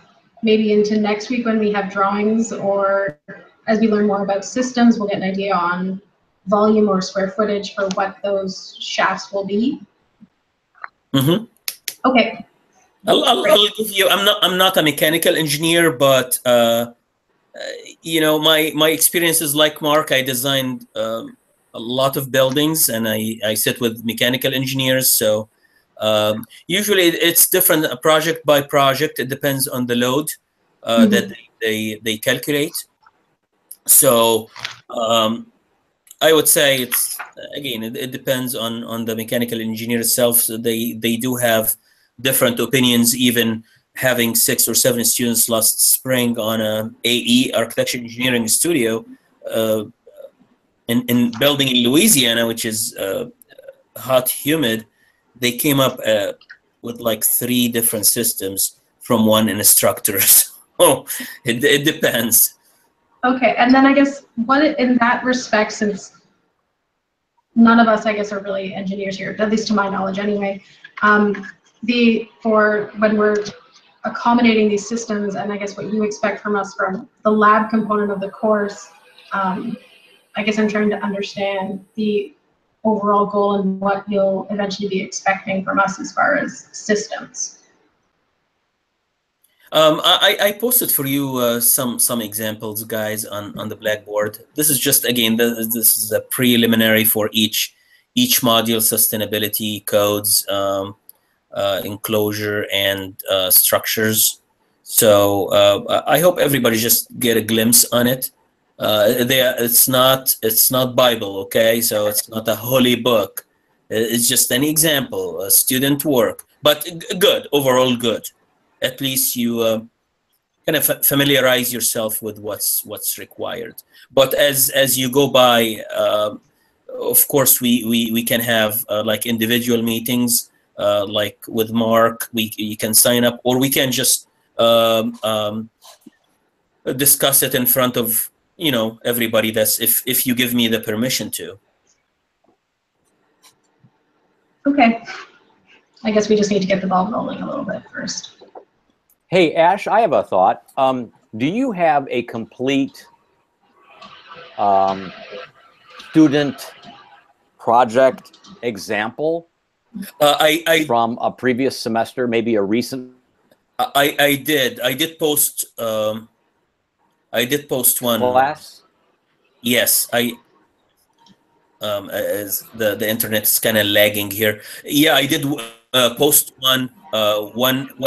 maybe into next week when we have drawings, or as we learn more about systems, we'll get an idea on volume or square footage for what those shafts will be. Mm-hmm. Okay. I'll give you. I'm not a mechanical engineer, but my experience is like Mark. I designed a lot of buildings, and I sit with mechanical engineers. So usually it's different, project by project. It depends on the load that they calculate. So I would say it's, again, it depends on the mechanical engineer itself. So they do have different opinions, even having 6 or 7 students last spring on a AE, Architecture Engineering Studio, in building in Louisiana, which is hot, humid. They came up with like 3 different systems from one instructor. So it depends. Okay, and then I guess what in that respect, since none of us, I guess, are really engineers here, at least to my knowledge anyway, for when we're accommodating these systems, and I guess what you expect from us from the lab component of the course, I guess I'm trying to understand the overall goal and what you'll eventually be expecting from us as far as systems. I posted for you some examples, guys, on the Blackboard. This is just, again, this is a preliminary for each module: sustainability, codes, enclosure, and structures. So I hope everybody just get a glimpse on it. It's not Bible, okay? So it's not a holy book. It's just an example, student work, but good, overall good. At least you kind of familiarize yourself with what's required. But as you go by, of course, we can have like individual meetings, like with Mark. You can sign up, or we can just discuss it in front of everybody. That's if you give me the permission to. Okay. I guess we just need to get the ball rolling a little bit first. Hey, Ash, I have a thought. Do you have a complete student project example from a previous semester, maybe a recent? I did post one. Class? Yes, as the internet's kind of lagging here. Yeah, I did post one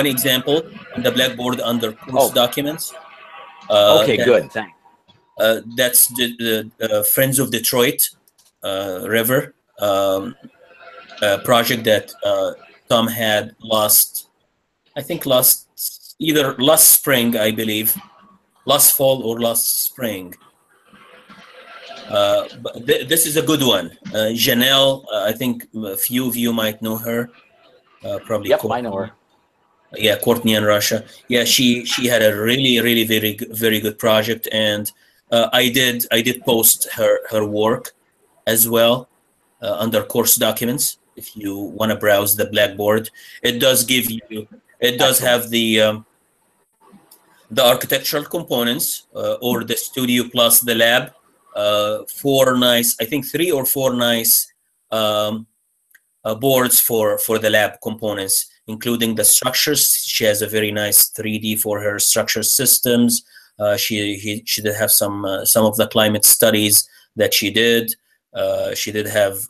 example on the Blackboard under course documents. Okay, good. Thanks. That's the Friends of Detroit River project that Tom had either last spring, I believe, last fall or last spring. But this is a good one. Janelle, I think a few of you might know her. Probably. Yep, Courtney. I know her. Yeah, Courtney in Russia. Yeah, she had a really very good project, and I did post her work as well under course documents. If you want to browse the Blackboard, it does give you. It does have the architectural components or the studio plus the lab. 4 nice, I think 3 or 4 nice boards for the lab components, including the structures. She has a very nice 3D for her structure systems. She did have some of the climate studies that she did. She did have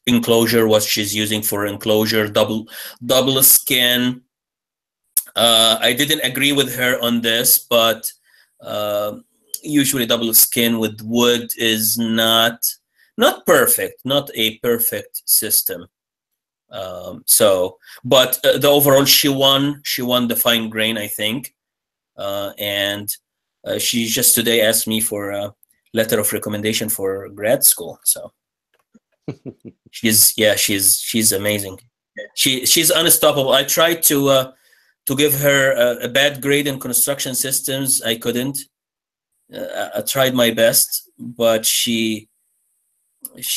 enclosure, what she's using for enclosure, double skin. I didn't agree with her on this, but usually double skin with wood is not perfect, not a perfect system. But the overall, she won the fine grain, I think, and she just today asked me for a letter of recommendation for grad school. So she's amazing. She's unstoppable. I tried to give her a bad grade in construction systems. I couldn't. I tried my best, but she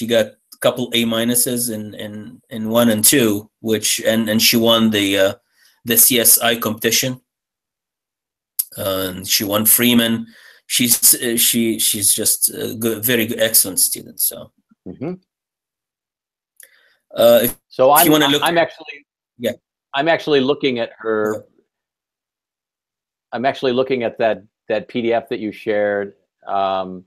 got a couple A minuses in 1 and 2, and she won the CSI competition. And she won Freeman. She's just a very good, excellent student. So. Mm-hmm. If you want to look, I'm actually looking at her. I'm actually looking at that PDF that you shared, and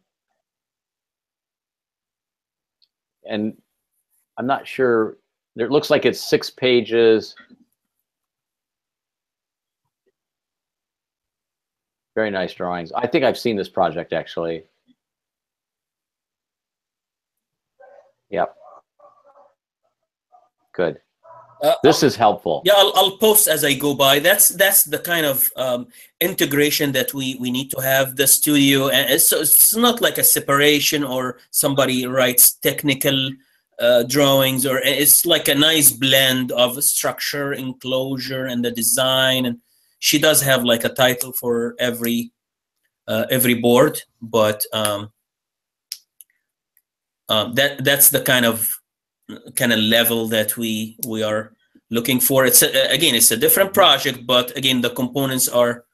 I'm not sure. It looks like it's 6 pages. Very nice drawings. I think I've seen this project actually. Yep. Good. This is helpful. Yeah, I'll post as I go by. That's the kind of integration that we need to have the studio, and it's not like a separation or somebody writes technical drawings, or it's like a nice blend of structure, enclosure, and the design. And she does have like a title for every board, but that's the kind of level that we are looking for. It's it's a different project, but again, the components are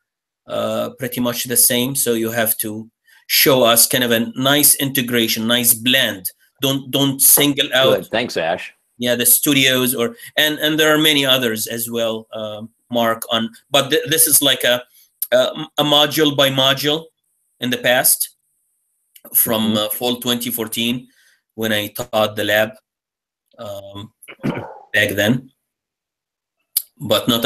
pretty much the same. So you have to show us kind of a nice integration, nice blend. Don't single out. Good. Thanks, Ash. Yeah, the studios and there are many others as well. Mark, on, but this is like a module by module in the past from fall 2014 when I taught the lab back then. But not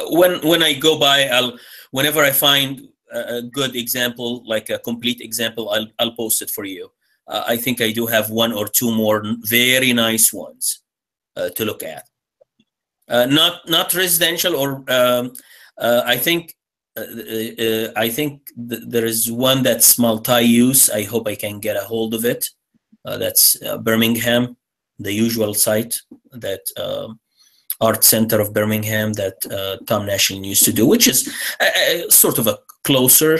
when I go by, whenever I find a good example, like a complete example, I'll post it for you. I think I do have 1 or 2 more very nice ones to look at. Not residential, or I think there is one that's multi-use. I hope I can get a hold of it. That's Birmingham, the usual site that Art Center of Birmingham that Tom Nashing used to do, which is sort of a closer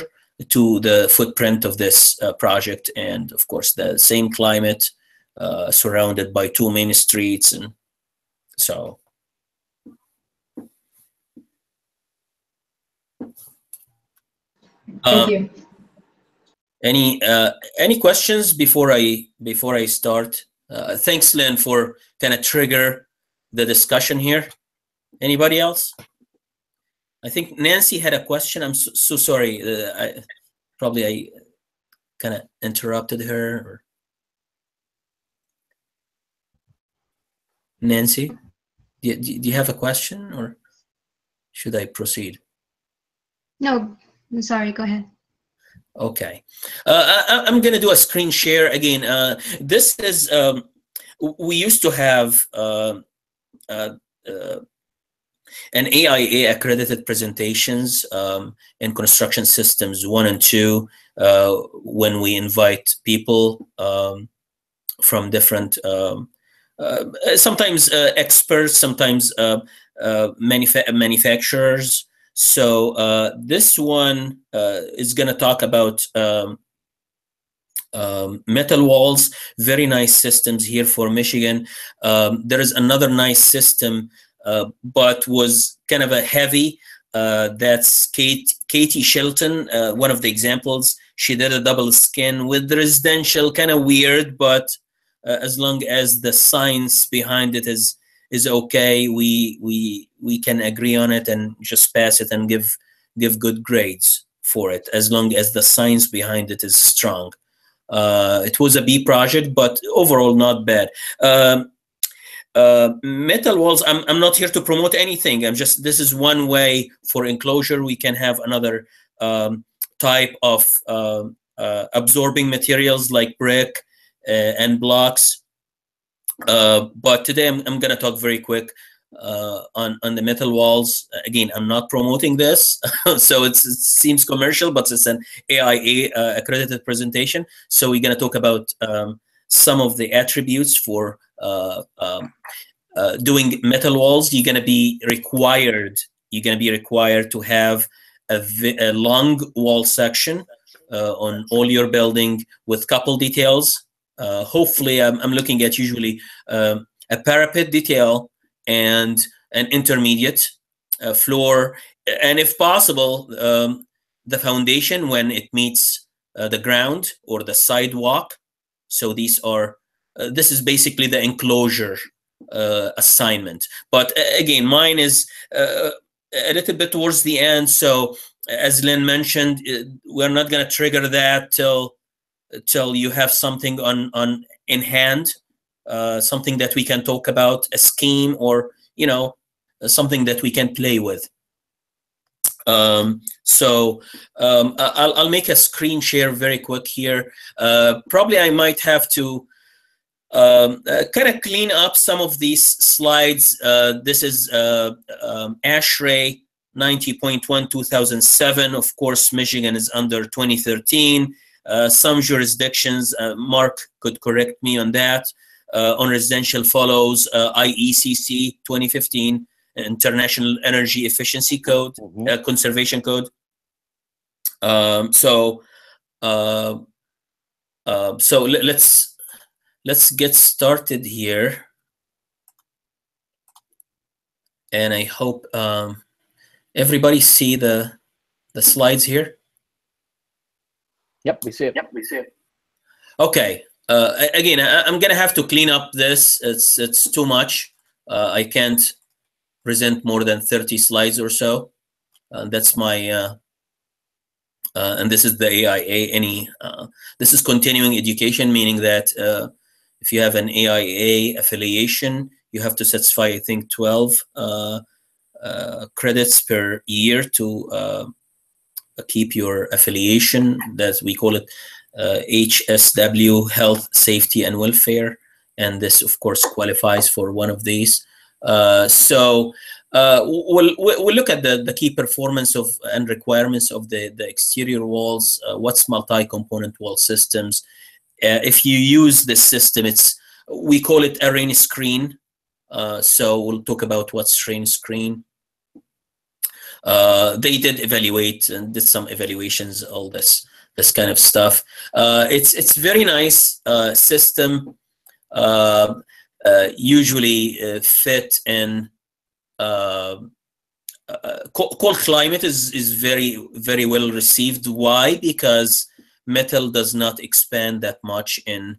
to the footprint of this project, and of course the same climate, surrounded by 2 main streets, and so. Thank you. Any questions before I start? Thanks, Lynn, for kind of trigger the discussion here. Anybody else? I think Nancy had a question. I'm so sorry. I kind of interrupted her. Or... Nancy, do you have a question, or should I proceed? No, I'm sorry. Go ahead. Okay. I'm going to do a screen share again. This is, we used to have an AIA accredited presentations in construction systems 1 and 2 when we invite people from different, sometimes experts, sometimes manufacturers. So this one is going to talk about metal walls, very nice systems here for Michigan. There is another nice system, but was kind of a heavy. That's Katie Shelton, one of the examples. She did a double skin with residential, kind of weird, but as long as the science behind it is okay, we can agree on it and just pass it and give good grades for it, as long as the science behind it is strong. It was a B project, but overall not bad. Metal walls, I'm not here to promote anything. This is one way for enclosure. We can have another type of absorbing materials like brick and blocks. But today I'm going to talk very quick on the metal walls. Again, I'm not promoting this, so it seems commercial, but it's an AIA accredited presentation. So we're going to talk about some of the attributes for doing metal walls. You're going to be required to have a long wall section on all your building with couple details. Hopefully, I'm looking at usually a parapet detail and an intermediate floor, and if possible, the foundation when it meets the ground or the sidewalk. So these are, this is basically the enclosure assignment. But again, mine is a little bit towards the end. So as Lynn mentioned, we're not going to trigger that till you have something in hand, something that we can talk about, a scheme, or something that we can play with. So I'll make a screen share very quick here. Probably I might have to kind of clean up some of these slides. This is ASHRAE 90.1 2007. Of course, Michigan is under 2013. Some jurisdictions, Mark could correct me on that, on residential follows IECC 2015, International Energy Efficiency Code, Conservation Code. So let's get started here, and I hope everybody see the slides here. Yep, we see it. Okay. Again, I'm gonna have to clean up this. It's too much. I can't present more than 30 slides or so. That's my, and this is the AIA. This is continuing education, meaning that if you have an AIA affiliation, you have to satisfy, I think, 12 credits per year to keep your affiliation. That we call it HSW, Health, Safety, and Welfare. And this, of course, qualifies for one of these. So we'll look at the key performance of and requirements of the exterior walls. What's multi-component wall systems? If you use this system, we call it a rain screen. So we'll talk about what's rain screen. They did evaluate and did some evaluations, all this kind of stuff. It's very nice system. Usually fit in cold climate is very well received. Why? Because metal does not expand that much in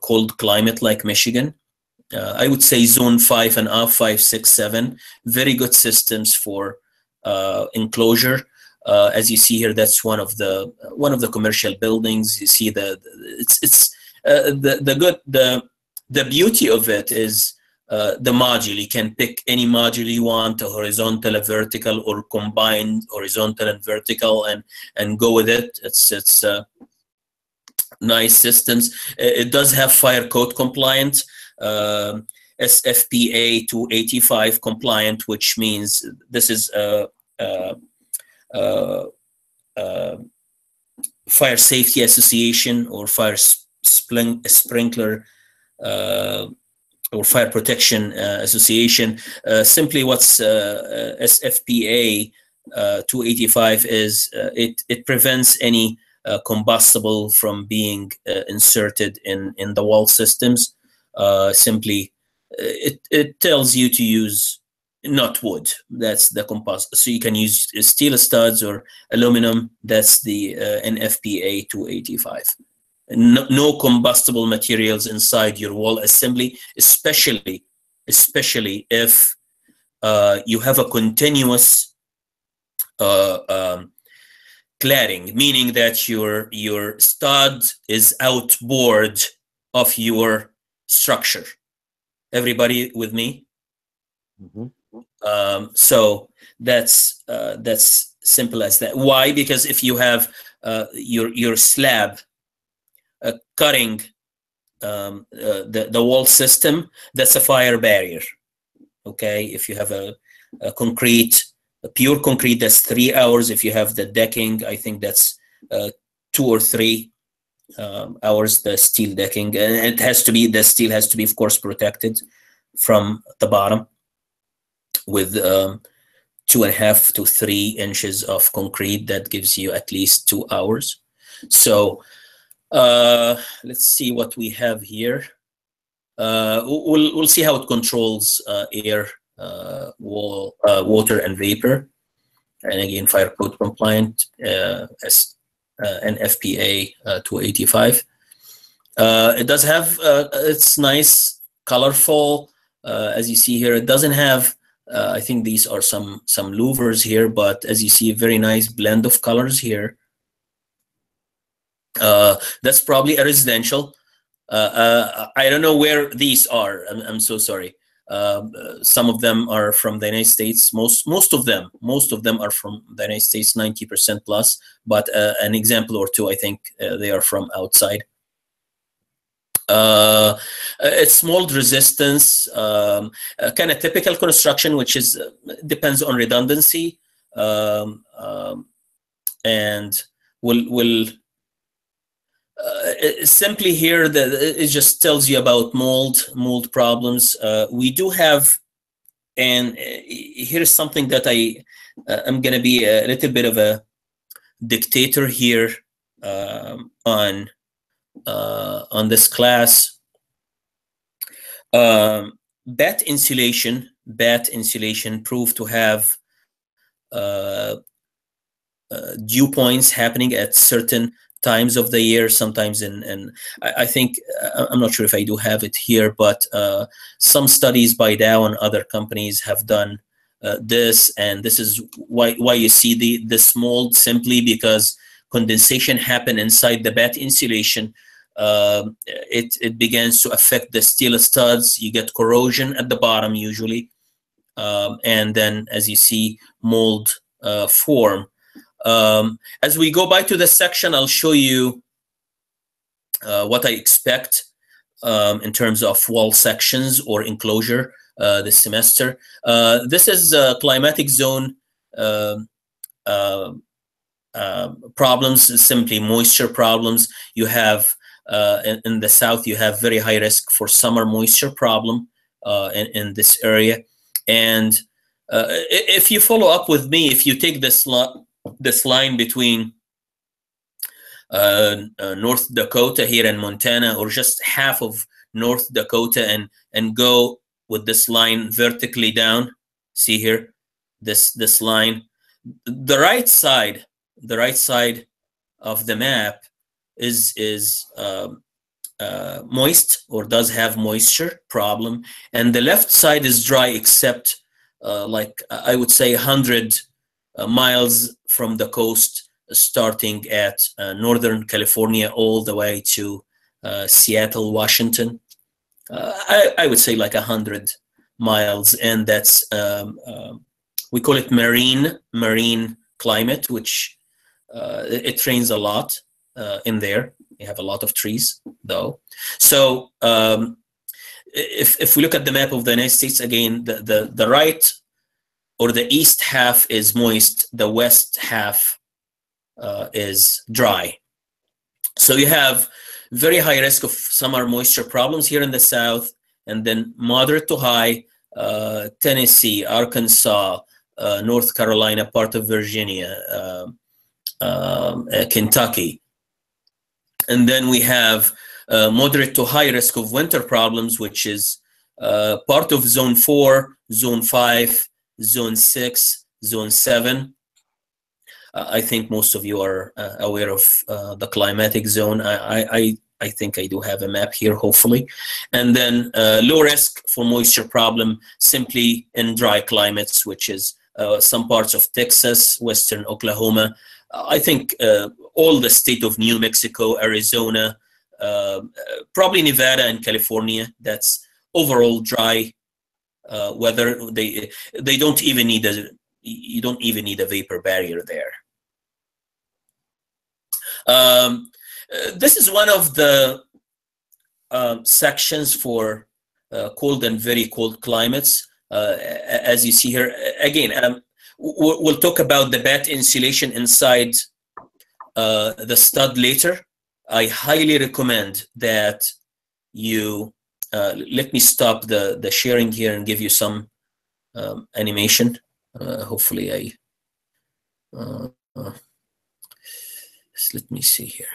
cold climate like Michigan. I would say zone 5 and up, 5, 6, 7, very good systems for enclosure. As you see here, that's one of the commercial buildings. You see the beauty of it is the module. You can pick any module you want, a horizontal, a vertical, or combined horizontal and vertical, and go with it. It's nice systems. It does have fire code compliant, SFPA 285 compliant, which means this is Fire Safety Association or Fire Sprinkler or Fire Protection Association. Simply what's SFPA 285 is, it prevents any combustible from being inserted in the wall systems. Simply it tells you to use not wood. That's the composite. So you can use steel studs or aluminum. That's the NFPA 285. No combustible materials inside your wall assembly, especially if you have a continuous cladding, meaning that your stud is outboard of your structure. Everybody with me? Mm-hmm. So that's simple as that. Why? Because if you have your slab cutting the wall system, that's a fire barrier. Okay, if you have a pure concrete, that's 3 hours. If you have the decking, I think that's 2 or 3 hours. The steel decking, and the steel has to be, of course, protected from the bottom with 2.5 to 3 inches of concrete. That gives you at least 2 hours. So let's see what we have here. We'll see how it controls air, water, and vapor. And again, fire code compliant, as NFPA 285. It does have it's nice, colorful. As you see here, it doesn't have. I think these are some louvers here, but as you see, a very nice blend of colors here. That's probably a residential. I don't know where these are. I'm so sorry. Some of them are from the United States. Most of them are from the United States, 90% plus. But an example or two, I think they are from outside. It's mold resistance, kind of typical construction, which is depends on redundancy, and will simply here it just tells you about mold problems. We do have, and here's something that I'm going to be a little bit of a dictator here on this class. Bat insulation proved to have dew points happening at certain times of the year. Sometimes I think I'm not sure if I do have it here, but some studies by Dow and other companies have done this, and this is why you see this mold, simply because condensation happened inside the batt insulation. It begins to affect the steel studs. You get corrosion at the bottom usually, and then as you see, mold form. As we go by to the section, I'll show you what I expect in terms of wall sections or enclosure this semester. This is climatic zone problems, simply moisture problems. You have in the south, you have very high risk for summer moisture problem in this area. And if you follow up with me, if you take this line between North Dakota here and Montana, or just half of North Dakota, and go with this line vertically down, see here, this line, the right side of the map is moist, or does have moisture problem, and the left side is dry, except like I would say 100 miles from the coast, starting at Northern California all the way to Seattle, Washington. I would say like 100 miles, and that's we call it marine climate, which it rains a lot in there. You have a lot of trees, though. So if we look at the map of the United States again, the right or the east half is moist, the west half is dry. So you have very high risk of summer moisture problems here in the south, and then moderate to high Tennessee, Arkansas, North Carolina, part of Virginia, Kentucky. And then we have moderate to high risk of winter problems, which is part of Zone 4, Zone 5, Zone 6, Zone 7. I think most of you are aware of the climatic zone. I think I do have a map here, hopefully. And then low risk for moisture problem simply in dry climates, which is some parts of Texas, western Oklahoma. I think all the state of New Mexico, Arizona, probably Nevada and California. That's overall dry weather. They don't even need you don't even need a vapor barrier there. This is one of the sections for cold and very cold climates. As you see here, again, we'll talk about the batt insulation inside the stud later. I highly recommend that you let me stop the sharing here and give you some animation. Hopefully just let me see here.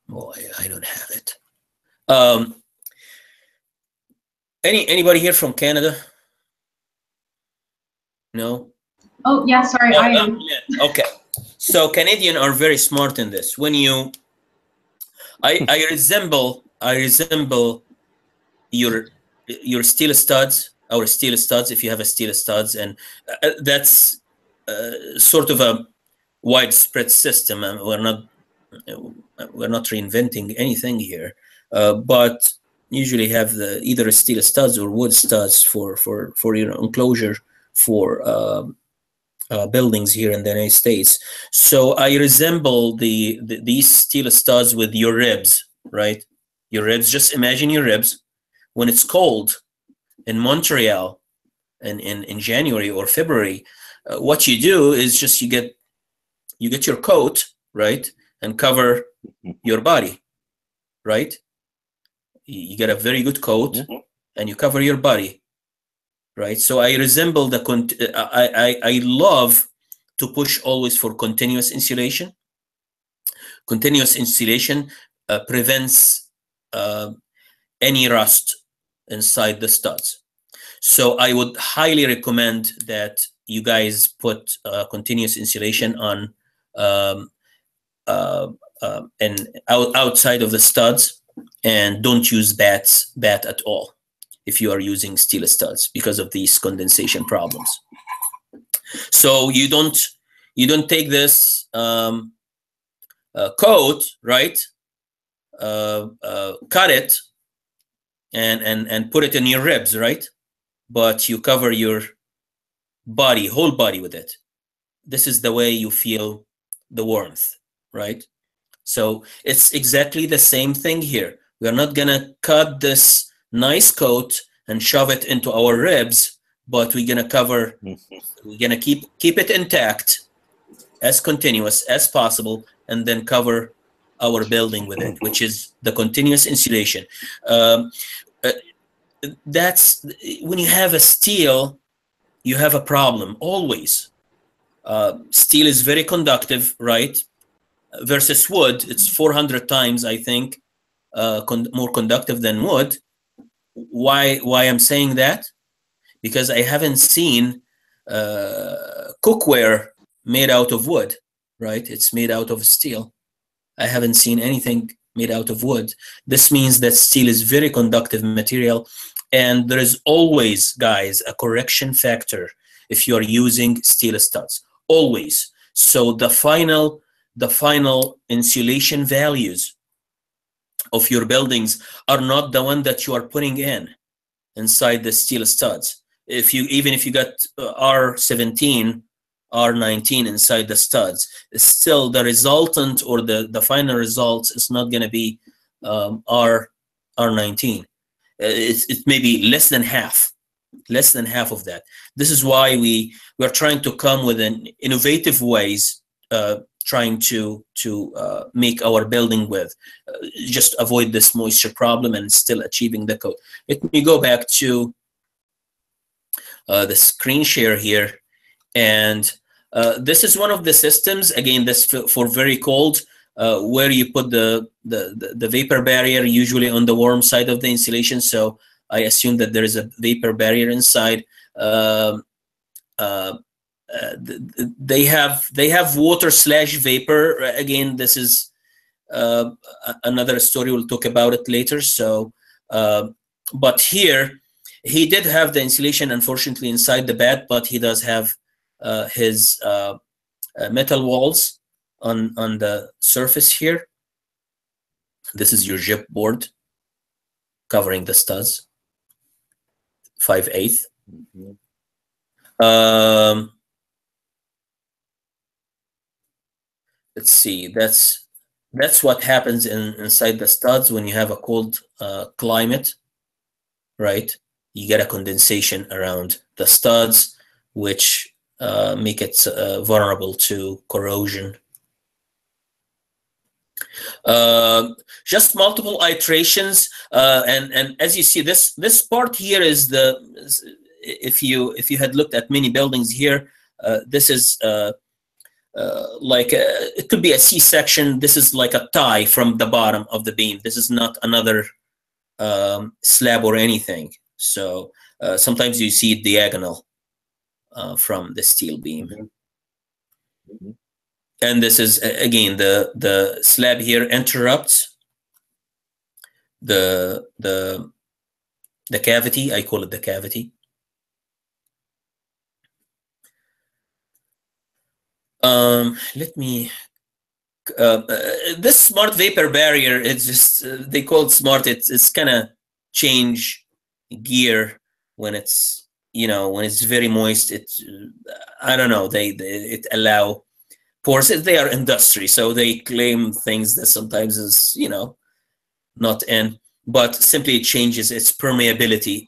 Boy, I don't have it. Anybody here from Canada? No? Oh, yeah, sorry, I am. Yeah. Okay. So Canadians are very smart in this. When you, I resemble your steel studs, our steel studs, if you have a steel studs, and that's sort of a widespread system. We're not reinventing anything here, but usually have either steel studs or wood studs for your enclosure for buildings here in the United States. So I resemble these steel studs with your ribs, right? Your ribs. Just imagine your ribs when it's cold in Montreal in January or February. What you do is just you get your coat, right, and cover your body, right? You get a very good coat and you cover your body, right? So I resemble I love to push always for continuous insulation. Continuous insulation prevents any rust inside the studs. So I would highly recommend that you guys put continuous insulation on and outside of the studs, and don't use bat at all if you are using steel studs because of these condensation problems. So you don't take this coat, right? Cut it and put it in your ribs, right? But you cover your body, whole body with it. This is the way you feel the warmth, right? So it's exactly the same thing here. We are not gonna cut this nice coat and shove it into our ribs, but we're gonna cover, we're gonna keep it intact, as continuous as possible, and then cover our building with it, which is the continuous insulation. That's when you have a steel, you have a problem always. Steel is very conductive, right? Versus wood, it's 400 times, I think, more conductive than wood. Why I'm saying that? Because I haven't seen cookware made out of wood, right? It's made out of steel. I haven't seen anything made out of wood. This means that steel is very conductive material, and there is always, guys, a correction factor if you are using steel studs, always. So the final insulation values of your buildings are not the one that you are putting inside the steel studs. Even if you got R17, R19 inside the studs, still the resultant or the final results is not going to be R19. It may be less than half of that. This is why we are trying to come with an innovative ways, trying to make our building with just avoid this moisture problem and still achieving the coat. Let me go back to the screen share here, and this is one of the systems, again, this for very cold, where you put the vapor barrier usually on the warm side of the insulation. So I assume that there is a vapor barrier inside. They have water / vapor. Again, this is another story. We'll talk about it later. So, but here he did have the insulation, unfortunately, inside the bed, but he does have his metal walls on the surface here. This is your gyp board covering the studs, 5/8. Let's see. That's what happens inside the studs when you have a cold climate, right? You get a condensation around the studs, which make it vulnerable to corrosion. Just multiple iterations, and as you see, this part here is if you had looked at many buildings here, this is like it could be a C-section. This is like a tie from the bottom of the beam. This is not another slab or anything. So sometimes you see it diagonal from the steel beam. And this is, again, the slab here interrupts the cavity. I call it the cavity. Let me, this smart vapor barrier, it's just, they call it smart. It's kind of change gear when it's, when it's very moist. It's, I don't know, it allow pores. They are industry, so they claim things that sometimes is, not in, but simply it changes its permeability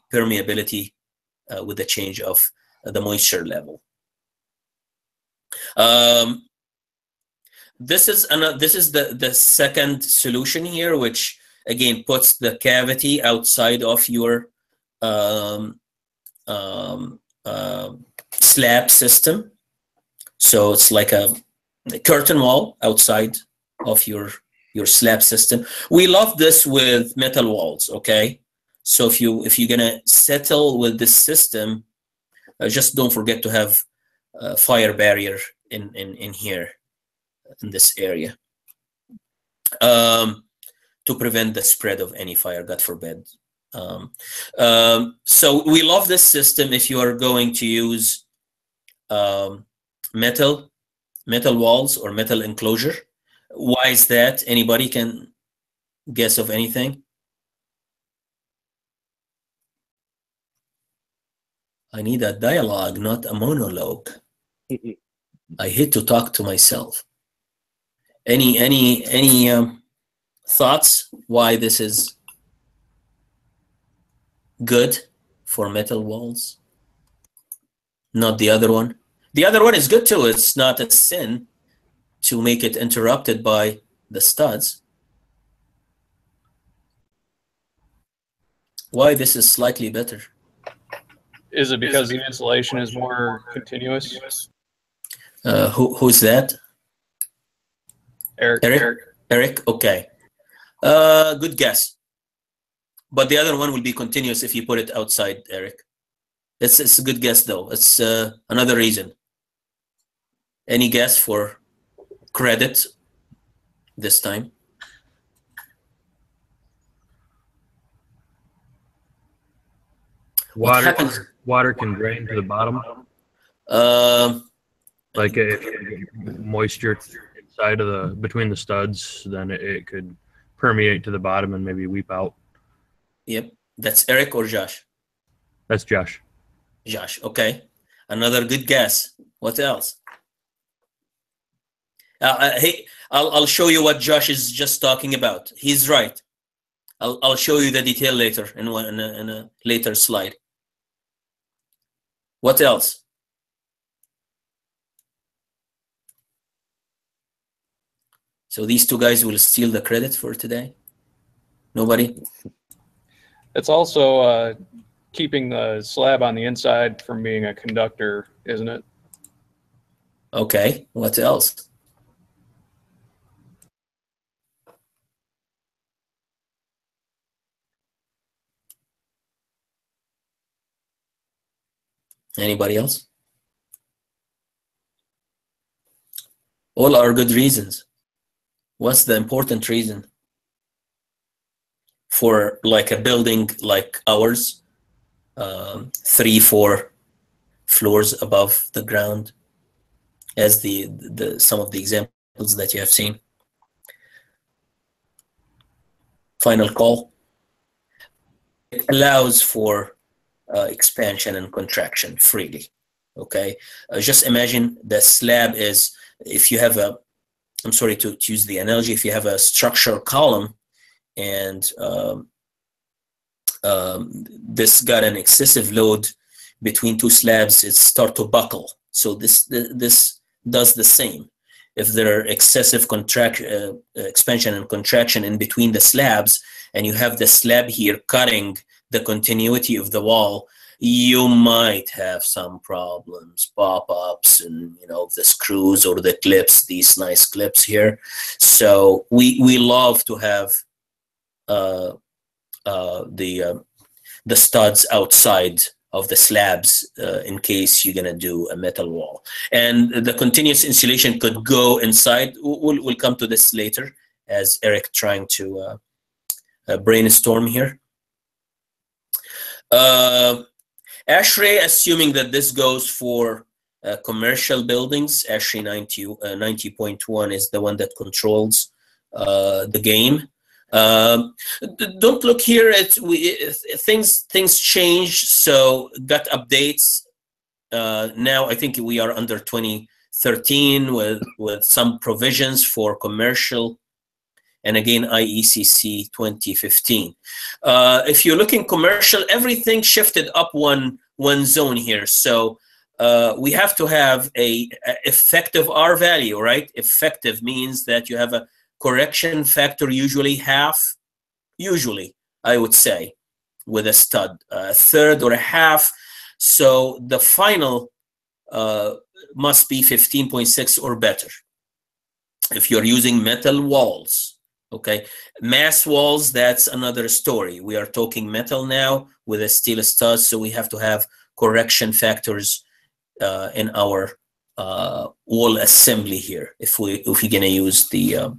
with the change of the moisture level. This is the second solution here, which again puts the cavity outside of your slab system. So it's like a curtain wall outside of your slab system. We love this with metal walls, okay? So if you're gonna settle with this system, just don't forget to have a fire barrier in here, in this area, to prevent the spread of any fire, God forbid. So we love this system if you are going to use metal walls or metal enclosure. Why is that? Anybody can guess of anything? I need a dialogue, not a monologue. I hate to talk to myself. Any thoughts why this is good for metal walls? Not the other one. The other one is good too. It's not a sin to make it interrupted by the studs. Why this is slightly better? Is it because the insulation is more continuous? Who's that? Eric. Okay. Good guess. But the other one will be continuous if you put it outside, Eric. It's a good guess though. It's another reason. Any guess for credit this time? Water can drain to the bottom. Like if you get moisture inside of between the studs, then it could permeate to the bottom and maybe weep out. Yep, that's Eric or Josh? That's Josh. Josh, okay. Another good guess. What else? Hey, I'll show you what Josh is just talking about. He's right. I'll show you the detail later in a later slide. What else? So these two guys will steal the credit for today? Nobody? It's also keeping the slab on the inside from being a conductor, isn't it? Okay, what else? Anybody else? All are good reasons. What's the important reason for like a building like ours, 3-4 floors above the ground, as some of the examples that you have seen? Final call. It allows for expansion and contraction freely. Okay, just imagine the slab is, if you have a, I'm sorry to use the analogy, if you have a structural column and this got an excessive load between two slabs, it starts to buckle. So this does the same. If there are excessive expansion and contraction in between the slabs, and you have the slab here cutting the continuity of the wall, you might have some problems, pop-ups, and the screws or the clips, these nice clips here. So we love to have the studs outside of the slabs in case you're gonna do a metal wall. And the continuous insulation could go inside. We'll come to this later as Eric trying to brainstorm here. ASHRAE, assuming that this goes for commercial buildings, ASHRAE 90.1 is the one that controls the game. Don't look here at things change, so got updates. Now I think we are under 2013 with some provisions for commercial. And again, IECC 2015. If you're looking commercial, everything shifted up one zone here. So we have to have a effective R value, right? Effective means that you have a correction factor, usually half, I would say, with a stud, a third or a half. So the final must be 15.6 or better. If you're using metal walls, Okay, mass walls, that's another story. We are talking metal now with a steel studs, so we have to have correction factors in our wall assembly here if we're gonna use the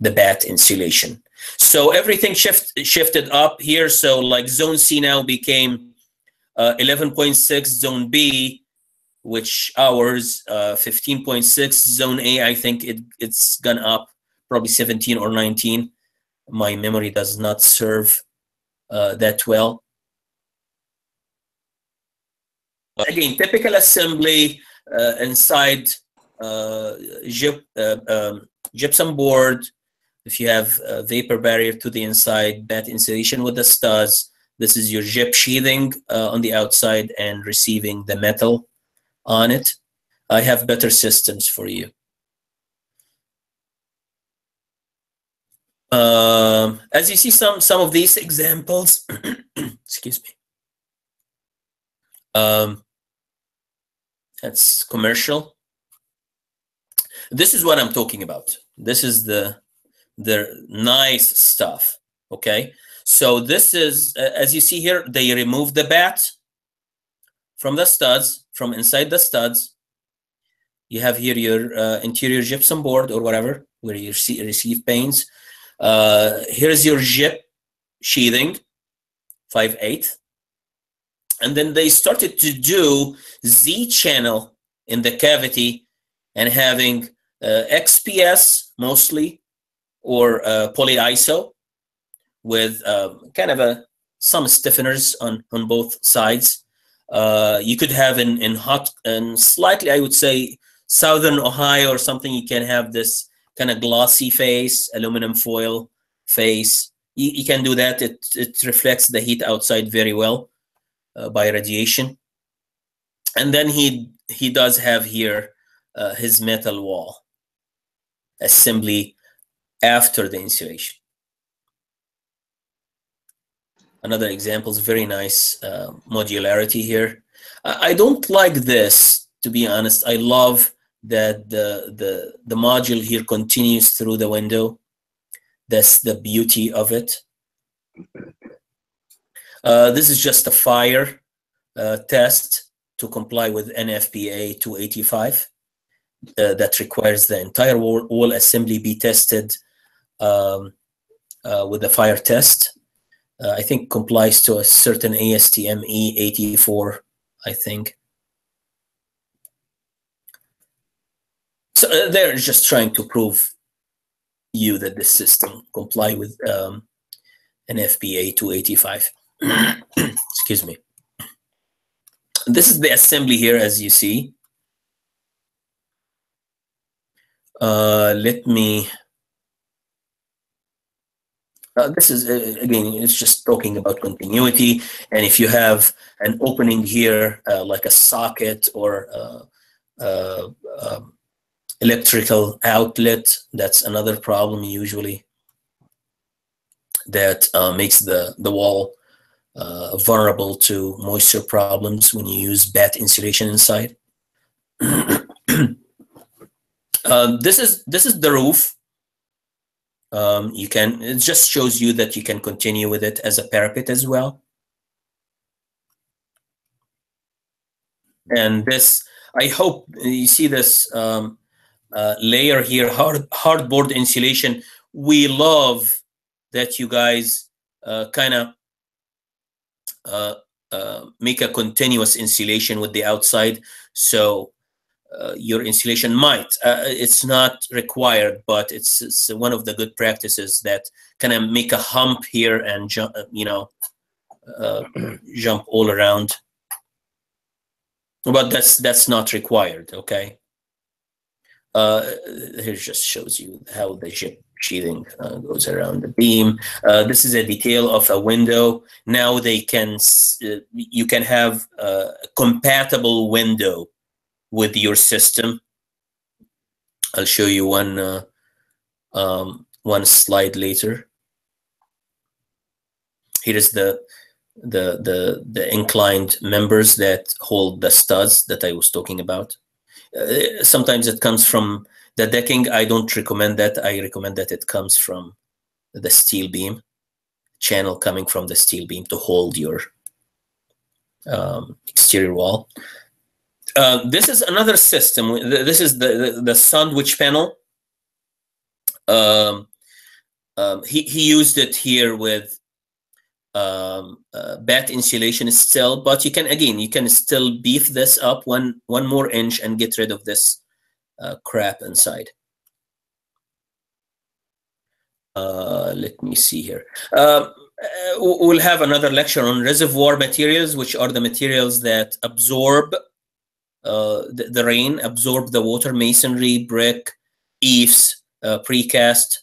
batt insulation. So everything shifted up here. So like zone C now became 11.6, zone B, which ours 15.6, zone A, I think it's gone up probably 17 or 19. My memory does not serve that well. Again, typical assembly inside gypsum board. If you have a vapor barrier to the inside, batt insulation with the studs. This is your gyp sheathing on the outside and receiving the metal on it. I have better systems for you. As you see, some of these examples, excuse me. That's commercial. This is what I'm talking about. This is the nice stuff. Okay, so this is as you see here, they remove the batt from the studs, from inside the studs. You have here your interior gypsum board or whatever where you receive paints. Here's your gyp sheathing, 5/8. And then they started to do Z channel in the cavity and having XPS mostly, or polyiso with kind of some stiffeners on both sides. You could have in hot and slightly, I would say, southern Ohio or something, you can have this kind of glossy face, aluminum foil face. You can do that. It reflects the heat outside very well by radiation. And then he does have here his metal wall assembly after the insulation. Another example is very nice modularity here. I don't like this, to be honest. I love that the module here continues through the window. That's the beauty of it. This is just a fire test to comply with NFPA 285 that requires the entire wall assembly be tested with the fire test. I think complies to a certain ASTM E84, I think. So they're just trying to prove you that this system comply with NFPA 285. Excuse me. This is the assembly here, as you see. Let me. This is again, it's just talking about continuity, and if you have an opening here, like a socket or electrical outlet, that's another problem usually that makes the wall vulnerable to moisture problems when you use batt insulation inside. This is the roof. You can, it just shows you that you can continue with it as a parapet as well. And this, I hope you see this layer here, hardboard insulation. We love that you guys kind of make a continuous insulation with the outside. So your insulation might, it's not required, but it's one of the good practices that kind of make a hump here and jump, you know, jump all around. But that's not required, okay? Here just shows you how the gyp sheathing goes around the beam. This is a detail of a window. Now they can, you can have a compatible window with your system. I'll show you one slide later. Here is the inclined members that hold the studs that I was talking about. Sometimes it comes from the decking. I don't recommend that. I recommend that it comes from the steel beam, channel coming from the steel beam to hold your exterior wall. This is another system. This is the sandwich panel. He used it here with batt insulation still, but you can still beef this up one more inch and get rid of this crap inside. Let me see here. We'll have another lecture on reservoir materials, which are the materials that absorb the rain, absorb the water, masonry, brick, eaves, precast,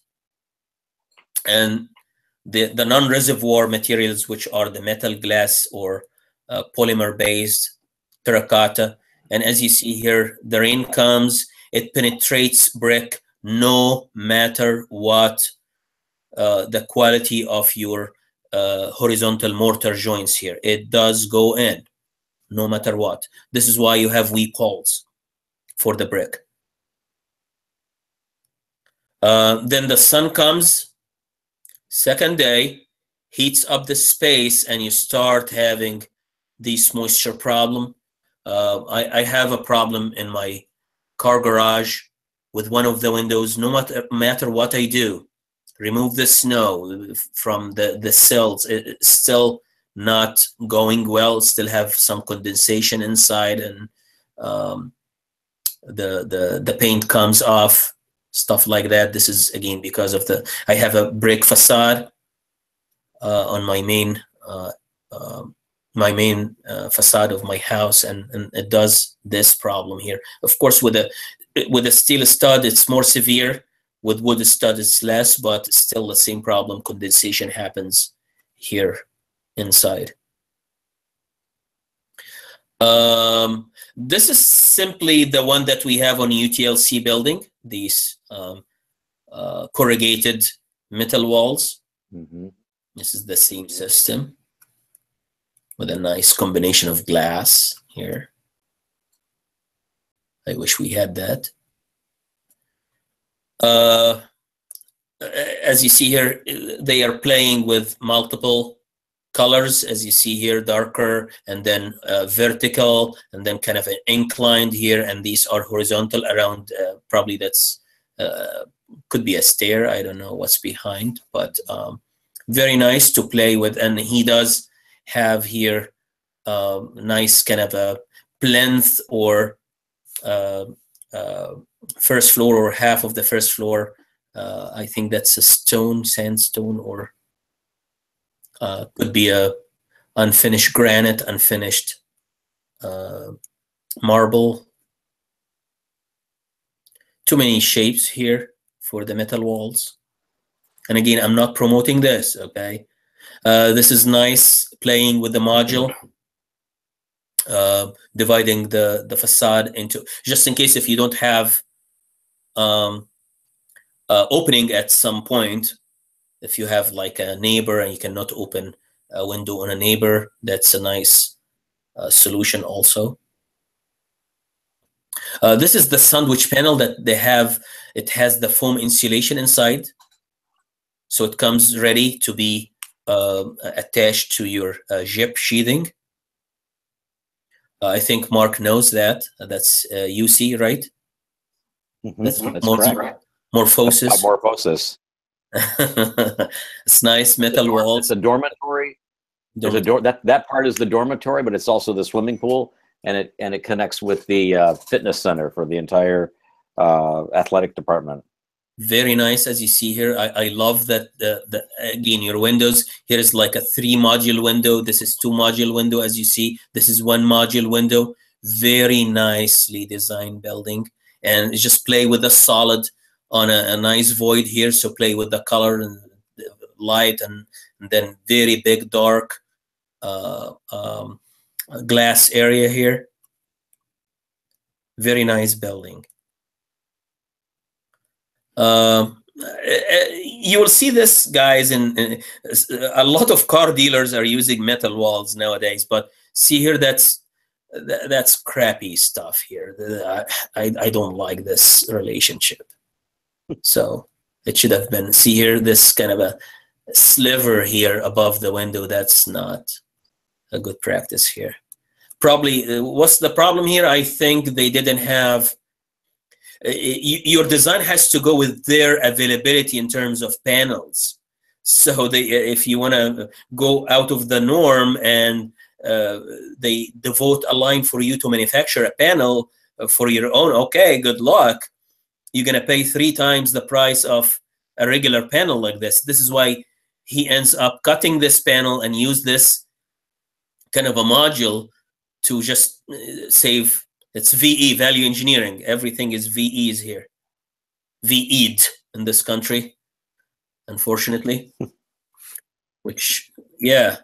and the non-reservoir materials, which are the metal, glass, or polymer-based, terracotta. And as you see here, the rain comes, it penetrates brick no matter what the quality of your horizontal mortar joints here. It does go in no matter what. This is why you have weep holes for the brick. Then the sun comes, second day, heats up the space, and you start having this moisture problem. I have a problem in my car garage with one of the windows. No matter what I do, remove the snow from the sills, it's still not going well. Still have some condensation inside, and the paint comes off, stuff like that. This is again because of I have a brick facade on my main facade of my house, and it does this problem here. Of course, with a steel stud, it's more severe. With wood stud, it's less, but still the same problem. Condensation happens here inside. This is simply the one that we have on UTLC building, these corrugated metal walls. Mm-hmm. This is the same system with a nice combination of glass here. I wish we had that. As you see here, they are playing with multiple colors, as you see here, darker, and then vertical, and then kind of an inclined here, and these are horizontal around, probably that's, could be a stair, I don't know what's behind, but very nice to play with. And he does have here nice kind of a plinth or first floor, or half of the first floor. I think that's a sandstone, or could be a unfinished granite, unfinished marble. Too many shapes here for the metal walls. And again, I'm not promoting this, okay? This is nice playing with the module. Dividing the facade into, just in case if you don't have opening at some point, if you have like a neighbor and you cannot open a window on a neighbor, that's a nice solution also. This is the sandwich panel that they have. It has the foam insulation inside, so it comes ready to be attached to your Jip sheathing. I think Mark knows that. That's UC, right? Mm-hmm. That's correct. Morphosis. Morphosis. It's nice metal walls. It's a dormitory. There's a door. That part is the dormitory, but it's also the swimming pool, and it connects with the fitness center for the entire athletic department. Very nice, as you see here. I love that again, your windows here is like a 3-module window. This is 2-module window, as you see. This is 1-module window. Very nicely designed building, and just play with the solid on a nice void here. So play with the color and the light, and then very big dark glass area here. Very nice building. You will see this, guys, in a lot of car dealers are using metal walls nowadays, but see here, that's that's crappy stuff here. I don't like this relationship. So it should have been, see here, this kind of a sliver here above the window. That's not a good practice here. Probably, what's the problem here? I think they didn't have, your design has to go with their availability in terms of panels. So if you want to go out of the norm and they devote a line for you to manufacture a panel for your own, okay, good luck. You're going to pay 3 times the price of a regular panel like this. This is why he ends up cutting this panel and use this kind of a module to just save. It's VE, value engineering. Everything is VEs here. VE'd in this country, unfortunately. Which, yeah,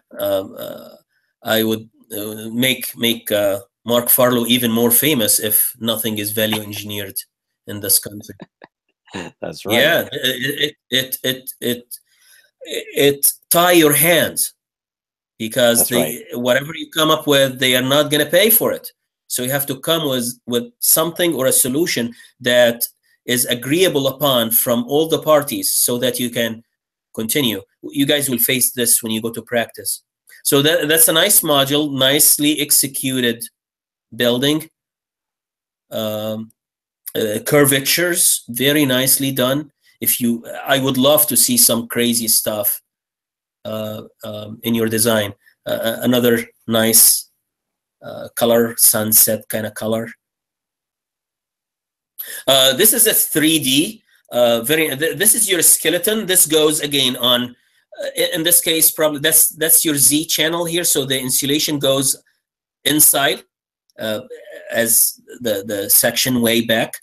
I would make Mark Farlow even more famous if nothing is value engineered in this country. That's right. Yeah, it tie your hands, because whatever you come up with, they are not going to pay for it. So you have to come with something or a solution that is agreeable upon from all the parties, so that you can continue. You guys will face this when you go to practice. So that's a nice module, nicely executed building. Curvatures, very nicely done. I would love to see some crazy stuff in your design. Another nice color, sunset kind of color. This is a 3D. This is your skeleton. This goes again on. In this case, probably that's your Z channel here. So the insulation goes inside as the section way back,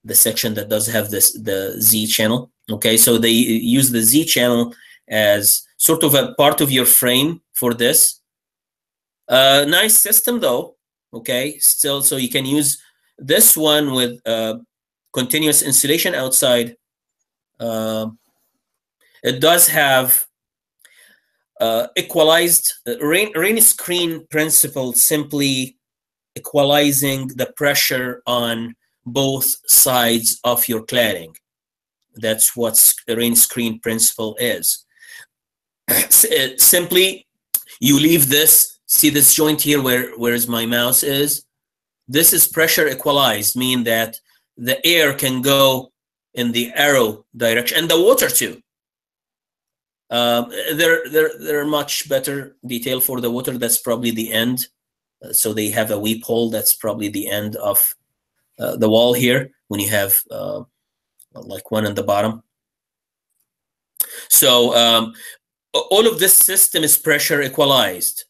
the section that does have the Z channel. Okay, so they use the Z channel as sort of a part of your frame for this. Nice system though. Okay, still, so you can use this one with continuous insulation outside. It does have equalized rain screen principle, simply equalizing the pressure on both sides of your cladding. That's what rain screen principle is. Simply, you leave this, see this joint here where's my mouse is? This is pressure equalized, meaning that the air can go in the arrow direction, and the water too. There are much better detail for the water. That's probably the end. So they have a weep hole. That's probably the end of the wall here, when you have like one in the bottom. So all of this system is pressure equalized.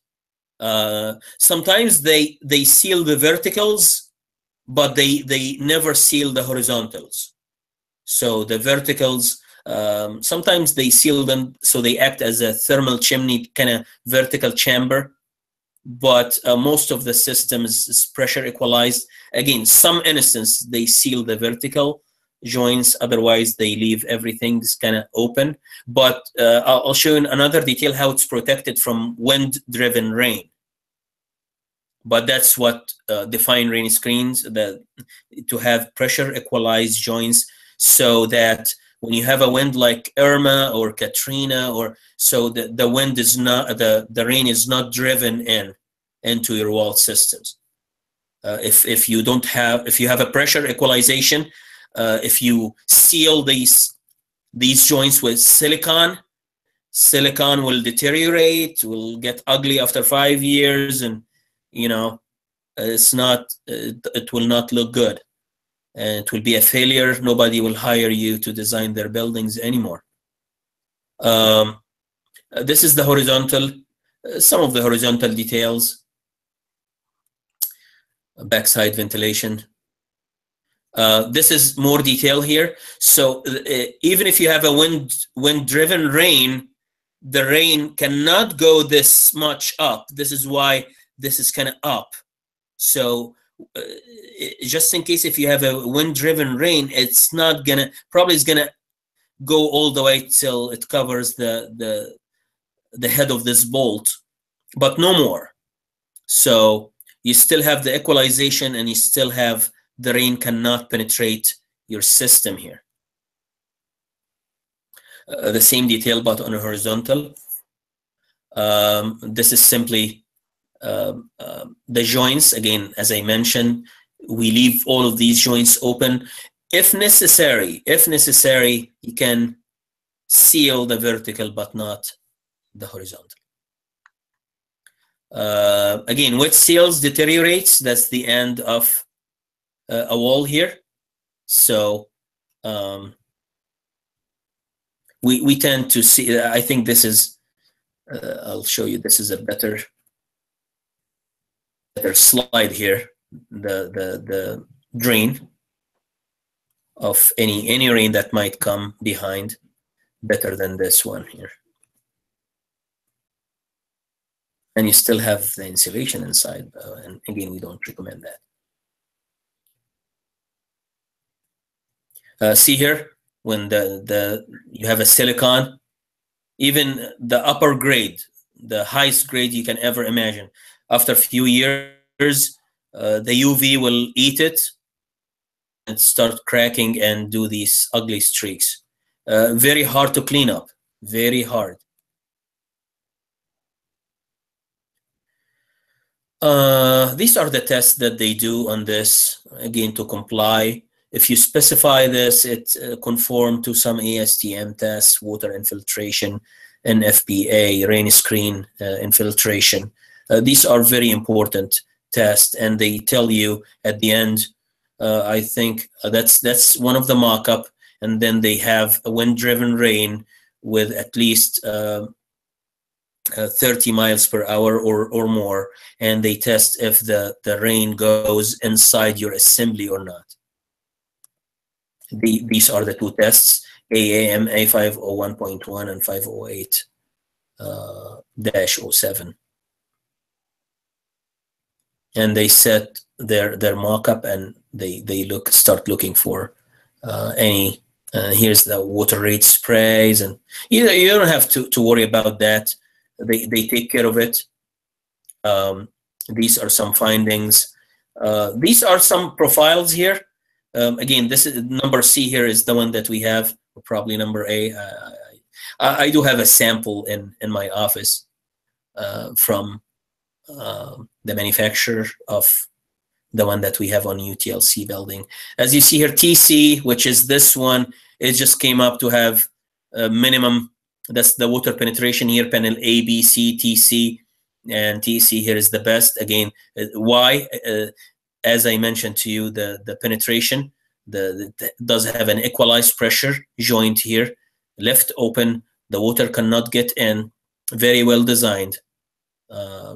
Sometimes they seal the verticals, but they never seal the horizontals. So the verticals, sometimes they seal them so they act as a thermal chimney kind of vertical chamber, but most of the system is pressure equalized. Again, some instance they seal the vertical joints, otherwise they leave everything kind of open. But I'll show you another detail how it's protected from wind-driven rain. But that's what define rain screens, to have pressure equalized joints, so that when you have a wind like Irma or Katrina, or so the wind is not, the rain is not driven into your wall systems. If you have a pressure equalization, if you seal these joints with silicon will deteriorate, will get ugly after 5 years, and you know, it will not look good, and it will be a failure. Nobody will hire you to design their buildings anymore. This is the horizontal, some of the horizontal details. Backside ventilation. This is more detail here. So even if you have a wind-driven rain, the rain cannot go this much up. This is why this is kind of up. So just in case if you have a wind-driven rain, it's not gonna, probably is gonna go all the way till it covers the head of this bolt, but no more. So you still have the equalization, and you still have the rain cannot penetrate your system here. The same detail, but on a horizontal. This is simply the joints. Again, as I mentioned, we leave all of these joints open. If necessary, you can seal the vertical, but not the horizontal. Again, wet seals deteriorates. That's the end of a wall here. So we tend to see, I think this is, I'll show you, this is a better slide here. The drain of any rain that might come behind, better than this one here. And you still have the insulation inside, and again, we don't recommend that. See here, when you have a silicon, even the upper grade, the highest grade you can ever imagine, after a few years, the UV will eat it and start cracking and do these ugly streaks. Very hard to clean up, very hard. These are the tests that they do on this, again, to comply. If you specify this, it conform to some ASTM tests, water infiltration, NFPA, rain screen infiltration. These are very important tests, and they tell you at the end, I think that's one of the mock-up, and then they have a wind-driven rain with at least 30 miles per hour or more, and they test if the rain goes inside your assembly or not. These are the two tests, AAMA 501.1 and 508-07. And they set their mock-up, and they start looking for any, here's the water rate sprays, and you don't have to worry about that. They take care of it. These are some findings. These are some profiles here. Again, this is number C here is the one that we have, probably number A. I do have a sample in my office from the manufacturer of the one that we have on UTLC building. As you see here, TC, which is this one, it just came up to have a minimum. That's the water penetration here, panel A, B, C, TC, and TC here is the best. Again, why? As I mentioned to you, the penetration does have an equalized pressure joint here, left open. The water cannot get in. Very well designed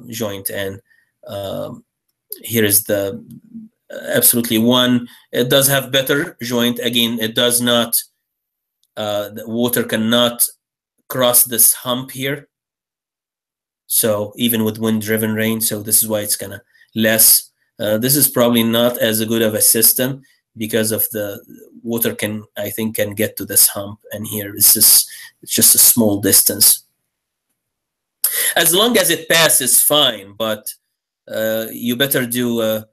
joint, and here is the absolutely one. It does have better joint. Again, it does not. The water cannot cross this hump here. So even with wind-driven rain, so this is why it's kind of less. This is probably not as good of a system because of the water I think can get to this hump, and here it's just a small distance. As long as it passes, fine, but you better do a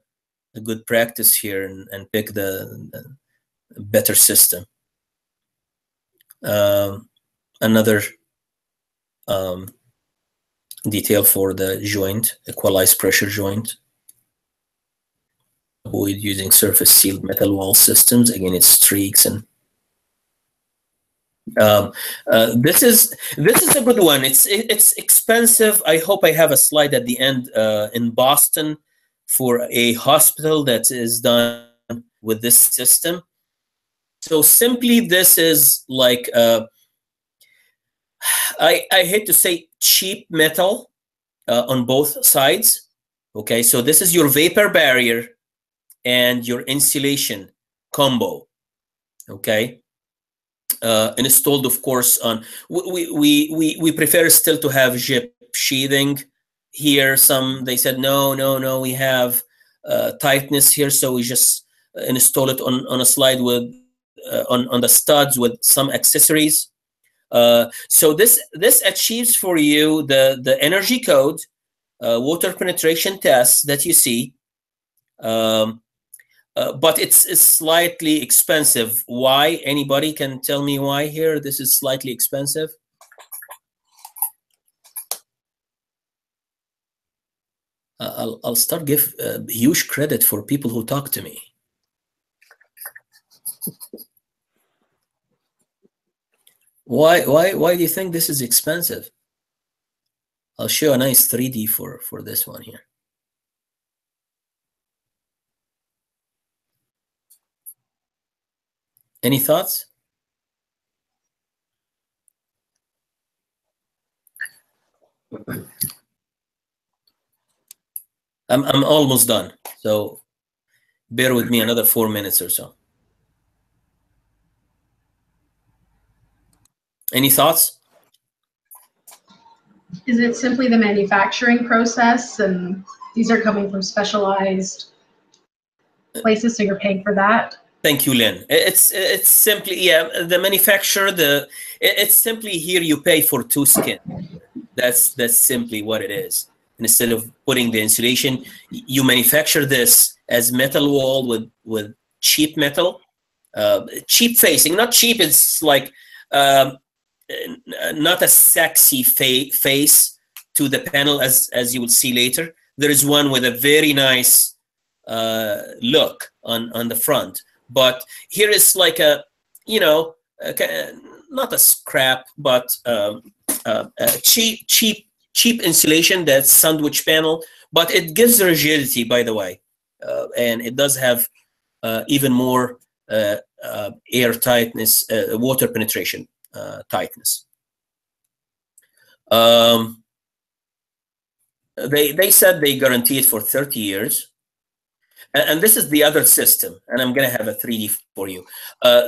good practice here and pick the better system. Another detail for the joint, equalized pressure joint. Avoid using surface sealed metal wall systems. Again, it's streaks, and this is a good one. It's expensive. I hope I have a slide at the end in Boston for a hospital that is done with this system. So simply, this is like I hate to say cheap metal on both sides. Okay, so this is your vapor barrier and your insulation combo. Okay, installed, of course, on we prefer still to have JIP sheathing here. Some they said no, we have tightness here, so we just install it on a slide with on the studs with some accessories. So this achieves for you the energy code, water penetration test that you see, but it's slightly expensive. Why? Anybody can tell me why here this is slightly expensive? I'll start give huge credit for people who talk to me. Why do you think this is expensive? I'll show a nice 3D for this one here. Any thoughts? I'm almost done, so bear with me another 4 minutes or so. Any thoughts? Is it simply the manufacturing process, and these are coming from specialized places, so you're paying for that? Thank you, Lynn. It's simply, yeah, the manufacturer, it's simply here you pay for 2 skin. That's simply what it is. Instead of putting the insulation, you manufacture this as metal wall with cheap metal, cheap facing. Not cheap, it's like not a sexy face to the panel as you will see later. There is one with a very nice look on the front. But here is like a, you know, not a scrap, but a cheap insulation, that's sandwich panel, but it gives rigidity, by the way, and it does have even more air tightness, water penetration tightness. They said they guarantee it for 30 years. And this is the other system, and I'm going to have a 3D for you.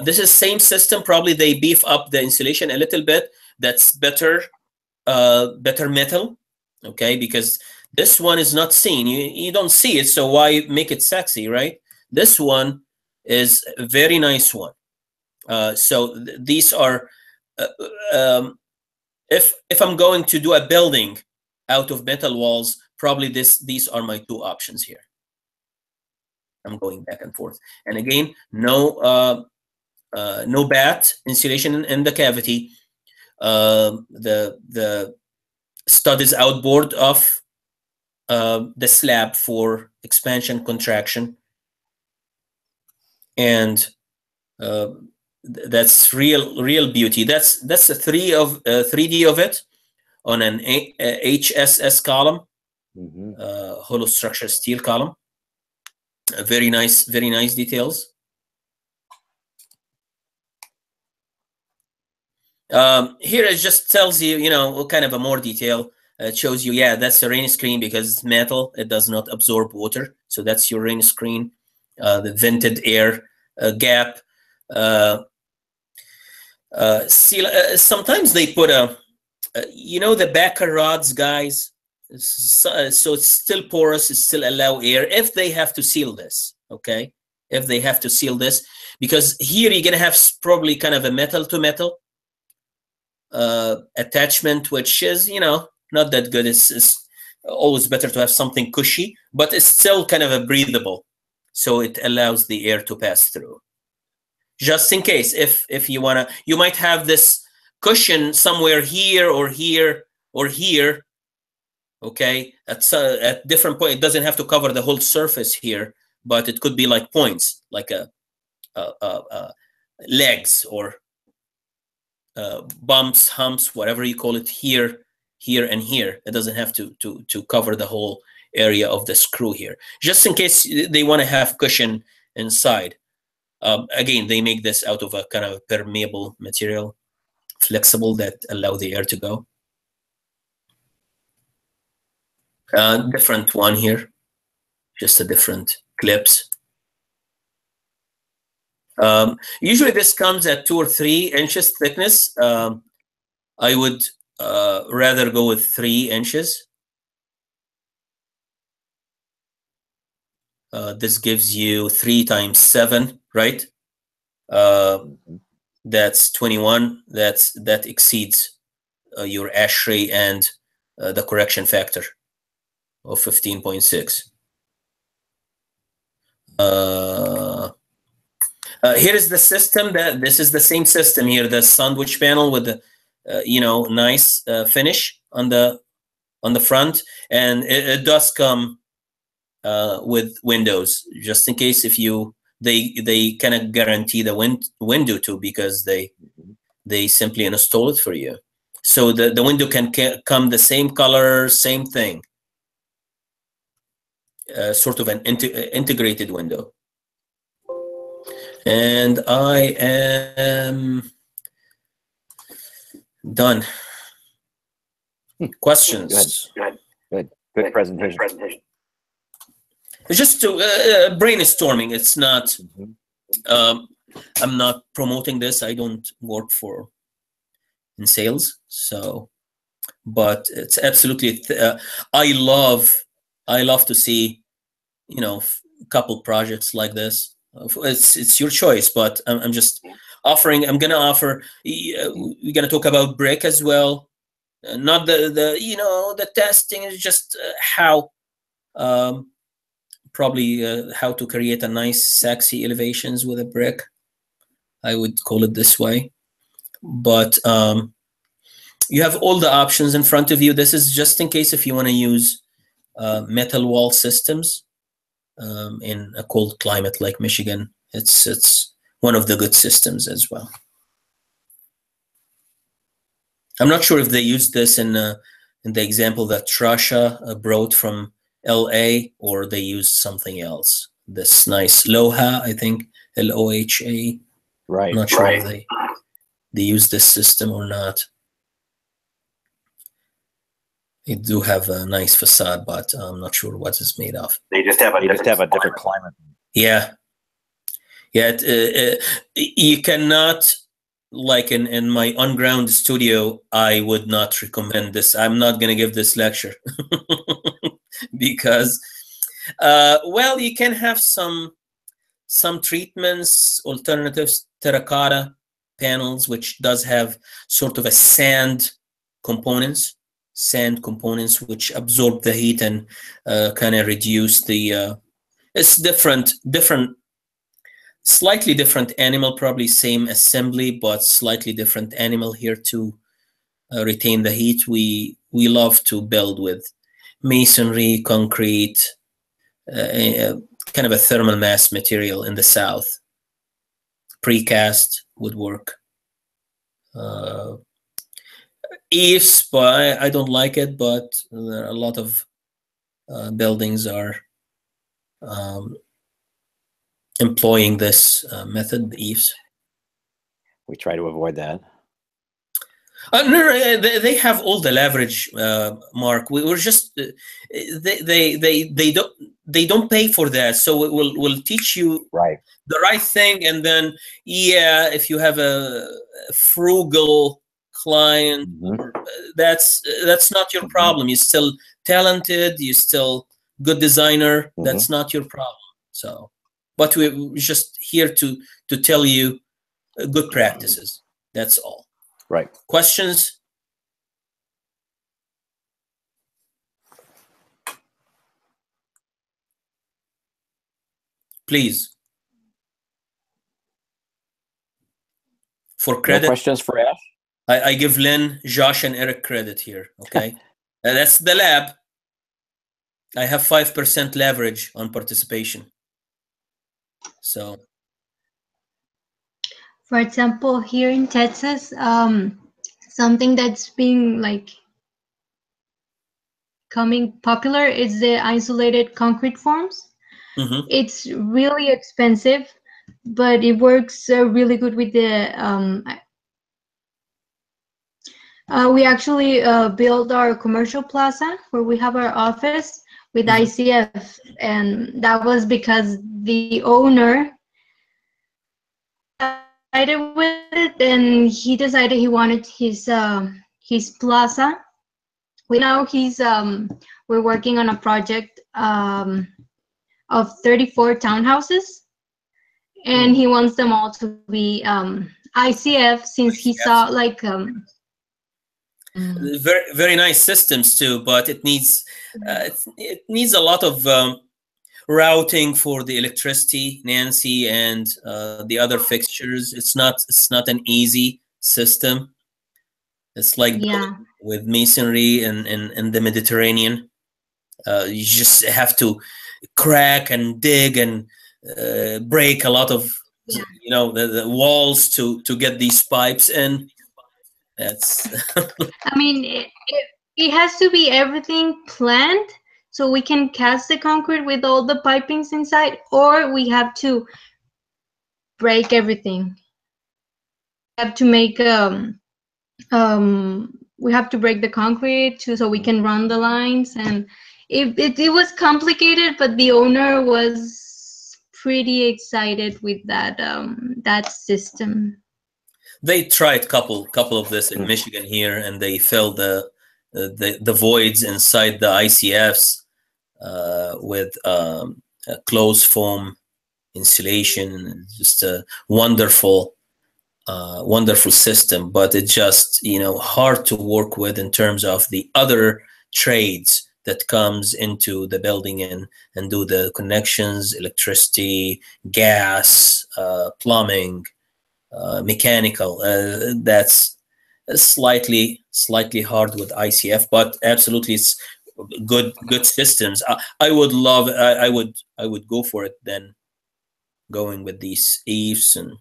This is same system. Probably they beef up the insulation a little bit. That's better metal, okay? Because this one is not seen. You don't see it, so why make it sexy, right? This one is a very nice one. So these are, if I'm going to do a building out of metal walls, probably these are my 2 options here. I'm going back and forth, and again, no batt insulation in the cavity. The stud is outboard of the slab for expansion, contraction, and that's real beauty. That's a 3D of it on an HSS column, hollow structure steel column. Very nice details. Here it just tells you, you know, what kind of a more detail. It shows you, yeah, that's a rain screen because it's metal. It does not absorb water. So that's your rain screen. The vented air gap. Sometimes they put you know, the backer rods, guys. So it's still porous, it still allow air if they have to seal this, okay? If they have to seal this, because here you're gonna have probably kind of a metal to metal attachment, which is, you know, not that good. It's always better to have something cushy, but it's still kind of a breathable, so it allows the air to pass through. Just in case, if you wanna, you might have this cushion somewhere here or here or here. Okay, at different point, it doesn't have to cover the whole surface here, but it could be like points, like a legs or bumps, humps, whatever you call it, here, and here. It doesn't have to cover the whole area of the screw here, just in case they want to have cushion inside. Again, they make this out of a kind of permeable material, flexible, that allow the air to go. Different one here, just a different clips. Usually this comes at 2 or 3 inches thickness. I would rather go with 3 inches. This gives you 3 times 7, right? That's 21. That exceeds your ASHRAE and the correction factor. of 15.6. Here is the system. This is the same system here, the sandwich panel with the nice finish on the front, and it does come with windows, just in case if they cannot guarantee the window too, because they simply install it for you. So the window can come the same color, same thing, sort of an integrated window. And I am done. Questions? Good presentation. It's just brainstorming. It's not. I'm not promoting this. I don't work in sales, so. But it's absolutely. I love to see, a couple projects like this. It's your choice, but I'm just offering. I'm gonna offer. We're gonna talk about brick as well. Not the testing is just how. Probably how to create a nice, sexy elevations with a brick. I would call it this way. But you have all the options in front of you. This is just in case if you want to use metal wall systems in a cold climate like Michigan. It's one of the good systems as well. I'm not sure if they used this in the example that Trasha brought from LA, or they used something else. This nice Loha, I think, LOHA. Right. I'm not sure if they use this system or not. They do have a nice facade, but I'm not sure what it's made of. They just have a different climate. Yeah. Yeah. You cannot, like in my on-ground studio, I would not recommend this. I'm not going to give this lecture. Because you can have some treatments, alternatives, terracotta panels, which does have sort of a sand components which absorb the heat and kind of reduce the it's different, slightly different animal, probably same assembly, but slightly different animal here to retain the heat. We love to build with masonry, concrete, kind of a thermal mass material in the south. Precast would work. Eaves, but I don't like it, but there are a lot of buildings are employing this method, eaves. We try to avoid that. No, they have all the leverage, Mark. We were just they don't pay for that, so we'll teach you the right thing, and then if you have a frugal client, that's not your problem. You're still talented. You're still good designer. That's not your problem. So, but we're just here to tell you good practices. That's all. Right. Questions? Please. For credit. No questions for Ash? I give Lynn, Josh, and Eric credit here. Okay. That's the lab. I have 5% leverage on participation. So. For example, here in Texas, something that's being coming popular is the isolated concrete forms. It's really expensive, but it works really good with the. We actually built our commercial plaza where we have our office with ICF, and that was because the owner with it, and he decided he wanted his plaza. We're working on a project of 34 townhouses, and he wants them all to be ICF, since he saw very, very nice systems too, but it needs it needs a lot of routing for the electricity, Nancy, and the other fixtures. It's not an easy system. It's like with masonry in the Mediterranean. You just have to crack and dig and break a lot of the walls to get these pipes in. That's I mean, it has to be everything planned, so we can cast the concrete with all the pipings inside, or we have to break everything. We have to make we have to break the concrete so we can run the lines, and it was complicated, but the owner was pretty excited with that that system. They tried couple of this in Michigan here, and they filled the voids inside the ICFs with a closed foam insulation. Just a wonderful system, but it's just hard to work with in terms of the other trades that comes into the building and do the connections, electricity, gas, plumbing, mechanical. That's slightly hard with ICF, but absolutely it's good systems. I would love. I would go for it then, going with these eaves, and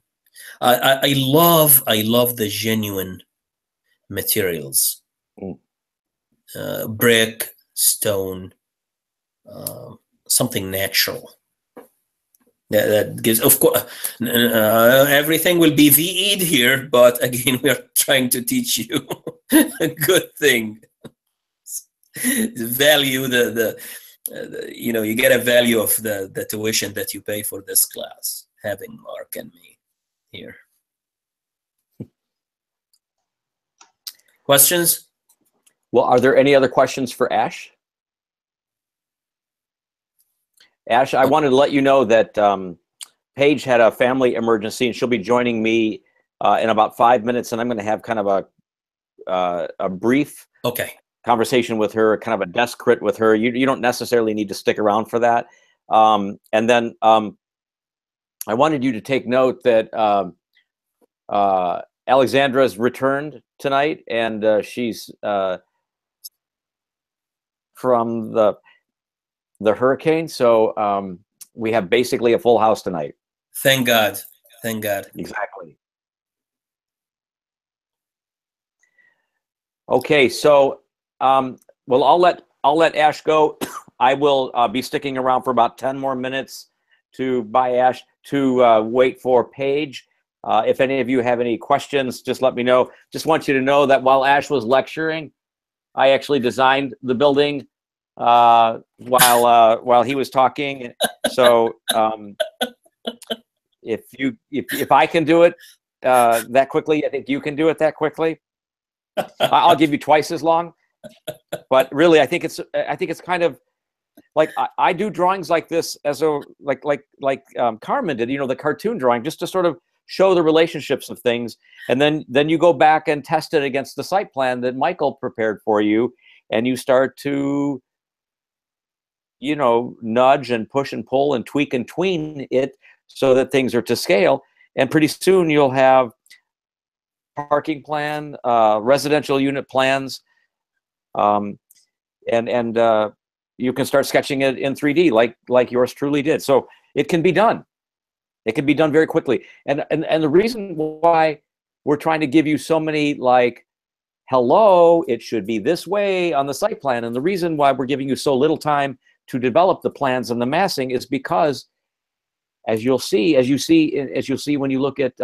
I love the genuine materials, brick, stone, something natural. That gives, of course, everything will be VE'd here, but again, we are trying to teach you a good thing. Value you get a value of the tuition that you pay for this class, having Mark and me here. Questions? Well, are there any other questions for Ash? Ash, I wanted to let you know that Paige had a family emergency, and she'll be joining me in about 5 minutes, and I'm going to have kind of a brief conversation with her, kind of a desk crit with her. You don't necessarily need to stick around for that. And then I wanted you to take note that Alexandra's returned tonight, and she's from the hurricane, so we have basically a full house tonight. Thank God. Thank God. Exactly. Okay, so well, I'll let Ash go. I will be sticking around for about 10 more minutes to wait for Paige. If any of you have any questions, just let me know. Just want you to know that while Ash was lecturing, I actually designed the building while he was talking. So if I can do it that quickly, I think you can do it that quickly. I'll give you twice as long. But really, I think it's kind of like I do drawings like this as a like Carmen did, the cartoon drawing, just to sort of show the relationships of things, and then you go back and test it against the site plan that Michael prepared for you, and you start to nudge and push and pull and tweak and tween it so that things are to scale, and pretty soon you'll have parking plan, residential unit plans, and you can start sketching it in 3D like yours truly did. So it can be done. It can be done very quickly. And the reason why we're trying to give you so many hello, it should be this way on the site plan, and the reason why we're giving you so little time to develop the plans and the massing is because, as you'll see when you look at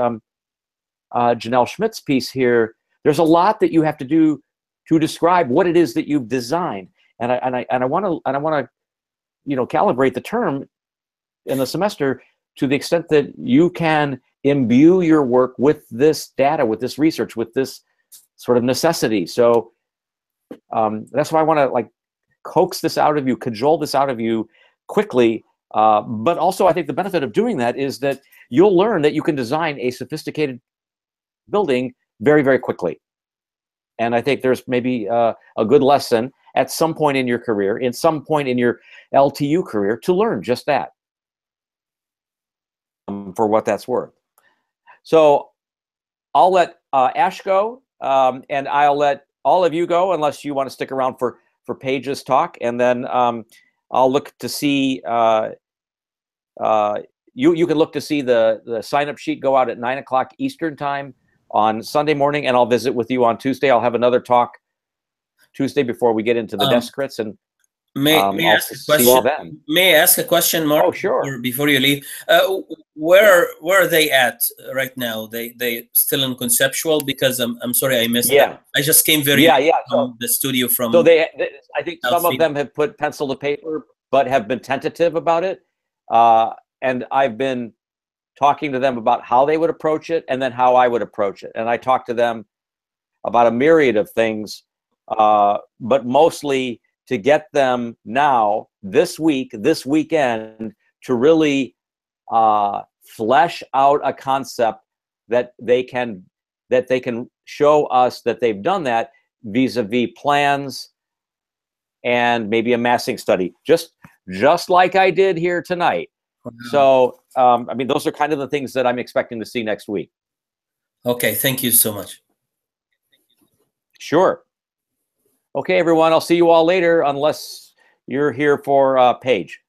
Janelle Schmidt's piece here, there's a lot that you have to do to describe what it is that you've designed. And I want to calibrate the term in the semester to the extent that you can imbue your work with this data, with this research, with this sort of necessity. So that's why I want to coax this out of you, cajole this out of you quickly. But also, I think the benefit of doing that is that you'll learn that you can design a sophisticated building very, very quickly. And I think there's maybe a good lesson. at some point in your career, in some point in your LTU career, to learn just that, for what that's worth. So I'll let Ash go, and I'll let all of you go, unless you want to stick around for Paige's talk, and then I'll look to see, you can look to see the sign-up sheet go out at 9 o'clock Eastern time on Sunday morning, and I'll visit with you on Tuesday. I'll have another talk Tuesday before we get into the desk crits, and may I ask a question? May I ask a question, Mark? Oh, sure. Before you leave, where are they at right now? They still in conceptual? Because I'm sorry I missed that. I just came very from the studio from. So they I think some of them have put pencil to paper, but have been tentative about it. And I've been talking to them about how they would approach it, and then how I would approach it. And I talked to them about a myriad of things, but mostly to get them now, this week, this weekend, to really flesh out a concept that they can show us that they've done that vis-a-vis plans and maybe a massing study, just like I did here tonight. So, I mean, those are kind of the things that I'm expecting to see next week. Okay, thank you so much. Sure. Okay, everyone, I'll see you all later, unless you're here for Paige.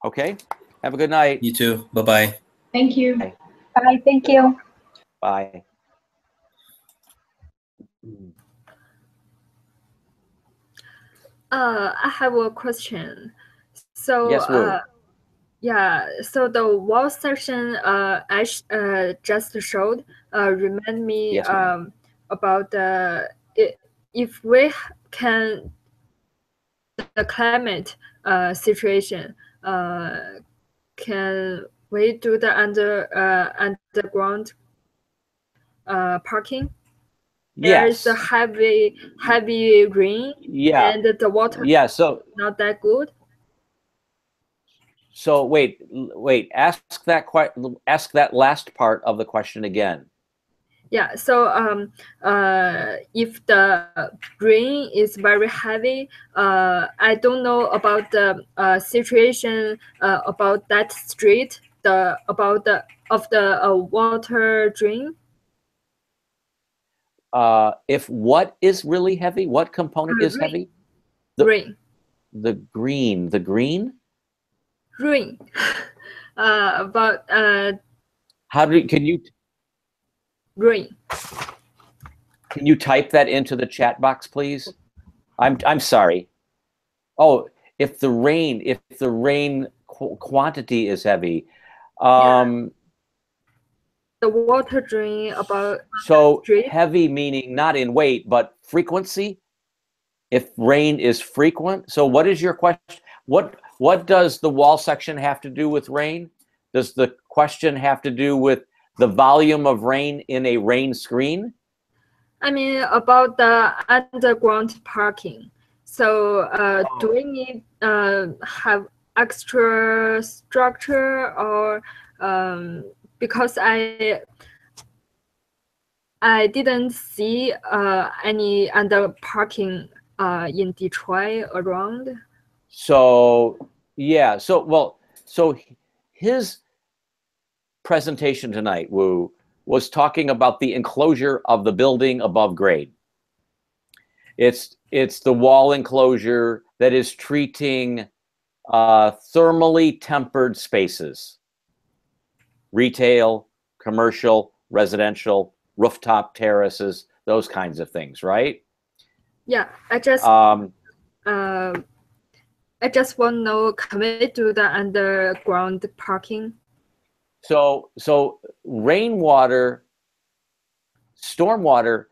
Okay, have a good night. You too. Bye-bye. Thank you. Bye. Thank you. Bye. I have a question. So, yes, yeah, so the wall section Ash just showed remind me about if we can the climate situation, can we do the underground parking? Yes. There's a heavy rain. Yeah. And the water. Yeah. So not that good. So wait. Ask that last part of the question again. Yeah. So if the rain is very heavy, I don't know about the situation about that street. About the water drain. If what is really heavy? What component is heavy? Rain. The green. Rain. But how do can you? Rain. Can you type that into the chat box, please? I'm sorry. Oh, if the rain quantity is heavy, the water drain about. So heavy meaning not in weight but frequency. If rain is frequent, so what is your question? What does the wall section have to do with rain? Does the question have to do with the volume of rain in a rain screen? I mean, about the underground parking. So do we need have extra structure, or because I didn't see any under parking in Detroit around. So yeah, so his presentation tonight, Wu, was talking about the enclosure of the building above grade. It's the wall enclosure that is treating thermally tempered spaces, retail, commercial, residential, rooftop terraces, those kinds of things, right? Yeah, I just want to know, can we do the underground parking? So rainwater, stormwater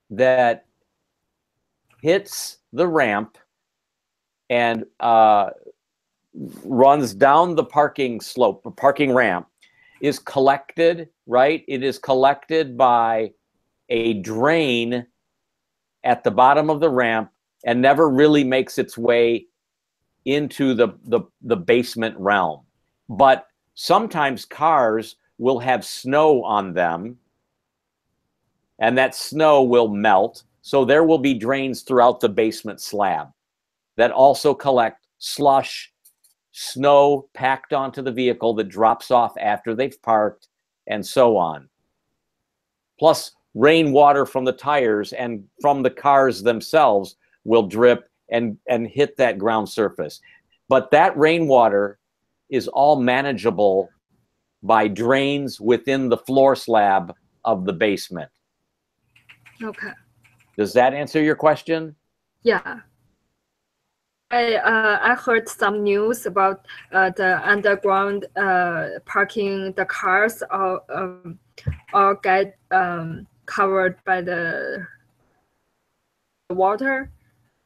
that hits the ramp and runs down the parking slope, parking ramp, is collected, right? It is collected by a drain at the bottom of the ramp and never really makes its way into the basement realm. But sometimes cars will have snow on them, and that snow will melt. So there will be drains throughout the basement slab. that also collect slush, snow packed onto the vehicle that drops off after they've parked, and so on. Plus, rainwater from the tires and from the cars themselves will drip and hit that ground surface. But that rainwater is all manageable by drains within the floor slab of the basement. Okay. Does that answer your question? Yeah. I heard some news about the underground parking. The cars all get covered by the water.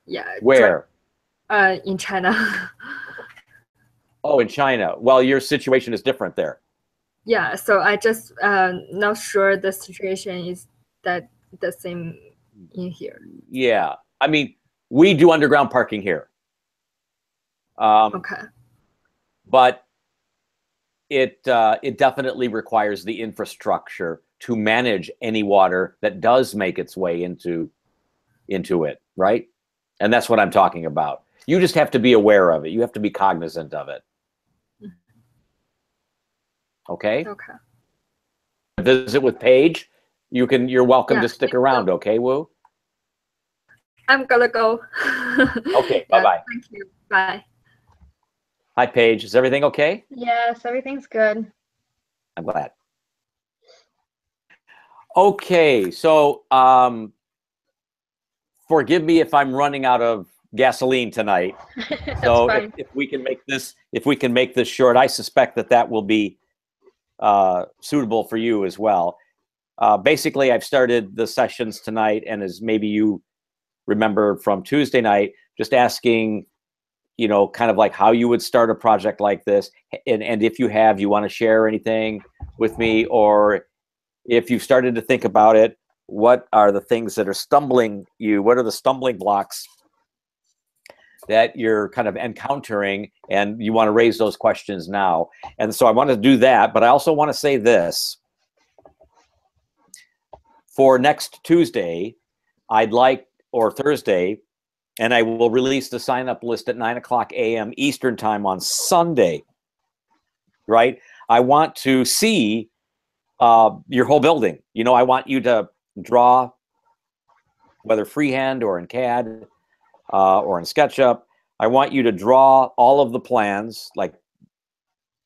Yeah. Where? In China. Oh, in China. Well, your situation is different there. Yeah. So I just not sure the situation is that the same in here. Yeah. I mean, we do underground parking here. Okay. But it definitely requires the infrastructure to manage any water that does make its way into it, right? And that's what I'm talking about. You just have to be aware of it. You have to be cognizant of it. Okay? Okay. Visit with Paige. You're welcome to stick around, okay, Wu? I'm gonna go. Okay, bye-bye. Thank you. Bye. Hi, Paige. Is everything okay? Yes, everything's good. I'm glad. Okay, so forgive me if I'm running out of gasoline tonight. So if we can make this short, I suspect that will be suitable for you as well. Basically, I've started the sessions tonight, and as maybe you remember from Tuesday night, just asking, you know, kind of like how you would start a project like this, and if you want to share anything with me, or if you've started to think about it, what are the things that are stumbling you? What are the stumbling blocks that you're kind of encountering, and you want to raise those questions now? And so I want to do that, but I also want to say this. For next Tuesday, or Thursday, and I will release the sign-up list at 9:00 a.m. Eastern time on Sunday, right? I want to see your whole building. You know, I want you to draw, whether freehand or in CAD or in SketchUp. I want you to draw all of the plans, like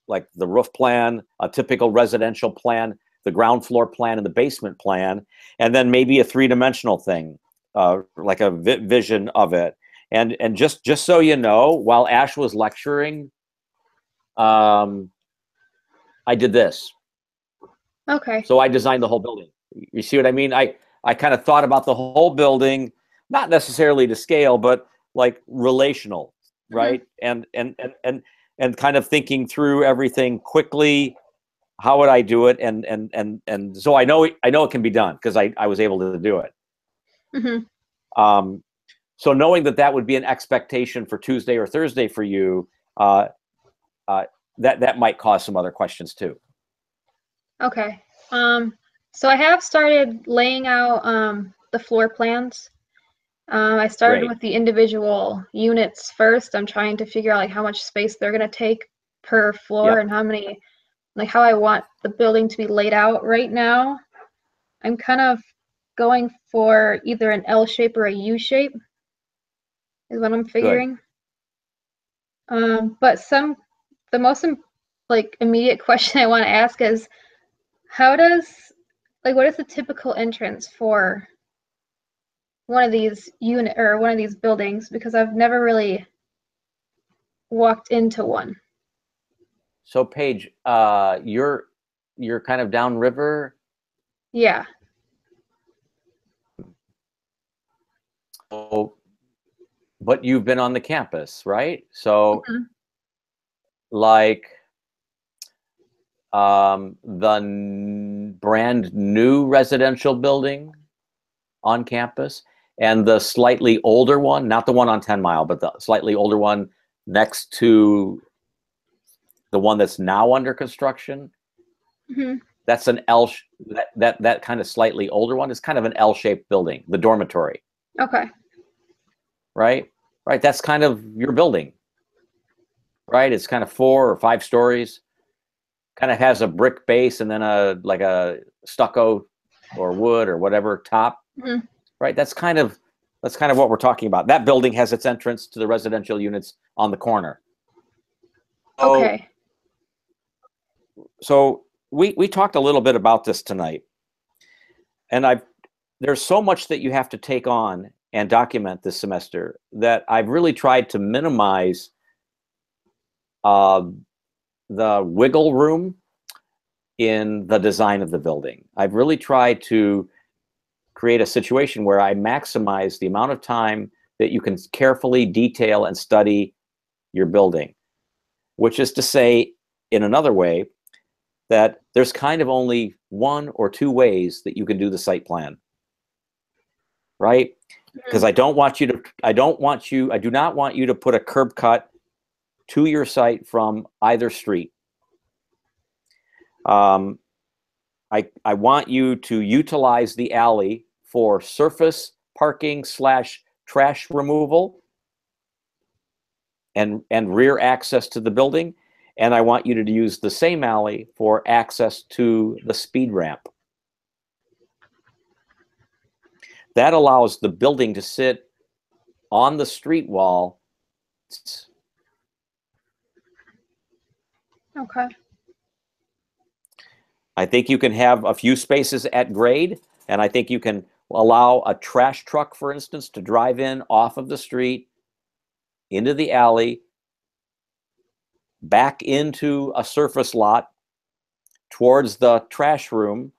the roof plan, a typical residential plan, the ground floor plan, and the basement plan, and then maybe a three-dimensional thing, like a vision of it. And just so you know, while Ash was lecturing, I did this. Okay. So I designed the whole building. You see what I mean? I kind of thought about the whole building, not necessarily to scale, but like relational, right? And kind of thinking through everything quickly. How would I do it? And so I know it can be done because I was able to do it. Mm-hmm. So knowing that would be an expectation for Tuesday or Thursday for you, that might cause some other questions too. Okay. So I have started laying out the floor plans. I started with the individual units first. I'm trying to figure out like how much space they're gonna take per floor and how many, like how I want the building to be laid out right now. I'm kind of going for either an L shape or a U shape is what I'm figuring. But the most like immediate question I want to ask is, what is the typical entrance for one of these one of these buildings? Because I've never really walked into one. So Paige, you're kind of downriver. Yeah. So, but you've been on the campus, right? So, like the brand new residential building on campus and the slightly older one, not the one on 10 Mile, but the slightly older one next to the one that's now under construction. That's an L. That kind of slightly older one is kind of an L-shaped building, the dormitory. Okay. Right. right? That's kind of your building, right? It's kind of 4 or 5 stories, kind of has a brick base and then like a stucco or wood or whatever top, right? That's kind of what we're talking about. That building has its entrance to the residential units on the corner. Okay. So we talked a little bit about this tonight, and there's so much that you have to take on and document this semester that I've really tried to minimize the wiggle room in the design of the building. I've really tried to create a situation where I maximize the amount of time that you can carefully detail and study your building, which is to say, in another way, that there's kind of only 1 or 2 ways that you can do the site plan, right? Because I do not want you to put a curb cut to your site from either street. I want you to utilize the alley for surface parking / trash removal and rear access to the building. And I want you to use the same alley for access to the speed ramp. That allows the building to sit on the street wall. Okay. I think you can have a few spaces at grade, and I think you can allow a trash truck, for instance, to drive in off of the street into the alley, back into a surface lot towards the trash room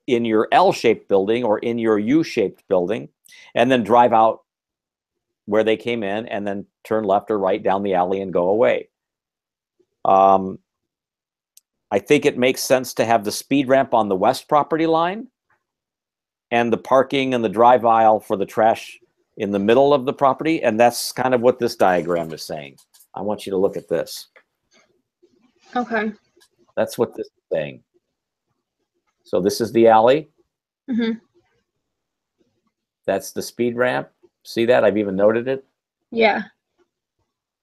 in your L-shaped building or in your U-shaped building, and then drive out where they came in and then turn left or right down the alley and go away. I think it makes sense to have the speed ramp on the west property line and the parking and the drive aisle for the trash in the middle of the property. And that's kind of what this diagram is saying. I want you to look at this. Okay. That's what this is saying. So this is the alley. That's the speed ramp. See that? I've even noted it. Yeah.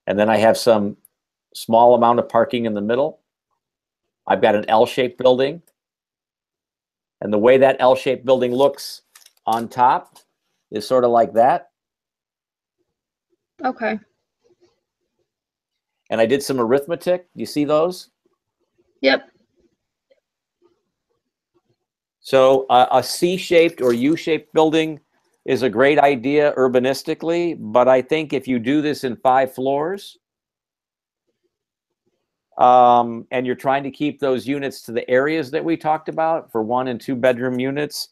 And then I have some small amount of parking in the middle. I've got an L-shaped building. And the way that L-shaped building looks on top is sort of like that. Okay. And I did some arithmetic. You see those? Yep. So a C-shaped or U-shaped building is a great idea urbanistically, but I think if you do this in 5 floors, and you're trying to keep those units to the areas that we talked about for 1 and 2 bedroom units,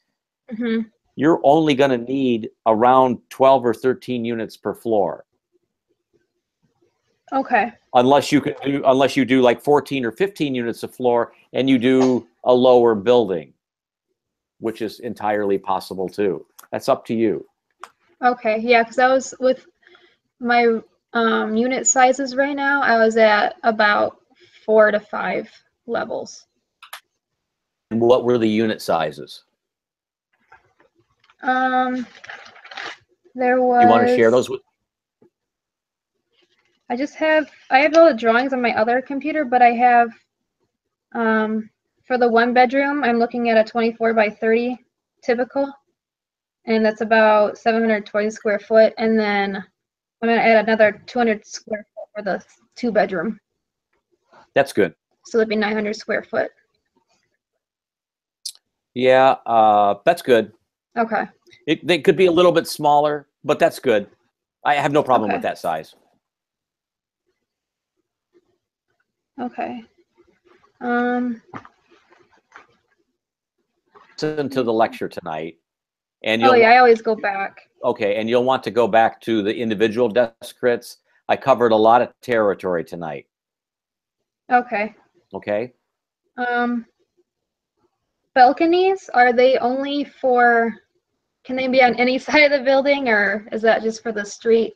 you're only going to need around 12 or 13 units per floor. Okay. Unless you do like 14 or 15 units a floor and you do a lower building, which is entirely possible too. That's up to you. Okay. Yeah, because I was with my unit sizes right now, I was at about 4 to 5 levels. And what were the unit sizes? There was. You want to share those with? I have all the drawings on my other computer, but I have, for the 1 bedroom, I'm looking at a 24 by 30 typical, and that's about 720 square foot. And then I'm going to add another 200 square foot for the 2 bedroom. That's good. So it'd be 900 square foot. Yeah, that's good. Okay. They could be a little bit smaller, but that's good. I have no problem with that size. Okay. Listen to the lecture tonight, and Oh yeah, I always go back. Okay, and you'll want to go back to the individual desk crits. I covered a lot of territory tonight. Okay. Okay. Balconies, are they only for, can they be on any side of the building, or is that just for the street?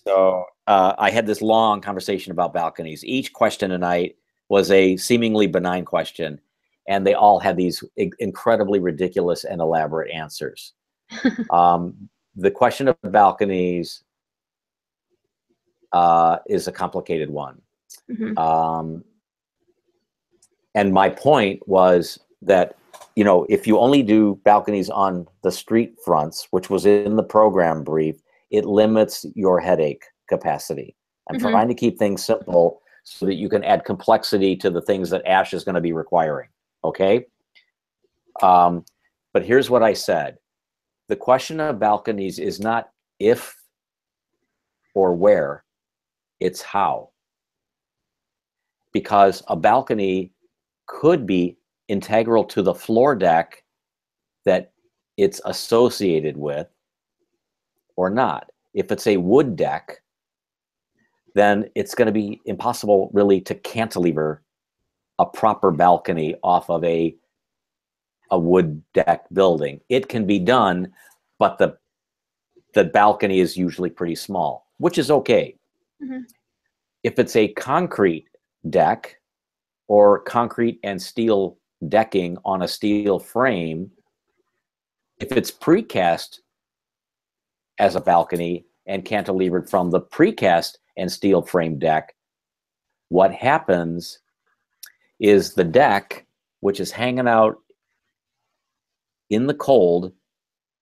So I had this long conversation about balconies. Each question tonight was a seemingly benign question, and they all had these incredibly ridiculous and elaborate answers. The question of balconies is a complicated one. Mm-hmm. And my point was that, you know, if you only do balconies on the street fronts, which was in the program brief, it limits your headache capacity. I'm Mhm. trying to keep things simple so that you can add complexity to the things that Ash is going to be requiring. Okay. But here's what I said. The question of balconies is not if or where, it's how. Because a balcony could be integral to the floor deck that it's associated with or not. If it's a wood deck, then it's going to be impossible really to cantilever a proper balcony off of a wood deck building. It can be done, but the balcony is usually pretty small, which is okay. Mhm. If it's a concrete deck or concrete and steel decking on a steel frame, if it's precast as a balcony and cantilevered from the precast and steel frame deck, what happens is the deck, which is hanging out in the cold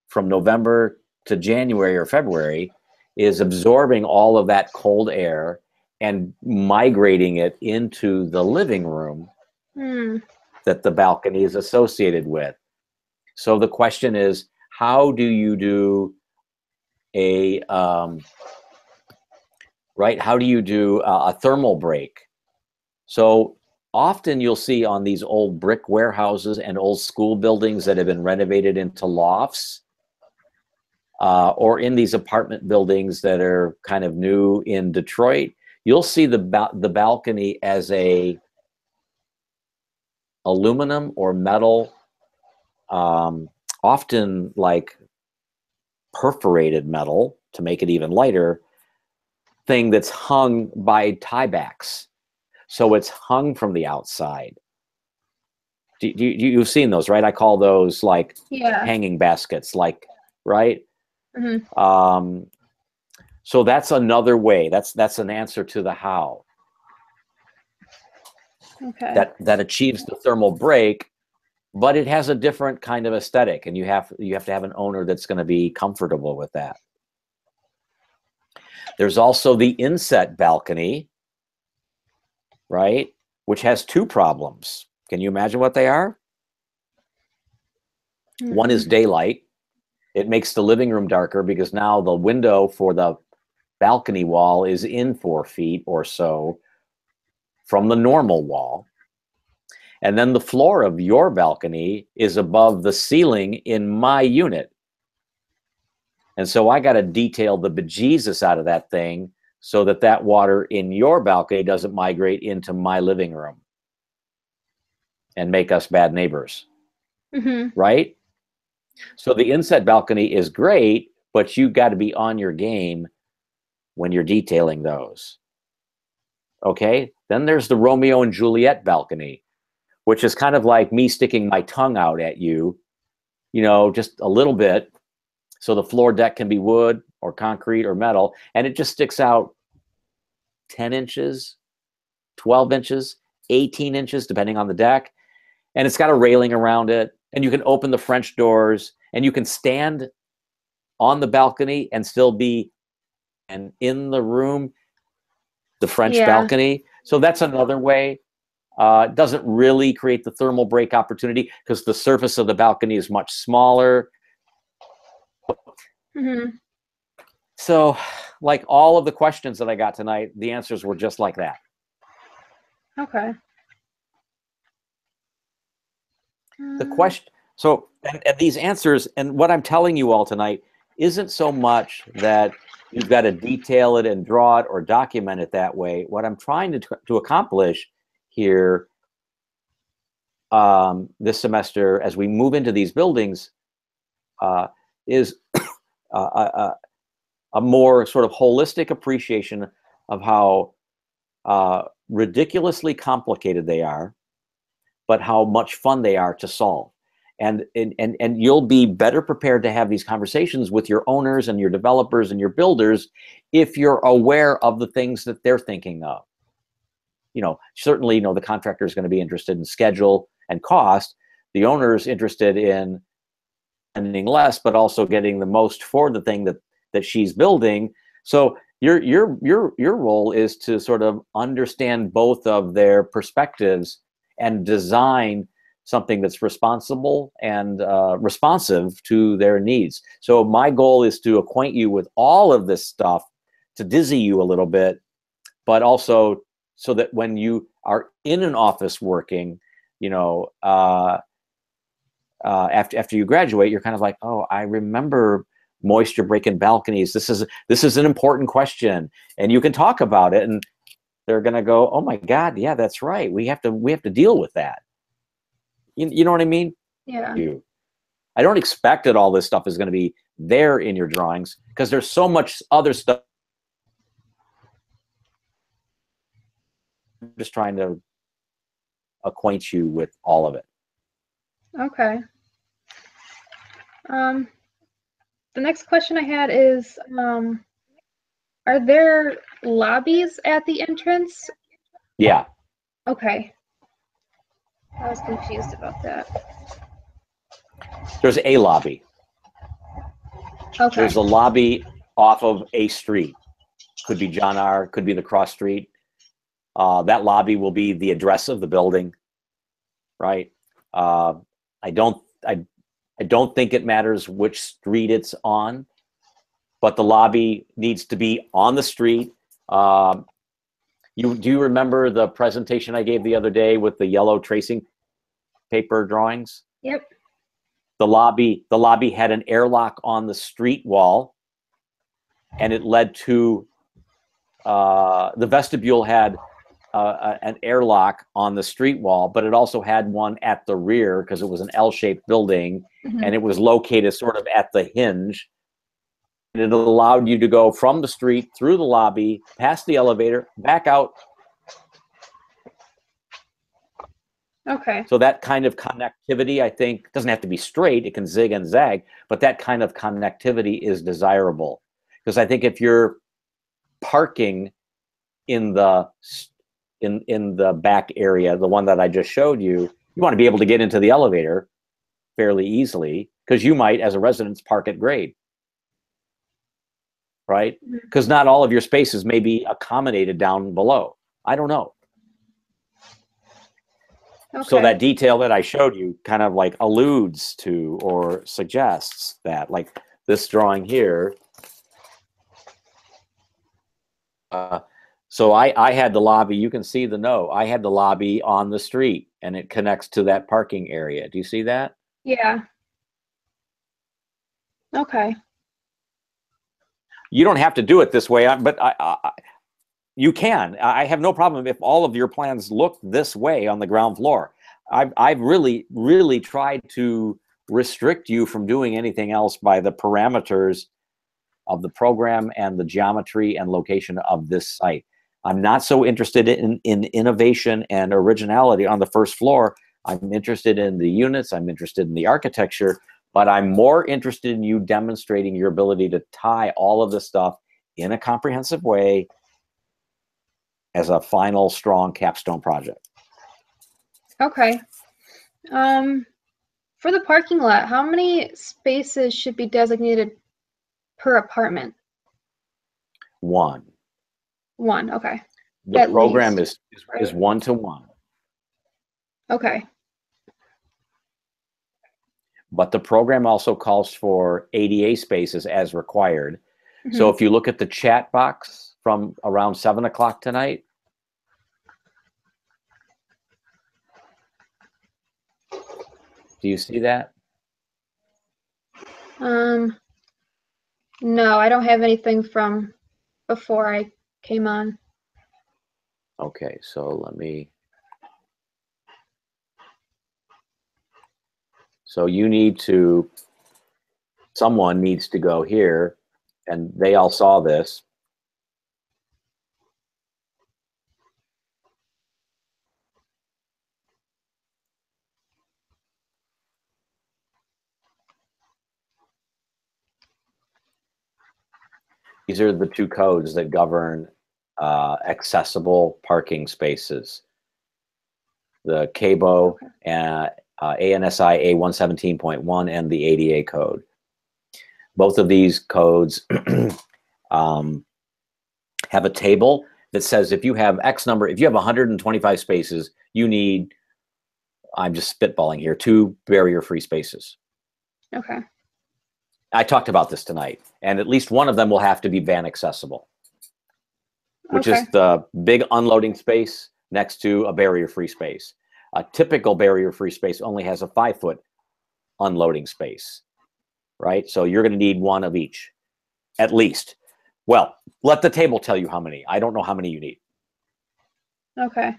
from November to January or February, is absorbing all of that cold air and migrating it into the living room Mm. that the balcony is associated with. So the question is, how do you do a how do you do a thermal break? So often you'll see on these old brick warehouses and old school buildings that have been renovated into lofts, or in these apartment buildings that are kind of new in Detroit, you'll see the balcony as a aluminum or metal, often like perforated metal to make it even lighter, thing that's hung by tiebacks. So it's hung from the outside. You've seen those, right? I call those like Yeah. hanging baskets, like, right? Mhm. So that's another way. That's an answer to the how. Okay. That achieves the thermal break, but it has a different kind of aesthetic, and you have to have an owner that's going to be comfortable with that. There's also the inset balcony, right? Which has two problems. Can you imagine what they are? One is daylight. It makes the living room darker because now the window for the balcony wall is in 4 feet or so from the normal wall. And then the floor of your balcony is above the ceiling in my unit. And so I got to detail the bejesus out of that thing so that that water in your balcony doesn't migrate into my living room and make us bad neighbors. Mhm. Right? So the inset balcony is great, but you got to be on your game when you're detailing those. Okay? Then there's the Romeo and Juliet balcony, which is kind of like me sticking my tongue out at you, you know, just a little bit. So the floor deck can be wood or concrete or metal, and it just sticks out 10 inches, 12 inches, 18 inches, depending on the deck. And it's got a railing around it, and you can open the French doors, and you can stand on the balcony and still be in the room, the French balcony. So that's another way. It doesn't really create the thermal break opportunity because the surface of the balcony is much smaller. Mhm. So, like all of the questions that I got tonight, the answers were just like that. Okay. The question, so, and these answers, and what I'm telling you all tonight isn't so much that you've got to detail it and draw it or document it that way. What I'm trying to accomplish here this semester, as we move into these buildings, is a more sort of holistic appreciation of how ridiculously complicated they are, but how much fun they are to solve. and you'll be better prepared to have these conversations with your owners and your developers and your builders if you're aware of the things that they're thinking of. Certainly, the contractor is going to be interested in schedule and cost. The owner's interested in spending less, but also getting the most for the thing that she's building. So your role is to sort of understand both of their perspectives and design something that's responsible and responsive to their needs. So my goal is to acquaint you with all of this stuff, to dizzy you a little bit, but also so that when you are in an office working, after you graduate, you're kind of like, oh, I remember moisture breaking balconies. This is an important question, and you can talk about it, and they're gonna go, oh my God, yeah, that's right. We have to deal with that. You know what I mean? Yeah. I don't expect that all this stuff is going to be there in your drawings because there's so much other stuff. I'm just trying to acquaint you with all of it. Okay. The next question I had is, are there lobbies at the entrance? Yeah. Okay. I was confused about that. There's a lobby. Okay. There's a lobby off of a street. Could be John R., could be the cross street. That lobby will be the address of the building, right? I don't think it matters which street it's on, but the lobby needs to be on the street. Do you remember the presentation I gave the other day with the yellow tracing paper drawings? Yep. The lobby had an airlock on the street wall, and it led to the vestibule had an airlock on the street wall, but it also had one at the rear because it was an L-shaped building, and it was located sort of at the hinge. And it allowed you to go from the street through the lobby, past the elevator, back out. Okay. So that kind of connectivity, I think, doesn't have to be straight. It can zig and zag, but that kind of connectivity is desirable. Because I think if you're parking in the back area, the one that I just showed you, you want to be able to get into the elevator fairly easily, because you might, as a resident, park at grade. Right? Because not all of your spaces may be accommodated down below. I don't know. Okay. So that detail that I showed you kind of like alludes to or suggests that, like this drawing here. So I had the lobby, you can see the note. I had the lobby on the street and it connects to that parking area. Do you see that? Yeah. Okay. You don't have to do it this way, but you can. I have no problem if all of your plans look this way on the ground floor. I've really tried to restrict you from doing anything else by the parameters of the program and the geometry and location of this site. I'm not so interested in innovation and originality on the first floor. I'm interested in the units. I'm interested in the architecture. But I'm more interested in you demonstrating your ability to tie all of this stuff in a comprehensive way as a final strong capstone project. Okay. For the parking lot, how many spaces should be designated per apartment? One. One, okay. The At program least, is right? 1-to-1. Okay. But the program also calls for ADA spaces as required. So if you look at the chat box from around 7 o'clock tonight, do you see that? No, I don't have anything from before I came on. Okay, so let me. So you need to, someone needs to go here, and they all saw this. These are the two codes that govern accessible parking spaces. The CABO, ANSI A117.1, and the ADA code. Both of these codes have a table that says if you have X number, if you have 125 spaces, you need, I'm just spitballing here, 2 barrier-free spaces. Okay. I talked about this tonight, and at least one of them will have to be van accessible, which is the big unloading space next to a barrier-free space. A typical barrier-free space only has a 5-foot unloading space, right? So you're going to need one of each, at least. Well, let the table tell you how many. I don't know how many you need. Okay.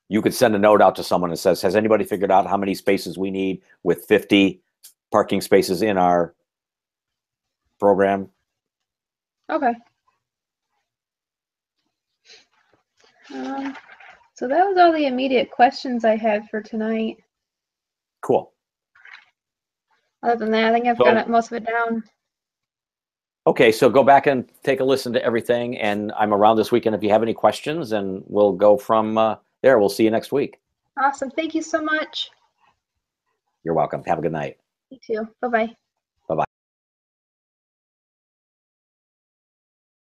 You could send a note out to someone that says, has anybody figured out how many spaces we need with 50 parking spaces in our program? Okay. So that was all the immediate questions I had for tonight. Cool. Other than that, I think I've got most of it down. Okay, so go back and take a listen to everything, and I'm around this weekend if you have any questions, and we'll go from there. We'll see you next week. Awesome. Thank you so much. You're welcome. Have a good night. You too. Bye-bye.